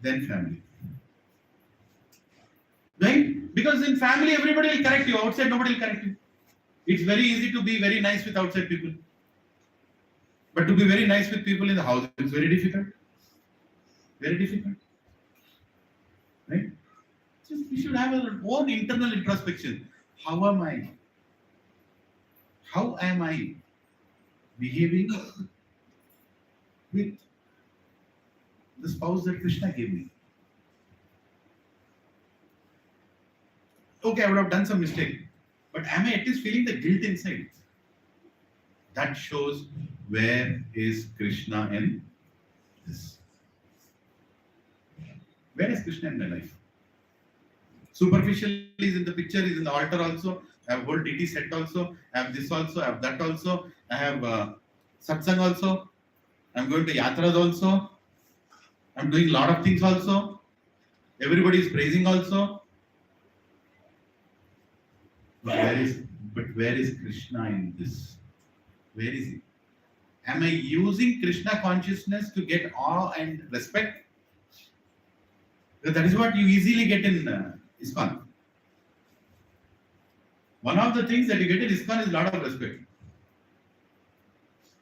then family. Right? Because in family, everybody will correct you. Outside, nobody will correct you. It's very easy to be very nice with outside people. But to be very nice with people in the house is very difficult. Very difficult. Right? Just we should have our own internal introspection. How am I? How am I behaving with the spouse that Krishna gave me? Okay, I would have done some mistake, but am I at least feeling the guilt inside? That shows where is Krishna in this. Where is Krishna in my life? Superficially is in the picture, is in the altar also. I have whole DT set also. I have this also. I have that also. I have satsang also. I'm going to yatras also. I'm doing a lot of things also. Everybody is praising also. But where is Krishna in this? Where is he? Am I using Krishna consciousness to get awe and respect? Because that is what you easily get in ISKCON. One of the things that you get in ISKCON is a lot of respect.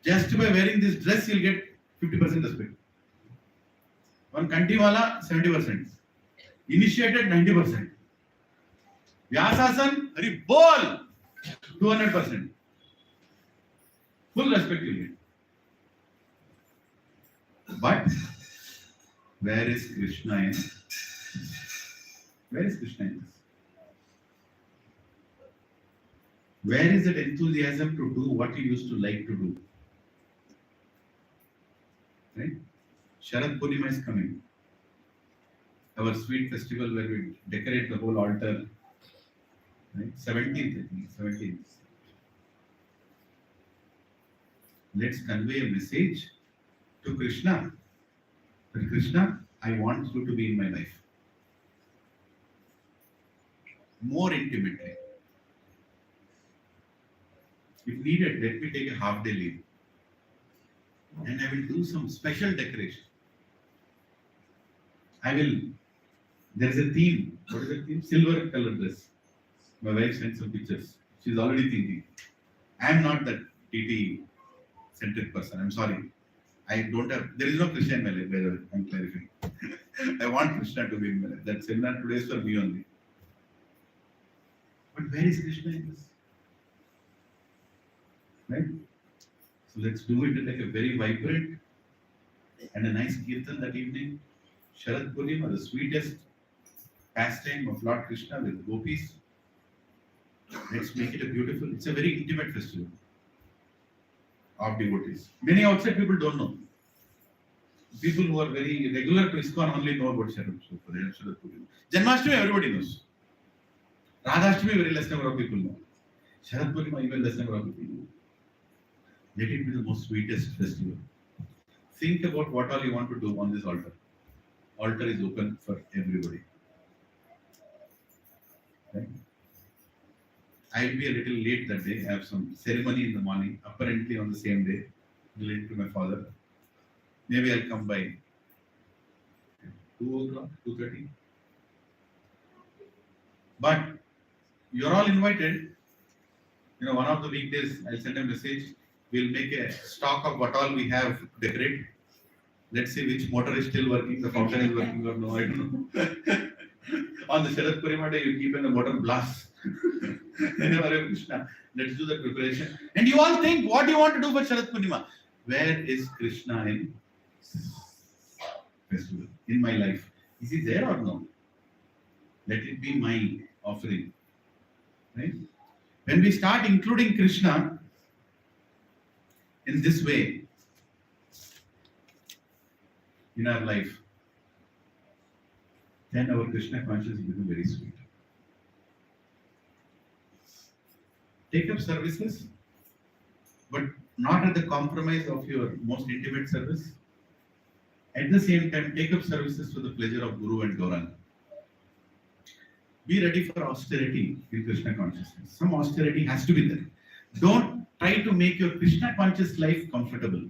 Just by wearing this dress, you'll get 50% respect. One Kantiwala, 70%. Initiated, 90%. Vyasasan, Hari Bol, 200%. Full respect you get. But where is Krishna in? Where is Krishna in this? Where is that enthusiasm to do what you used to like to do? Right? Sharad Purnima is coming. Our sweet festival where we decorate the whole altar. Right? 17th, I think. 17th. Let's convey a message to Krishna. That Krishna, I want you to be in my life. More intimately. If needed, let me take a half-day leave. And I will do some special decoration. There is a theme. What is the theme? Silver color dress. My wife sent some pictures. She's already thinking. I am not that TT-centric person. I'm sorry. There is no Krishna in my life, by the way. I'm clarifying. I want Krishna to be in my life. That seminar today is for me only. But where is Krishna in this? Right? So let's do it like a very vibrant and a nice kirtan that evening. Sharad Purnima, the sweetest pastime of Lord Krishna with gopis. Let's make it it's a very intimate festival of devotees. Many outside people don't know. People who are very regular to ISKCON only know about Sharad Purnima. Janmashtami everybody knows. Radhashtami very less number of people know. Sharad Purnima even less number of people know. Let it be the most sweetest festival. Think about what all you want to do on this altar. Altar is open for everybody. Right? I will be a little late that day. I have some ceremony in the morning, apparently on the same day, related to my father. Maybe I'll come by 2 o'clock, 2:30. But you're all invited. One of the weekdays, I'll send a message. We'll make a stock of what all we have to decorate. Let's see which motor is still working, the fountain is working or no, I don't know. On the Sharad Purnima day, you keep in the motor blast. Hare Krishna. Let's do the preparation. And you all think, what do you want to do for Sharad Purnima? Where is Krishna in festival, in my life? Is he there or no? Let it be my offering. Right? When we start including Krishna in this way in our life, then our Krishna consciousness becomes very sweet. Take up services, but not at the compromise of your most intimate service. At the same time, take up services for the pleasure of Guru and Gauranga. Be ready for austerity in Krishna consciousness. Some austerity has to be there. Don't try to make your Krishna conscious life comfortable.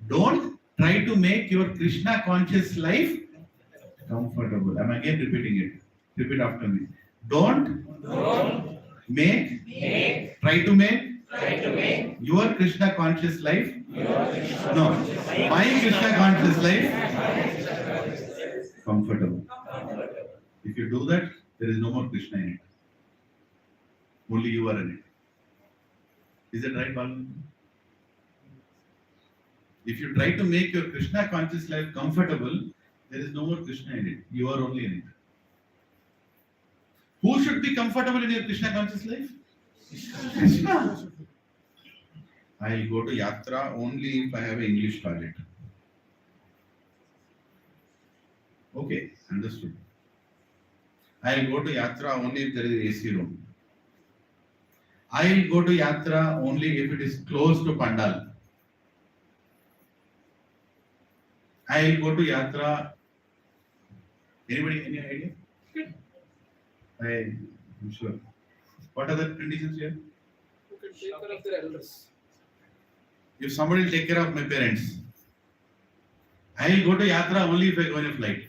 Don't try to make your Krishna conscious life comfortable. I'm again repeating it. Repeat after me. Don't make, try to make your Krishna conscious life, my Krishna conscious life comfortable. If you do that, there is no more Krishna in it. Only you are in it. Is that right, Balu? If you try to make your Krishna conscious life comfortable, there is no more Krishna in it. You are only in it. Who should be comfortable in your Krishna conscious life? Krishna. I will go to Yatra only if I have an English toilet. Okay, understood. I will go to Yatra only if there is AC room. I will go to Yatra only if it is close to Pandal. I will go to Yatra. Anybody, any idea? I'm sure. What are the conditions here? You can take care of their elders. If somebody will take care of my parents, I will go to Yatra only if I go in a flight.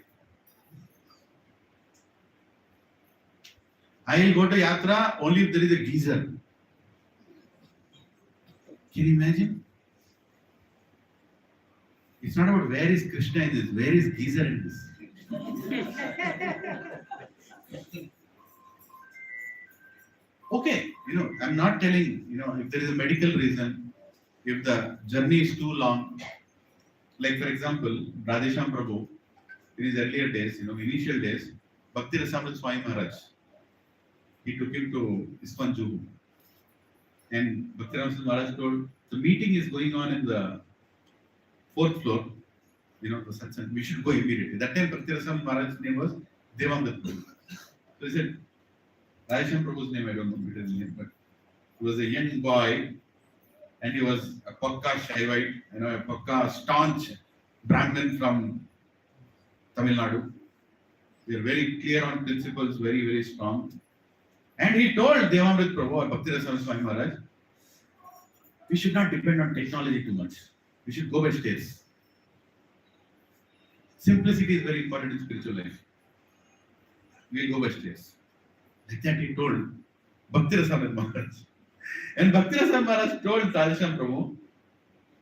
I will go to Yatra only if there is a geyser. Can you imagine? It's not about where is Krishna in this, where is geyser in this. Okay, I'm not telling, if there is a medical reason, if the journey is too long, like for example, Radhesham Prabhu, in his earlier days, initial days, Bhakti Rasamrita Swami Maharaj, he took him to ISKCON Juhu. And Bhakti Rasamrita Maharaj told, the meeting is going on in the 4th floor, the satsang, we should go immediately. That time Bhakti Rasamrita Maharaj's name was Devamrit Prabhu. So he said, Radhesham Prabhu's name, I don't know his name, but he was a young boy and he was a Pakka Shaivite, a Pakka staunch Brahmin from Tamil Nadu. We are very clear on principles, very, very strong. And he told Devamrit Prabhu or Bhakti Rasamrita Swami Maharaj, we should not depend on technology too much. We should go by stairs. Simplicity is very important in spiritual life. We will go by stairs. Like that he told Bhakti Rasamrita Maharaj. And Bhakti Rasamrita Maharaj told Radhesham Prabhu,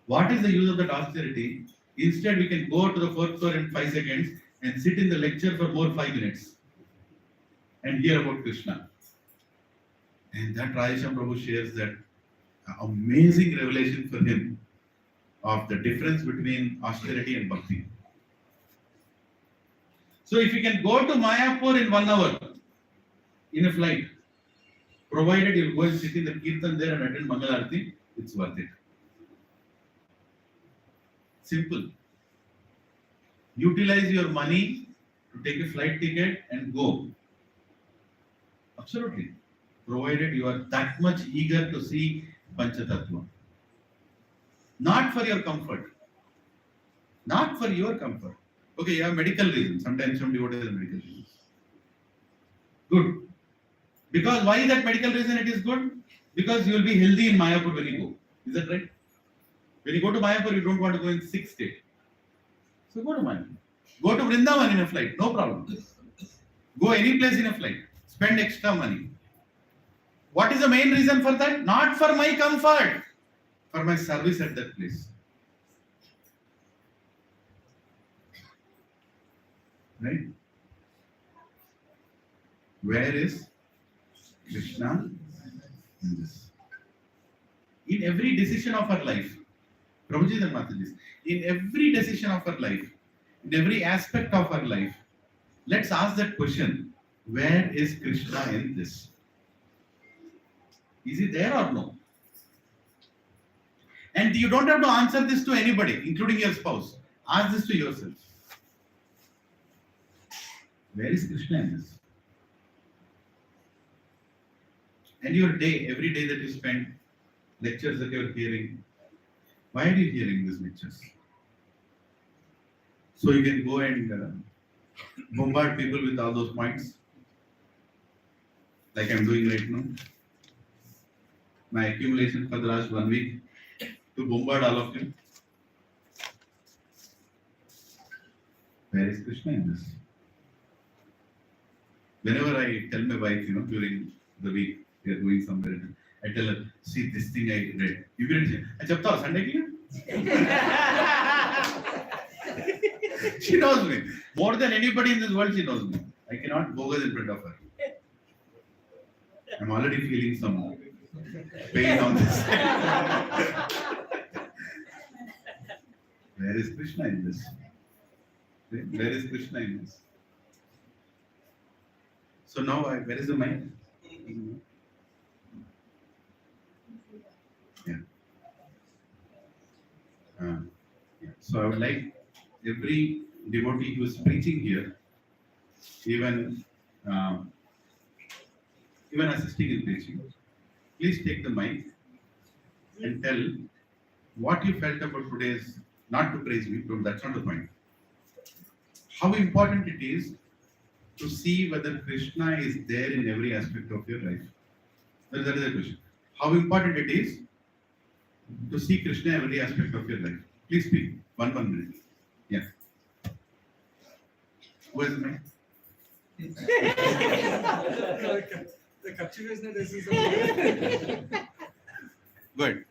what is the use of that austerity? Instead, we can go to the 4th floor in 5 seconds and sit in the lecture for more 5 minutes and hear about Krishna. And that Radhesham Prabhu shares that amazing revelation for him of the difference between austerity and bhakti. So if you can go to Mayapur in 1 hour in a flight, provided you go and sit in the kirtan there and attend Mangalarati, it's worth it. Simple. Utilize your money to take a flight ticket and go. Absolutely. Provided you are that much eager to see Panchatattva. Not for your comfort. Not for your comfort. Okay, you have medical reasons. Sometimes some devotees have medical reasons. Good. Because why is that medical reason it is good? Because you will be healthy in Mayapur when you go. Is that right? When you go to Mayapur, you don't want to go in 6th state. So go to Mayapur. Go to Vrindavan in a flight. No problem. Go any place in a flight. Spend extra money. What is the main reason for that? Not for my comfort. For my service at that place. Right? Where is Krishna in this? In every decision of our life, Prabhuji and Mataji, in every decision of our life, in every aspect of our life, let's ask that question, where is Krishna in this? Is he there or no? And you don't have to answer this to anybody, including your spouse. Ask this to yourself. Where is Krishna in this? And your day, every day that you spend, lectures that you are hearing, why are you hearing these lectures? So you can go and bombard people with all those points, like I'm doing right now. My accumulation for the last 1 week to bombard all of you. Where is Krishna in this? Whenever I tell my wife, during the week, we are going somewhere, I tell her, see this thing I read. You can say, I chapta Sunday ki? She knows me. More than anybody in this world, she knows me. I cannot bogus in front of her. I'm already feeling some pain on this. Where is Krishna in this? Where is Krishna in this? So now, where is the mind? Yeah. So I would like every devotee who is preaching here, even assisting in preaching, please take the mic and tell what you felt about today's, not to praise me, that's not the point. How important it is to see whether Krishna is there in every aspect of your life. That is the question. How important it is to see Krishna in every aspect of your life. Please speak. One minute. Yeah. Who is the mic? The Gachibowli is not necessary. Good.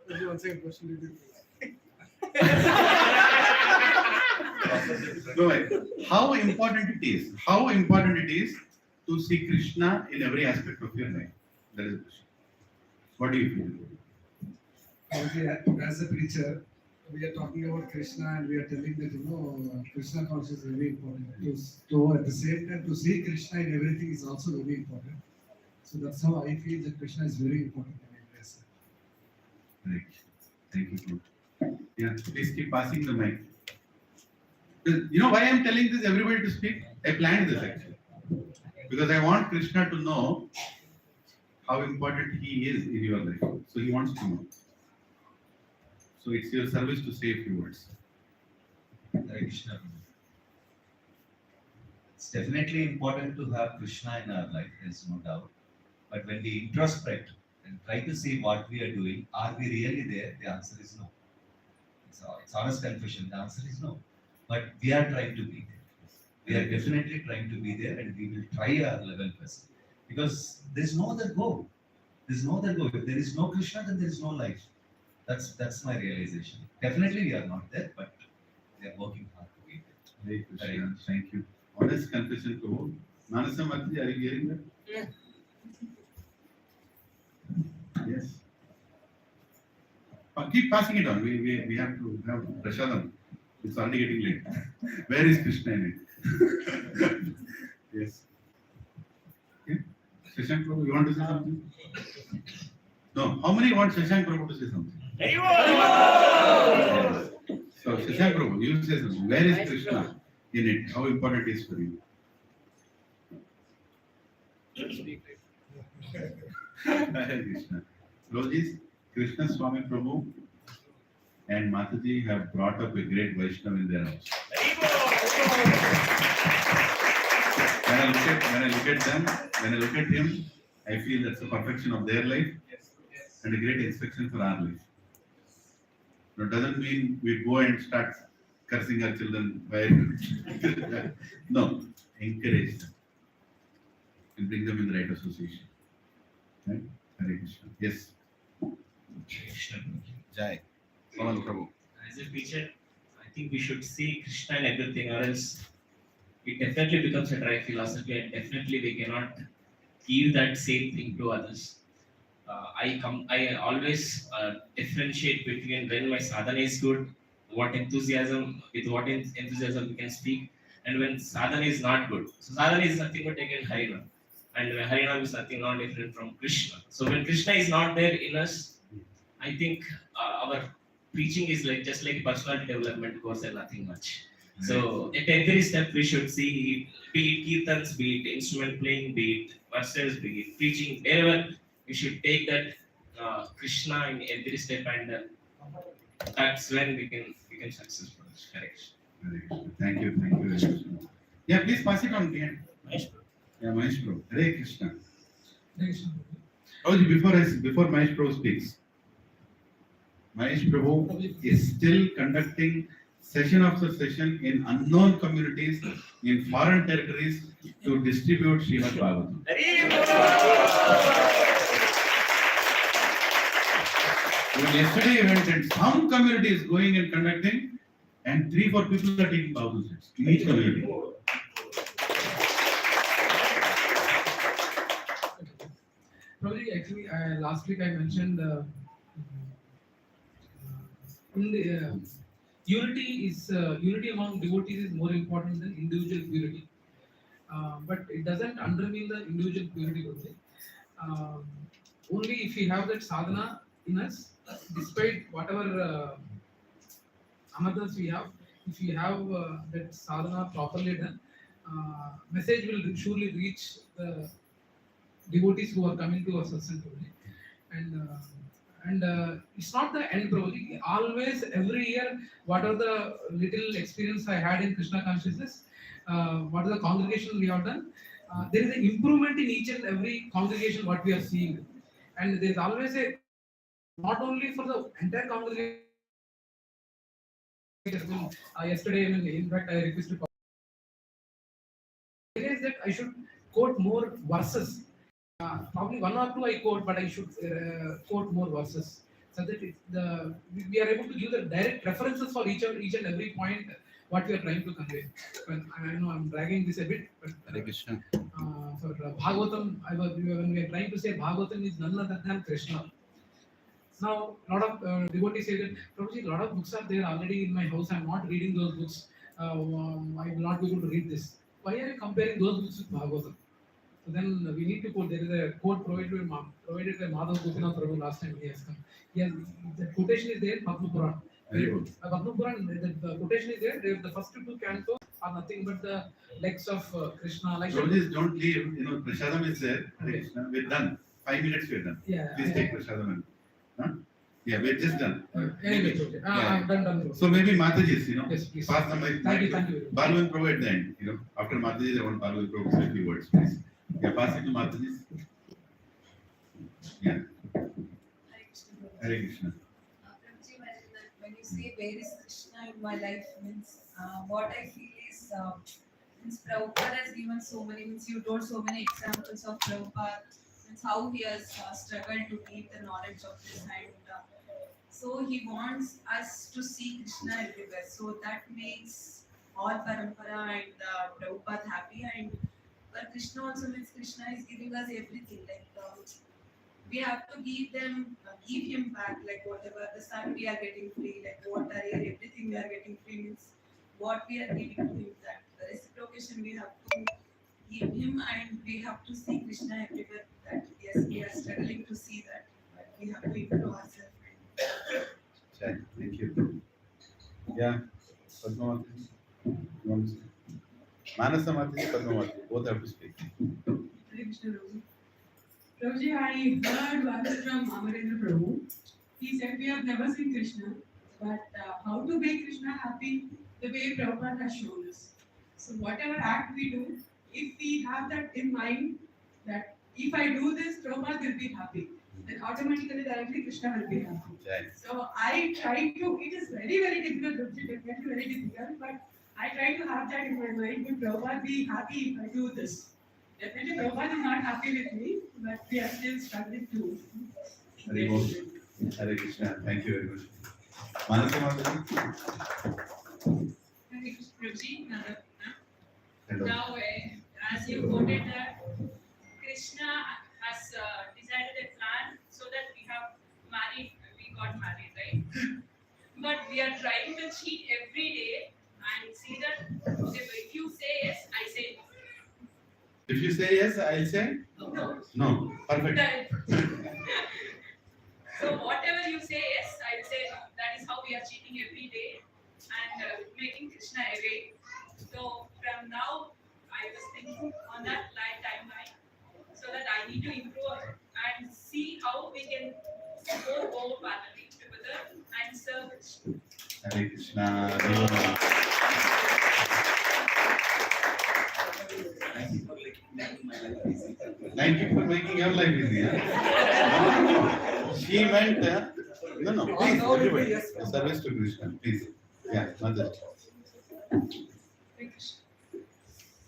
One second question. No, how important it is? How important it is to see Krishna in every aspect of your life? That is the question. What do you feel? Okay, as a preacher, we are talking about Krishna and we are telling that Krishna consciousness is very important. To at the same time to see Krishna in everything is also very important. So that's how I feel that Krishna is very important in every aspect. Right. Thank you. Yeah, please keep passing the mic. You know why I am telling this everybody to speak? I planned this actually. Because I want Krishna to know how important he is in your life. So he wants to know. So it's your service to say a few words. Hare Krishna. It's definitely important to have Krishna in our life, there's no doubt. But when we introspect and try to see what we are doing, are we really there? The answer is no. It's honest confession. The answer is no. But we are trying to be there. We are definitely trying to be there, and we will try our level best. Because there's no other goal. There's no other goal. If there is no Krishna, then there is no life. That's my realization. Definitely we are not there, but we are working hard to be there. Hare Krishna. Thank you. Honest confession to whom? Manasa Mati, are you hearing that? Yeah. Yes. Keep passing it on. We have to have Prashadam. It's already getting late. Where is Krishna in it? Yes. Okay. Shashank Prabhu, you want to say something? No. How many want Shashank Prabhu to say something? Yes. So Shashank Prabhu, you say something. Where is Krishna in it? How important it is for you? Hare Krishna. Rojis, Krishna Swami Prabhu and Mataji have brought up a great Vaishnava in their house. When I look at them, when I look at him, I feel that's the perfection of their life and a great instruction for our life. It doesn't mean we go and start cursing our children. No, encourage them and bring them in the right association. Right? Hare Krishna. Yes. Krishna. Jai. Pawan Prabhu. As a teacher, I think we should see Krishna in everything, or else it definitely becomes a dry philosophy, and definitely we cannot give that same thing to others. I always differentiate between when my sadhana is good, with what enthusiasm we can speak, and when sadhana is not good. So sadhana is nothing but again Harinam, and Harinam is nothing not different from Krishna. So when Krishna is not there in us, I think our preaching is just like personal development course and nothing much. So at every step we should see, be it kirtans, be it instrument playing, be it verses, be it preaching, wherever we should take that Krishna in every step, and that's when we can become successful. Correct. Hare Krishna. Thank you very much. Yeah, please pass it on again. Yeah, Mahesh Prabhu. Hare Krishna. Oh, before Mahesh Prabhu speaks, Mahesh Prabhu is still conducting session after session in unknown communities, in foreign territories, to distribute Srimad Bhagavatam. Even yesterday he went and some community is going and conducting, and 3-4 people are taking Bhagavatam sets in each community. Probably, actually, last week I mentioned in the unity among devotees is more important than individual purity. But it doesn't undermine the individual purity only. Only if we have that sadhana in us, despite whatever amatras we have, if we have that sadhana properly done, message will surely reach the devotees who are coming to us today. And it's not the end probably. Always, every year, what are the little experience I had in Krishna consciousness, what are the congregation we have done, there is an improvement in each and every congregation what we are seeing. And there is always a, not only for the entire congregation, yesterday, in fact, I requested that I should quote more verses. Probably 1 or 2 I quote, but I should quote more verses, so that we are able to give the direct references for each and every point what we are trying to convey. Well, I know I'm dragging this a bit, but for Bhagavatam, when we are trying to say Bhagavatam is none other than Krishna. Now, a lot of devotees say that probably a lot of books are there already in my house. I'm not reading those books. I will not be able to read this. Why are you comparing those books with Bhagavatam? So then we need to quote. There is a quote provided by Madhav Gopinath Prabhu last time he has come. The quotation is there, Bhagavad Puran. Bhagavad Puran, the quotation is there. The first 2 cantos are nothing but the legs of Krishna. Like Please don't leave. Prasadam is there. Okay. We're done. 5 minutes we're done. Yeah. Please take Prasadam. Huh? Yeah, we're just done. Anyway, okay. I'm done. So maybe Mataji's, Yes, please. pass the mic. Thank you. Balu will provide the end. After Mataji's, I want Balu will provide a few words, please. Yeah, pass it to Mataji's. Yeah. Hare Krishna. When you say where is Krishna in my life, means what I feel is means Prabhupada has given so many, means you told so many examples of Prabhupada, means how he has struggled to keep the knowledge of this, and so he wants us to see Krishna everywhere. So that makes all parampara and Prabhupada happy, and but Krishna also means Krishna is giving us everything. Like we have to give him back, like whatever the sun we are getting free, like water, air, everything we are getting free, means what we are giving to him, that the reciprocation we have to give him, and we have to see Krishna everywhere. That yes, we are struggling to see that, but we have to improve ourselves. Thank you. Yeah, Padmavati. You want to speak? Manasa Mataji, Padmavati, both have to speak. Prabhuji, I heard once from Amarendra Prabhu. He said we have never seen Krishna, but how to make Krishna happy the way Prabhupada has shown us. So whatever act we do, if we have that in mind, that if I do this, Prabhupada will be happy, then automatically directly Krishna will be happy. Right. So I try to, it is very, very difficult, definitely very difficult, but I try to have that in my mind, will Prabhupada be happy if I do this? Definitely Prabhupada is not happy with me, but we are still struggling to. Hare Krishna. Thank you very much. Manasa Mataji. Hare Krishna, Prabhuji. Now, as you quoted that Krishna has decided a plan so that we got married, right? But we are trying to cheat every day and see that if you say yes, I say no. If you say yes, I'll say no. No. Perfect. So whatever you say yes, I'll say no. That is how we are cheating every day and making Krishna Krishna away. So from now, I was thinking on that timeline, so that I need to improve and see how we can go parallelly together and serve Krishna. Hare Krishna. Thank you for making your life easy. She meant, no, please, everybody, service to Krishna, please. Yeah, Mother.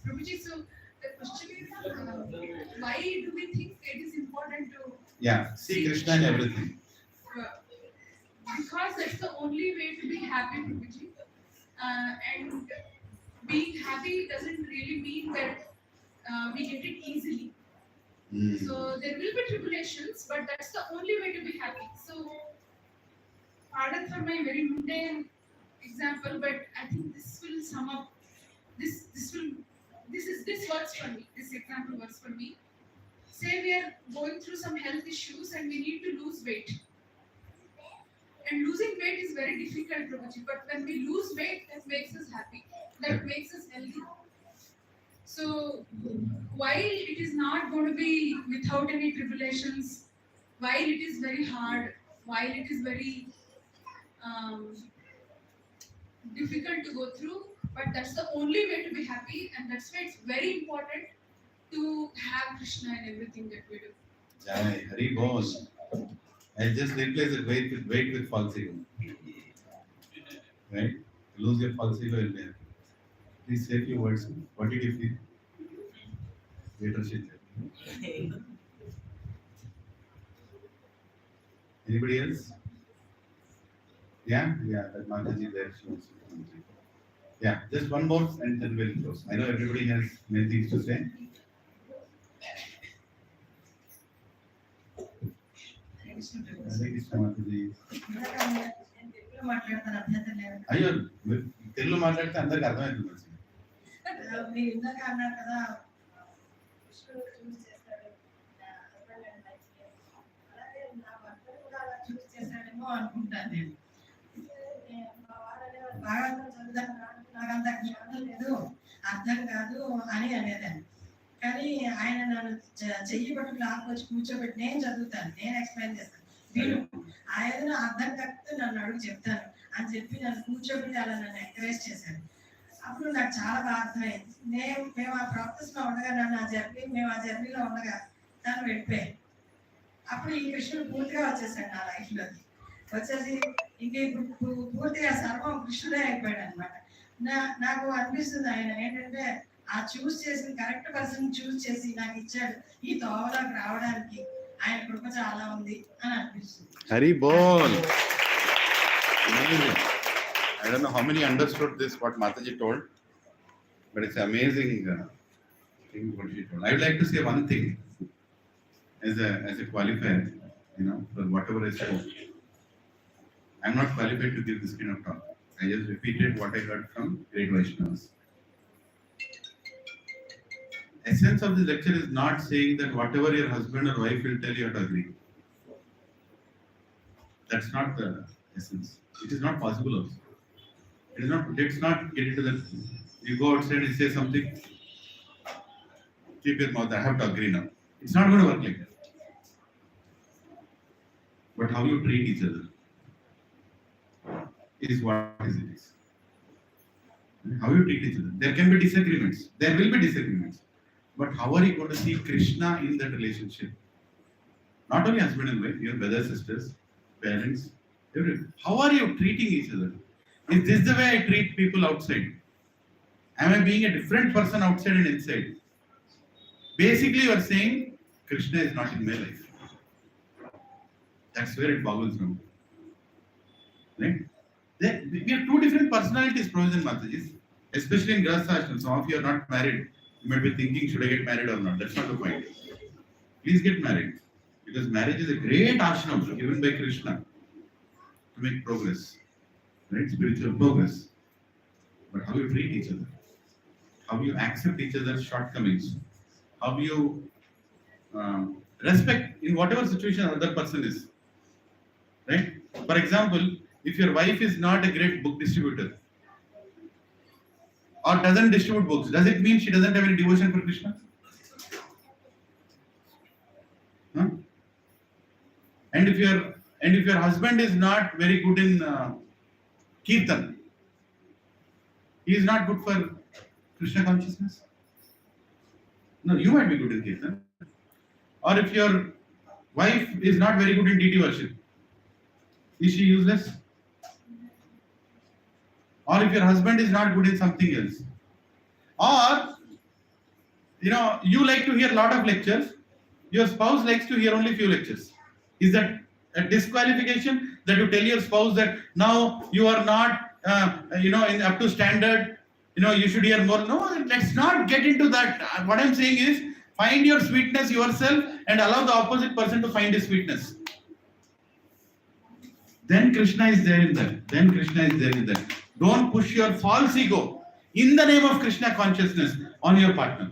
Prabhuji, so the question is, why do we think it is important to? Yeah, see Krishna in everything. Because that's the only way to be happy, Prabhuji. And being happy doesn't really mean that we get it easily. So there will be tribulations, but that's the only way to be happy. So, pardon for my very mundane example, but I think this will sum up. This works for me. This example works for me. Say we are going through some health issues and we need to lose weight. And losing weight is very difficult, Prabhuji. But when we lose weight, that makes us happy. That makes us healthy. So, while it is not going to be without any tribulations, while it is very hard, while it is very difficult to go through, but that's the only way to be happy, and that's why it's very important to have Krishna in everything that we do. Jai Hari Bol. I just replace it weight with false ego. Right? Lose your false ego in there. Please say a few words. What did you feel? Later she said. Anybody else? Yeah, that Mataji there. She wants to come. Yeah, just one more and then we'll close. I know everybody has many things to say. Hare Krishna Mataji. అయ్యో తెలుగు మాట్లాడితే అందరికి అర్థమవుతుంది మీరు ఇందాక అన్నారు కదా కృష్ణుడు చూస్ చేస్తాడు హస్బెండ్ అండ్ వైఫ్ అలాగే నా భర్తను కూడా అలా చూస్ చేస్తాడేమో అనుకుంటాను నేను మా వాడనే భాగవతం చదువుతాను నాకు అంత జ్ఞానం లేదు అర్థం కాదు అని అనేదాన్ని కానీ ఆయన నన్ను చెయ్యి పట్టుకు లాక్కొచ్చి కూర్చోబెట్టి నేను చదువుతాను నేను ఎక్స్ప్లెయిన్ చేస్తాను వీళ్ళు ఆయన అర్థం కాకపోతే నన్ను అడుగు చెప్తాను అని చెప్పి నన్ను కూర్చోబెట్టి అలా నన్ను ఎంకరేజ్ చేశాను. అప్పుడు నాకు చాలా బాగా అర్థమైంది. మేము ఆ ప్రాసెస్లో ఉండగా నన్ను మేము ఆ జర్నీలో ఉండగా తను వెళ్ళిపోయాను. అప్పుడు ఈ కృష్ణుడు పూర్తిగా వచ్చేసాడు నా లైఫ్లోకి. వచ్చేసి ఇంక ఇప్పుడు పూర్తిగా సర్వం కృష్ణుడే అయిపోయాడు అనమాట. నాకు అనిపిస్తుంది ఆయన ఏంటంటే ఆ చూస్ చేసిన కరెక్ట్ పర్సన్ చూస్ చేసి నాకు ఇచ్చాడు ఈ తోవలోకి రావడానికి. ఆయన కృప చాలా ఉంది అని అనిపిస్తుంది. Hari Bol. I don't know how many understood this what Mataji told, but it's amazing thing what she told. I would like to say one thing as a qualifier, for whatever I spoke. I'm not qualified to give this kind of talk. I just repeated what I heard from great Vaishnavas. Essence of this lecture is not saying that whatever your husband or wife will tell you have to agree. That's not the essence. It is not possible also. It is not. Let's not get into that. You go outside and say something. Keep your mouth. I have to agree now. It's not going to work like that. But how you treat each other is what is it is. How you treat each other. There can be disagreements. There will be disagreements. But how are you going to see Krishna in that relationship? Not only husband and wife, your brothers, sisters, parents, everyone. How are you treating each other? Is this the way I treat people outside? Am I being a different person outside and inside? Basically, you are saying Krishna is not in my life. That's where it boggles down. Right? We have two different personalities, Professor Matajis. Especially in Grahastha-ashram. Some of you are not married. You might be thinking, should I get married or not? That's not the point. Please get married. Because marriage is a great ashram given by Krishna to make progress. Right? Spiritual progress. But how you treat each other, how you accept each other's shortcomings, how you respect in whatever situation another person is. Right? For example, if your wife is not a great book distributor, or doesn't distribute books, does it mean she doesn't have any devotion for Krishna? Huh? And if your husband is not very good in kirtan, he is not good for Krishna consciousness. No, you might be good in kirtan. Or if your wife is not very good in deity worship, is she useless? Or if your husband is not good in something else, or you like to hear a lot of lectures, your spouse likes to hear only few lectures. Is that a disqualification that you tell your spouse that now you are not up to standard, you should hear more? No, let's not get into that. What I'm saying is, find your sweetness yourself and allow the opposite person to find his sweetness. Then Krishna is there in that. Don't push your false ego in the name of Krishna consciousness on your partner.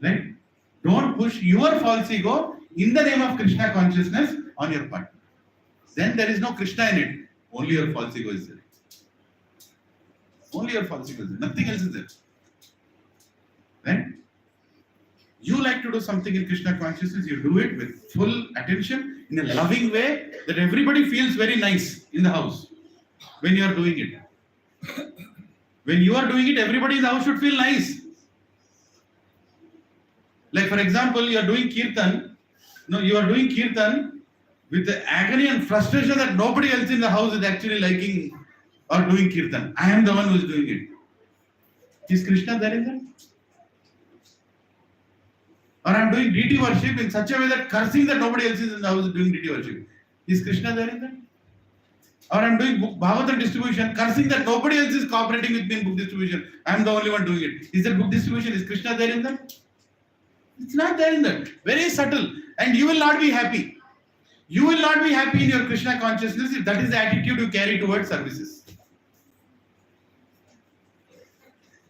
Right? Don't push your false ego in the name of Krishna consciousness on your partner. Then there is no Krishna in it. Only your false ego is there. Only your false ego is there. Nothing else is there. Right? You like to do something in Krishna consciousness, you do it with full attention, in a loving way, that everybody feels very nice in the house when you are doing it. When you are doing it, everybody in the house should feel nice. Like for example, you are doing kirtan. You are doing kirtan with the agony and frustration that nobody else in the house is actually liking or doing kirtan. I am the one who is doing it. Is Krishna there in that? Or I am doing deity worship in such a way that cursing that nobody else is in the house is doing deity worship. Is Krishna there in that? Or I am doing Bhagavatam distribution, cursing that nobody else is cooperating with me in book distribution. I am the only one doing it. Is that book distribution? Is Krishna there in that? It's not there in that. Very subtle. And you will not be happy. You will not be happy in your Krishna consciousness if that is the attitude you carry towards services.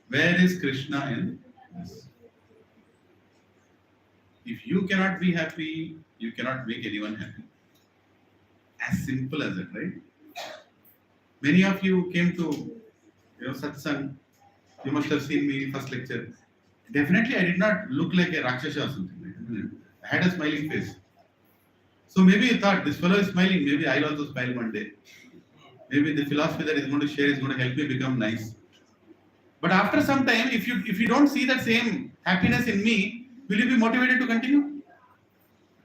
Where is Krishna in this? If you cannot be happy, you cannot make anyone happy. As simple as that, right? Many of you came to satsang. You must have seen me first lecture. Definitely, I did not look like a Rakshasa or something. Right? I had a smiling face. So maybe you thought, this fellow is smiling, maybe I'll also smile one day. Maybe the philosophy that he's going to share is going to help me become nice. But after some time, if you don't see that same happiness in me, will you be motivated to continue?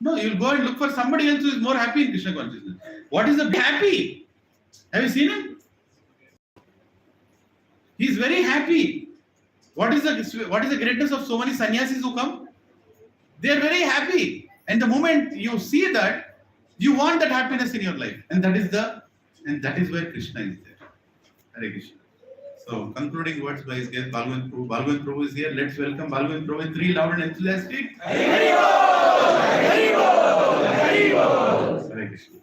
No, you'll go and look for somebody else who is more happy in Krishna consciousness. What is the happy? Have you seen him? He is very happy. What is the greatness of so many sannyasis who come? They are very happy. And the moment you see that, you want that happiness in your life. And that is where Krishna is there. Hare Krishna. So, concluding words by his guest Balgavand Prabhu. Balgavand Prabhu is here. Let's welcome Balgavand Prabhu with 3 loud and enthusiastic. Hare Krishna.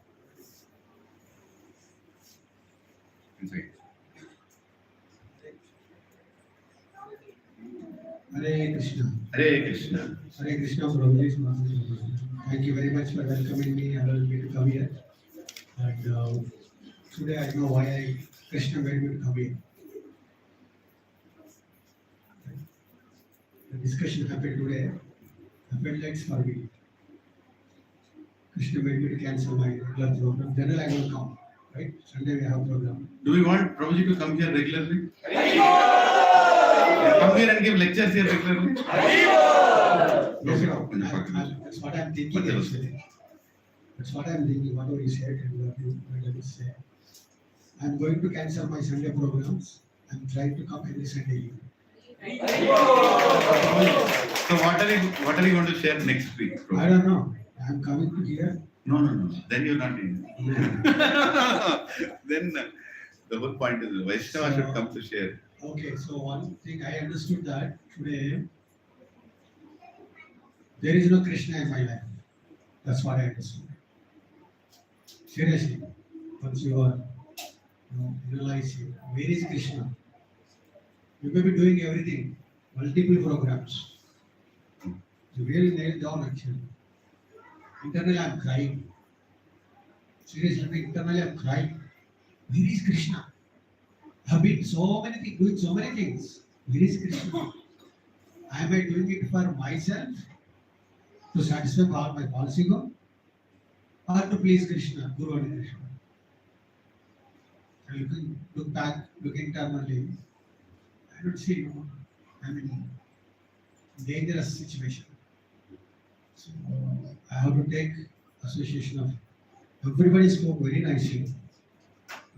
Hare Krishna. Hare Krishna. Hare Krishna, Prabhuji. Thank you very much for welcoming me, allowing me to come here. And today I know why Krishna made me to come here. The discussion happened today. I felt like for me. Krishna made me to cancel my regular program. Generally, I will come. Right? Sunday we have program. Do we want Prabhuji to come here regularly? Come here and give lectures here regularly? Yes, that's what I'm thinking actually. That's what I'm thinking. Whatever you said and what you let me say. I'm going to cancel my Sunday programs. I'm trying to come every Sunday evening. So what are you going to share next week? I don't know. I'm coming to here. No. Then you're not in. Then the whole point is the Vaishnava should come to share. Okay, so one thing I understood that today there is no Krishna in my life. That's what I understood. Seriously, once you are realizing where is Krishna, you may be doing everything, multiple programs. You really nailed down actually. Internally, I'm crying. Seriously, internally, I'm crying. Where is Krishna? I've been so many things, doing so many things. Where is Krishna? Am I doing it for myself to satisfy all my false ego, or to please Krishna, Guru and Krishna? And you can look back, look internally. I don't see, I'm in dangerous situation. So I have to take association of everybody spoke very nicely.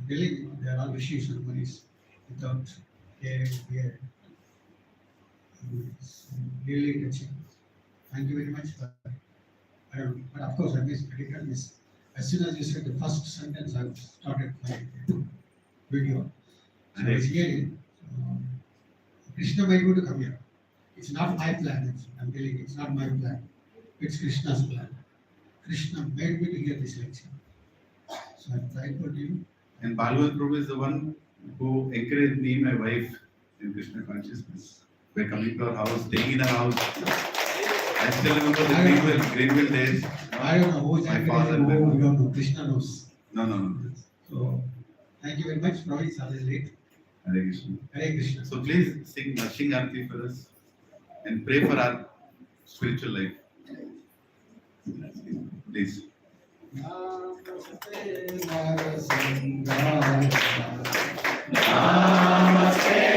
Really, they are all Rishi ceremonies without care. It's really touching. Thank you very much for. I don't know, but of course I didn't miss. As soon as you said the first sentence, I started my video. So I was hearing Krishna might go to come here. It's not my plan. I'm telling you, it's not my plan. It's Krishna's plan. Krishna made me to hear this lecture. So I'm thankful to you. And Bhagavad Prabhu is the one who encouraged me, my wife, in Krishna consciousness. By coming to our house, staying in our house. I still remember the Greenville days. I don't know who is My encouraging father. who, we don't know. Krishna knows. No. So thank you very much. Prabhu is always late. Hare Krishna. Hare Krishna. So please sing Nashing Aarti for us and pray for our spiritual life. Please. Namaste Narasimhaya. Namaste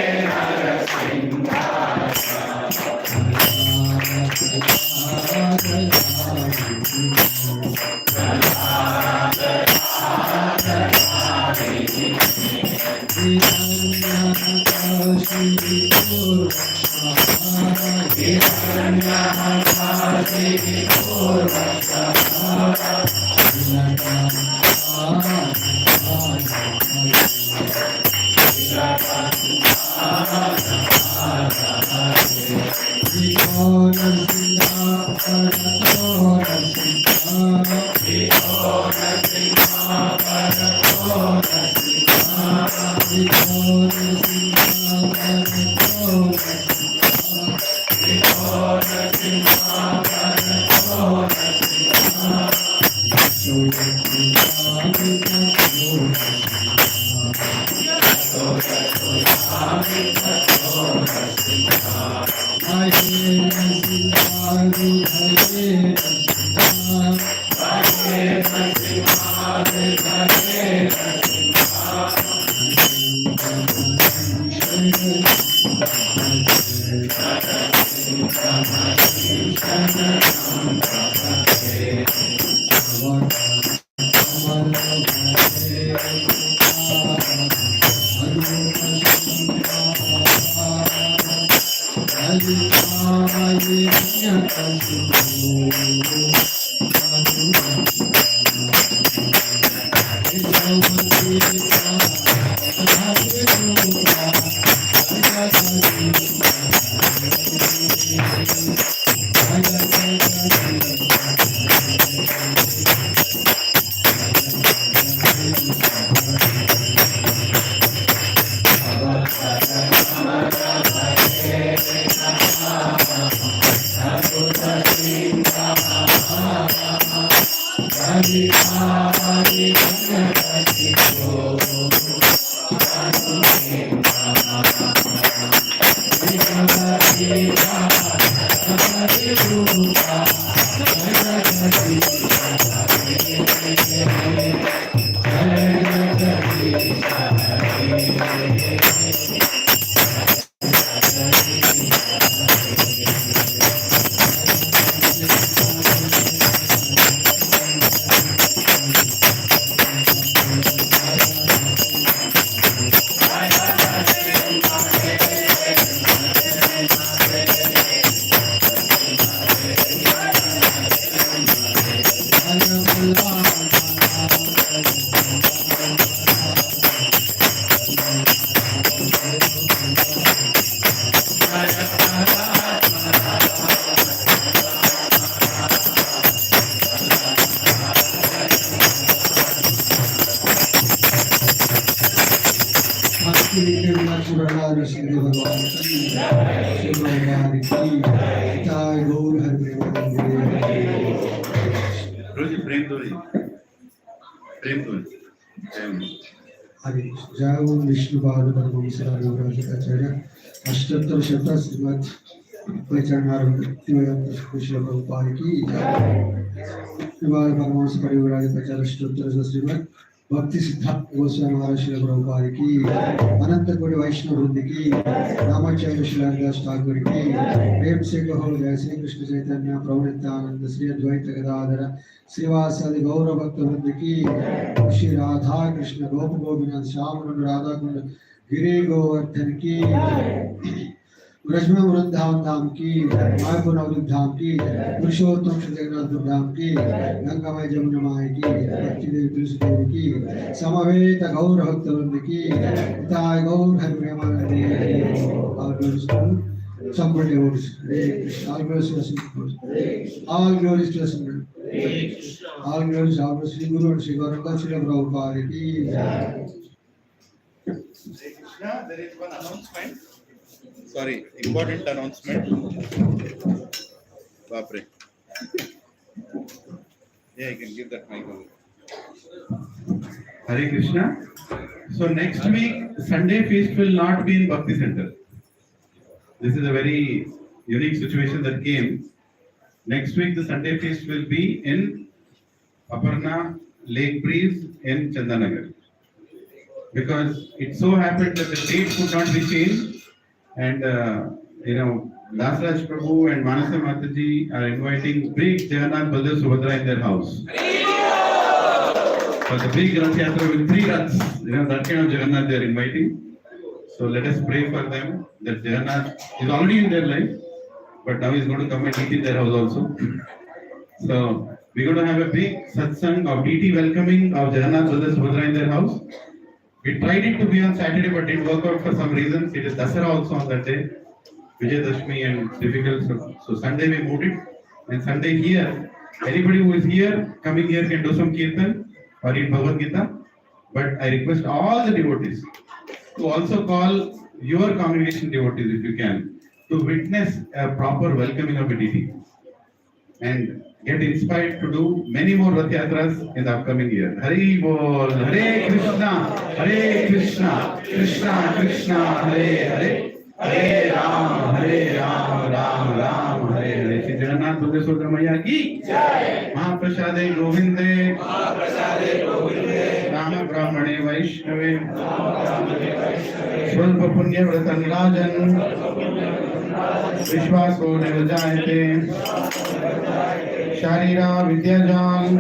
Roji, prem to nahi. Prem to nahi. हरे जय ओम विष्णुपाद परमहंस परिव्राजकाचार्य अष्टोत्तर शत श्रीमद् भक्तिवेदांत श्रील प्रभुपाद की जय। विष्णुपाद परमहंस परिव्राजकाचार्य अष्टोत्तर शत श्रीमद् भक्ति सिद्धार्थ गोस्वामी महाराज श्रील प्रभुपाद की अनंत कोटि वैष्णव वृंद की रामाचार्य शिलादास ठाकुर की प्रेम से कहो जय श्री कृष्ण चैतन्य प्रभु नित्यानंद श्री अद्वैत गदाधर श्रीवासादि गौर भक्त वृंद की श्री राधा कृष्ण गोप गोपीनाथ श्याम राधा कुंड गिरि गोवर्धन की ब्रजमन वृंदावन धाम की मायापुर नवद्वीप धाम की पुरुषोत्तम श्री जगन्नाथ धाम की गंगामय जमुना माई की भक्ति देवी तुलसी देवी की समवेत गौर भक्त वृंद की हिताय गौर Hari Premanand somebody else. All glories to us. All glories to us. All glories to our Sri Guru and Sri Gauranga Sri Prabhupada ki jai. Krishna, there is one announcement. Sorry, important announcement. Bapre. Yeah, you can give that mic over. Hare Krishna. So next week, Sunday feast will not be in Bhakti Center. This is a very unique situation that came. Next week, the Sunday feast will be in Aparna Lake Breeze in Chandanagar. Because it so happened that the date could not be changed, and Dasraj Prabhu and Manasa Mataji are inviting big Jagannath Baldev Subhadra in their house. For the big Rath Yatra with 3 Raths, that kind of Jagannath they are inviting. So let us pray for them that Jagannath is already in their life, but now he's going to come and eat in their house also. So we're going to have a big satsang of DT welcoming of Jagannath Baldev Subhadra in their house. We tried it to be on Saturday, but didn't work out for some reasons. It is Dasara also on that day, Vijayadashmi, and it's difficult. So Sunday we moved it, and Sunday here, anybody who is here, coming here can do some kirtan or read Bhagavad Gita. But I request all the devotees to also call your congregation devotees if you can, to witness a proper welcoming of a deity and get inspired to do many more Rath Yatras in the upcoming year. Hari Bol, Hare Krishna, Krishna Krishna, Hare Hare, Hare Ram, Ram Ram, Hare Hare. Shri Jagannath Baldev Subhadra Maiya ki Jai. Mahaprasade Govinde, Rama Brahmane Vaishnave, Svalpa Punya Vratan Rajan, Vishwaso Nirjayate, Sharira Vidyajan,